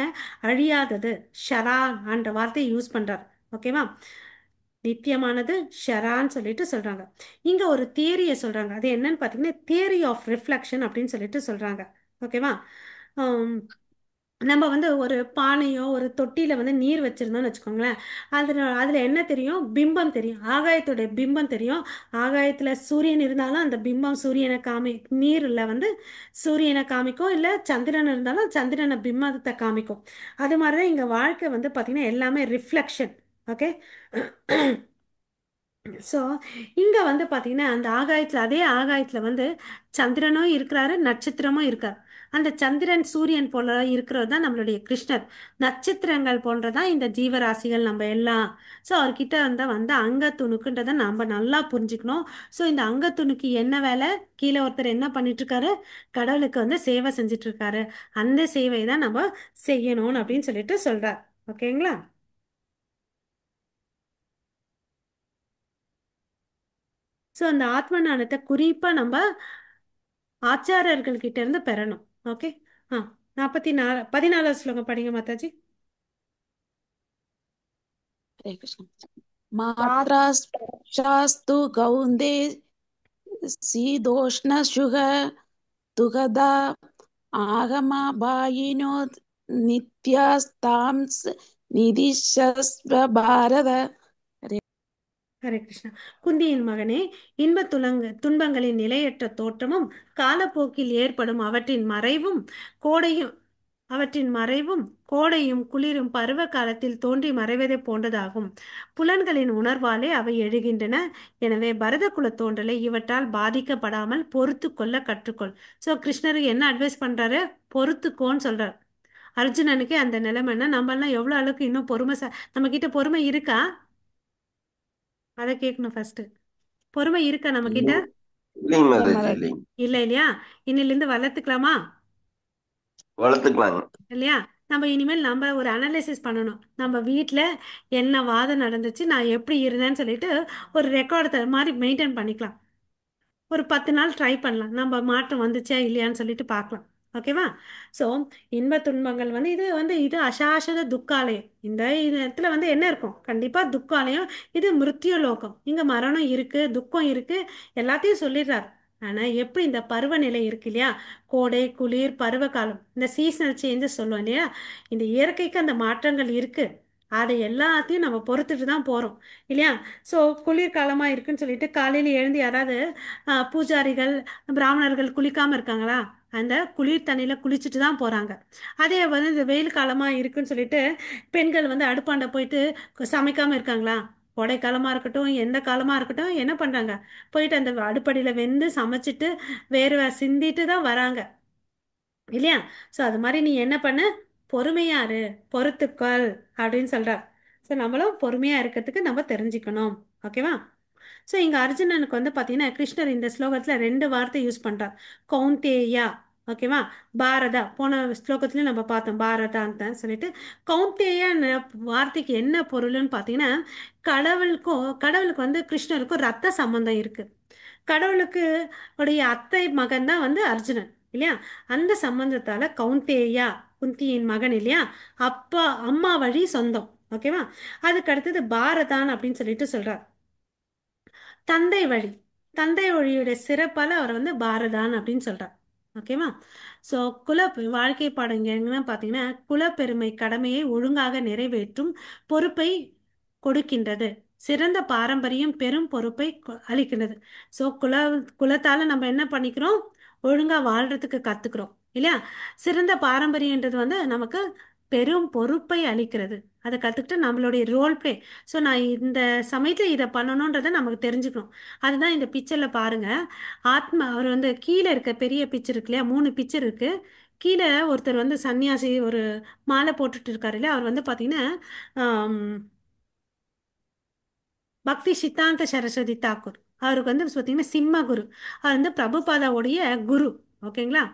அழியாதது. ஷரான் என்ற வார்த்தையை யூஸ் பண்றார். ஓகேவா? நித்தியமானது ஷரான்னு சொல்லிட்டு சொல்றாங்க. இங்க ஒரு தியரியை சொல்றாங்க. அது என்னன்னு பார்த்தீங்கன்னா தியரி ஆஃப் ரிஃப்ளெக்ஷன் அப்படின்னு சொல்லிட்டு சொல்றாங்க. ஓகேவா? நம்ம வந்து ஒரு பானையோ ஒரு தொட்டியில வந்து நீர் வச்சிருந்தோம்னு வச்சுக்கோங்களேன். அதுல என்ன தெரியும், பிம்பம் தெரியும், ஆகாயத்துடைய பிம்பம் தெரியும். ஆகாயத்துல சூரியன் இருந்தாலும் அந்த பிம்பம் சூரியனை நீர்ல வந்து சூரியனை காமிக்கும், இல்ல சந்திரன் இருந்தாலும் சந்திரனை பிம்பத்தை காமிக்கும். அது மாதிரிதான் இங்க வாழ்க்கை வந்து பாத்தீங்கன்னா எல்லாமே ரிஃப்ளெக்ஷன். ஓகே. ஸோ இங்க வந்து பாத்தீங்கன்னா அந்த ஆகாயத்துல, அதே ஆகாயத்துல வந்து சந்திரனும் இருக்கிறாரு, நட்சத்திரமும் இருக்கார். அந்த சந்திரன் சூரியன் போல இருக்கிறது தான் நம்மளுடைய கிருஷ்ணர். நட்சத்திரங்கள் போன்றதான் இந்த ஜீவராசிகள் நம்ம எல்லாம். ஸோ அவர்கிட்ட வந்து அங்கத்துணுக்குன்றதை நம்ம நல்லா புரிஞ்சுக்கணும். ஸோ இந்த அங்கத்துணுக்கு என்ன வேலை, கீழே ஒருத்தர் என்ன பண்ணிட்டு இருக்காரு, கடவுளுக்கு வந்து சேவை செஞ்சுட்டு இருக்காரு. அந்த சேவை தான் நம்ம செய்யணும்னு அப்படின்னு சொல்லிட்டு சொல்றார். ஓகேங்களா? ஸோ அந்த ஆத்ம ஞானத்தை குறிப்பா நம்ம ஆச்சாரர்கள் கிட்ட இருந்து பெறணும். ஓகே. ஆ, 14 ஸ்லோகம் படிங்க மாதாஜி. ஹரே கிருஷ்ணா. மாத்ரா ஸ்பர்ஷாஸ்து கௌந்தே சீதோஷ்ணசுக துகதா ஆகமபாயினோ நித்யாஸ்தாம்ஸ் நிதிஷஸ்வ பாரத. ஹரே ஹரே கிருஷ்ணா. குந்தியின் மகனே, துன்பங்களின் நிலையற்ற தோற்றமும் காலப்போக்கில் ஏற்படும் அவற்றின் மறைவும் கோடையும் குளிரும் பருவ காலத்தில் தோன்றி மறைவதை போன்றதாகும். புலன்களின் உணர்வாலே அவை எழுகின்றன. எனவே பரத குல தோன்றலை இவற்றால் பாதிக்கப்படாமல் பொறுத்து கொள்ள கற்றுக்கொள். ஸோ கிருஷ்ணருக்கு என்ன அட்வைஸ் பண்றாரு, பொறுத்துக்கோன்னு சொல்றார். அர்ஜுனனுக்கு அந்த நிலைமைன்னா நம்ம எல்லாம் எவ்வளவு அளவுக்கு இன்னும் நம்ம கிட்ட பொறுமை இருக்கா, அதை கேட்கணும் ஃபர்ஸ்ட். பொறுமை இருக்கா நம்ம கிட்ட? இல்லைங்க மாதாஜி, மாதாஜி. இல்லைங்க. இல்ல இல்லையா? இன்னிலிருந்து வளர்த்துக்கலாமா? வளர்த்துக்கலாங்க. இல்லையா? நம்ம இனிமேல் நம்ம ஒரு அனலைசிஸ் பண்ணணும். நம்ம வீட்டில் என்ன வாதம் நடந்துச்சு, நான் எப்படி இருந்தேன்னு சொல்லிட்டு ஒரு ரெக்கார்டு மாதிரி மெயின்டைன் பண்ணிக்கலாம். ஒரு 10 நாள் ட்ரை பண்ணலாம், நம்ம மாற்றம் வந்துச்சா இல்லையான்னு சொல்லிட்டு பார்க்கலாம். ஓகேவா? ஸோ இன்ப துன்பங்கள் வந்து இது அசாசத துக்காலயம். இந்த இடத்துல வந்து என்ன இருக்கும், கண்டிப்பா துக்காலயம். இது மிருத்யு லோகம். இங்க மரணம் இருக்கு, துக்கம் இருக்கு, எல்லாத்தையும் சொல்லிடுறாரு. ஆனா எப்படி இந்த பருவநிலை இருக்கு இல்லையா, கோடை குளிர் பருவகாலம், இந்த சீசனல் சேஞ்சஸ் சொல்லுவோம் இல்லையா, இந்த இயற்கைக்கு அந்த மாற்றங்கள் இருக்கு. அதை எல்லாத்தையும் நம்ம பொறுத்துட்டு தான் போறோம் இல்லையா? ஸோ குளிர்காலமா இருக்குன்னு சொல்லிட்டு காலையில எழுந்து யாராவது பூஜாரிகள் பிராமணர்கள் குளிக்காம இருக்காங்களா? அந்த குளிர் தண்ணியில குளிச்சுட்டு தான் போறாங்க. அதே வந்து இந்த வெயில் காலமா இருக்குன்னு சொல்லிட்டு பெண்கள் வந்து அடுப்பாண்ட போயிட்டு சமைக்காம இருக்காங்களா? கோடை காலமா இருக்கட்டும், எந்த காலமா இருக்கட்டும், என்ன பண்றாங்க, போயிட்டு அந்த அடுப்படியில வெந்து சமைச்சிட்டு வேர்வை சிந்திட்டு தான் வராங்க இல்லையா? ஸோ அது மாதிரி நீ என்ன பண்ணு, பொறுமையாரு, பொறுத்துக்கொள் அப்படின்னு சொல்றார். ஸோ நம்மளும் பொறுமையா இருக்கிறதுக்கு நம்ம தெரிஞ்சுக்கணும். ஓகேவா? ஸோ இங்க அர்ஜுனனுக்கு வந்து பார்த்தீங்கன்னா கிருஷ்ணர் இந்த ஸ்லோகத்துல 2 வார்த்தை யூஸ் பண்றார். கௌந்தேயா, ஓகேவா? பாரதா போன ஸ்லோகத்துலயும் நம்ம பார்த்தோம் பாரதான்னு சொல்லிட்டு. கௌந்தேயன்ற வார்த்தைக்கு என்ன பொருள்னு பார்த்தீங்கன்னா, கடவுளுக்கு வந்து கிருஷ்ணருக்கும் ரத்த சம்பந்தம் இருக்கு. கடவுளுக்கு உடைய அத்தை மகன் தான் வந்து அர்ஜுனன் இல்லையா? அந்த சம்பந்தத்தால கௌந்தேயா, குந்தியின் மகன் இல்லையா? அப்பா அம்மா வழி சொந்தம். ஓகேவா? அதுக்கு அடுத்தது பாரதான் அப்படின்னு சொல்லிட்டு சொல்றார். தந்தை வழி, தந்தை வழியுடைய சிறப்பால அவர் வந்து பாரதான் அப்படின்னு சொல்றார். ஓகேவா? ஸோ வாழ்க்கை பாடம் இங்க என்னன்னு பார்த்தீங்கன்னா, குலப்பெருமை கடமையை ஒழுங்காக நிறைவேற்றும் பொறுப்பை கொடுக்கின்றது. சிறந்த பாரம்பரியம் பெரும் பொறுப்பை அளிக்கின்றது. ஸோ குலத்தால நம்ம என்ன பண்ணிக்கிறோம்? ஒழுங்கா வாழ்றதுக்கு கத்துக்கிறோம் இல்லையா? சிறந்த பாரம்பரியன்றது வந்து நமக்கு பெரும் பொறுப்பை அளிக்கிறது. அதை கத்துக்கிட்டு நம்மளுடைய ரோல் பிளே. ஸோ நான் இந்த சமயத்தில் இதை பண்ணணுன்றதை நமக்கு தெரிஞ்சுக்கணும். அதுதான் இந்த பிக்சரில் பாருங்க. அவர் வந்து கீழே இருக்க பெரிய பிக்சர் இருக்கு இல்லையா? 3 பிக்சர் இருக்கு. கீழே ஒருத்தர் வந்து சன்னியாசி ஒரு மாலை போட்டுட்டு இருக்காரு இல்லையா? அவர் வந்து பார்த்தீங்கன்னா பக்தி சித்தாந்த சரஸ்வதி தாக்கூர். அவருக்கு வந்து பார்த்தீங்கன்னா சிம்ம குரு. அவர் வந்து பிரபுபாதாவுடைய குரு. ஓகேங்களா?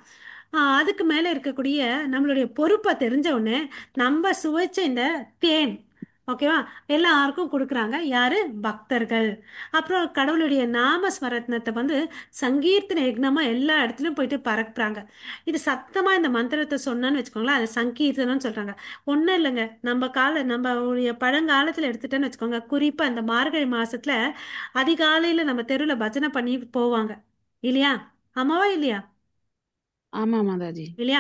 அதுக்கு மேலே இருக்கக்கூடிய நம்மளுடைய பொறுப்பை தெரிஞ்ச உடனே நம்ம சுவைச்ச இந்த தேன் ஓகேவா எல்லாருக்கும் கொடுக்குறாங்க. யாரு? பக்தர்கள். அப்புறம் கடவுளுடைய நாம ஸ்மரணத்தை வந்து சங்கீர்த்தன யக்னமா எல்லா இடத்துலையும் போயிட்டு பறக்குறாங்க. இது சத்தமா இந்த மந்திரத்தை சொன்னான்னு வச்சுக்கோங்களேன், அதை சங்கீர்த்தனம்னு சொல்றாங்க. ஒன்றும் இல்லைங்க, நம்மளுடைய பழங்காலத்தில் எடுத்துட்டேன்னு வச்சுக்கோங்க. குறிப்பாக இந்த மார்கழி மாசத்துல அதிகாலையில் நம்ம தெருவில் பஜனை பண்ணி போவாங்க இல்லையா? ஆமாவா இல்லையா? ஆமா மாதாஜி. இல்லையா?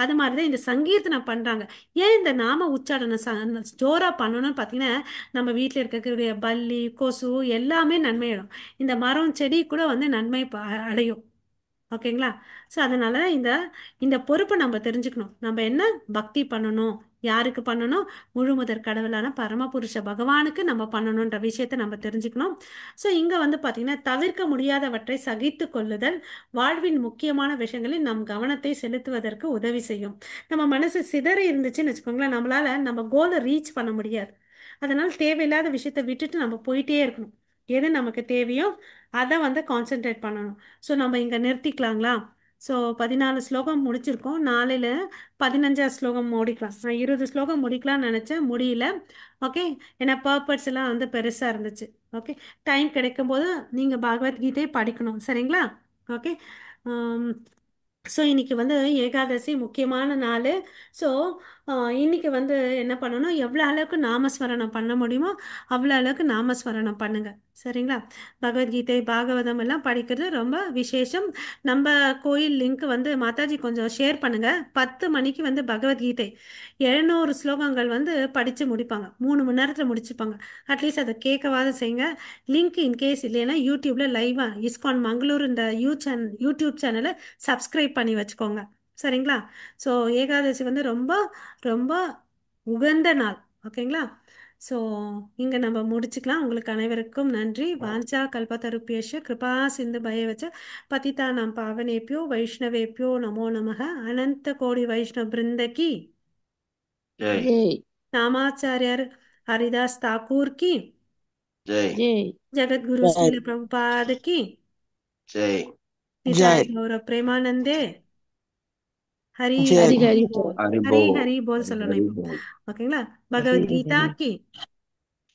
அது மாதிரிதான் இந்த சங்கீர்த்தனம் பண்றாங்க. ஏன் இந்த நாம உச்சாரணம் ஜோரா பண்ணணும்னு பார்த்தீங்கன்னா, நம்ம வீட்டில் இருக்கக்கூடிய பல்லி கொசு எல்லாமே நன்மையிடும். இந்த மரம் செடி கூட வந்து நன்மை அடையும். ஓகேங்களா? ஸோ அதனால இந்த இந்த பொறுப்பை நம்ம தெரிஞ்சுக்கணும். நம்ம என்ன பக்தி பண்ணணும், யாருக்கு பண்ணணும்? முழுமுதற் கடவுளான பரமபுருஷ பகவானுக்கு நம்ம பண்ணணுன்ற விஷயத்தை நம்ம தெரிஞ்சுக்கணும். ஸோ இங்கே வந்து பார்த்தீங்கன்னா, தவிர்க்க முடியாதவற்றை சகித்து கொள்ளுதல் வாழ்வின் முக்கியமான விஷயங்களில் நம் கவனத்தை செலுத்துவதற்கு உதவி செய்யும். நம்ம மனசு சிதறி இருந்துச்சுன்னு வச்சுக்கோங்களேன், நம்மளால நம்ம கோலை ரீச் பண்ண முடியாது. அதனால தேவையில்லாத விஷயத்தை விட்டுட்டு நம்ம போயிட்டே இருக்கணும். எது நமக்கு தேவையோ அதை வந்து கான்சென்ட்ரேட் பண்ணணும். ஸோ நம்ம இங்கே நிறுத்திக்கலாங்களா? ஸோ 14 ஸ்லோகம் முடிச்சிருக்கோம். நாளையில் 15ஆவது ஸ்லோகம் முடிக்கலாம். நான் 20 ஸ்லோகம் முடிக்கலாம்னு நினச்சேன், முடியல. ஓகே, ஏன்னா பர்பட்ஸ் எல்லாம் வந்து பெருசாக இருந்துச்சு. ஓகே, டைம் கிடைக்கும்போது நீங்கள் பகவத்கீதையை படிக்கணும், சரிங்களா? ஓகே. ஸோ இன்னைக்கு வந்து ஏகாதசி முக்கியமான நாள். ஸோ இன்னைக்கு வந்து என்ன பண்ணணும்? எவ்வளோ அளவுக்கு நாமஸ்மரணம் பண்ண முடியுமோ அவ்வளோ அளவுக்கு நாமஸ்மரணம் பண்ணுங்க, சரிங்களா? பகவத்கீதை பாகவதம் எல்லாம் படிக்கிறது ரொம்ப விசேஷம். நம்ம கோயில் லிங்க் வந்து மாதாஜி கொஞ்சம் ஷேர் பண்ணுங்க. 10 மணிக்கு வந்து பகவத்கீதை 700 ஸ்லோகங்கள் வந்து படித்து முடிப்பாங்க. 3 மணி நேரத்தில் முடிச்சுப்பாங்க. அட்லீஸ்ட் அதை கேட்கவாத செய்யுங்க. லிங்க் இன்கேஸ் இல்லைன்னா யூடியூப்ல லைவாக இஸ்கான் மங்களூர் இந்த யூடியூப் சேனலை சப்ஸ்கிரைப் பண்ணி வச்சுக்கோங்க, சரிங்களா? ஸோ ஏகாதசி வந்து ரொம்ப ரொம்ப உகந்த நாள். ஓகேங்களா? ஸோ இங்கே நம்ம முடிச்சுக்கலாம். உங்களுக்கு அனைவருக்கும் நன்றி. வாஞ்சா கல்பத்தருப்பியஷ கிருபா சிந்து பயவச்ச பதிதானாம் பாவனேபியோ வைஷ்ணவேபியோ நமோ நமः. அனந்த கோடி வைஷ்ணவ பிருந்தகி ஜெய் ஜெய் நாமாச்சாரியார் ஹரிதாஸ் தாக்கூர் की ஜெய் ஜெய் जगद्गुरु जय श्रील प्रभुपाद की ஜெய் निताय जय गौरव प्रेमानंदे हरी जय ஹரி हरी ஹரி बोल. ஹரி हरी போல் हरी बोल ஹரி சொல்லணும் ஹரி இப்போ. போல் ஓகேங்களா? பகவத்கீதா की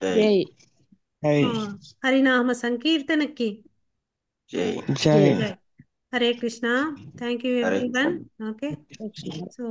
ஜெய் ஜெய் जय हरिनाम संकीर्तन की ஜெய் जय ஜெய் जय. Hare Krishna. Thank you Hare everyone. Krishna. Okay, Krishna. so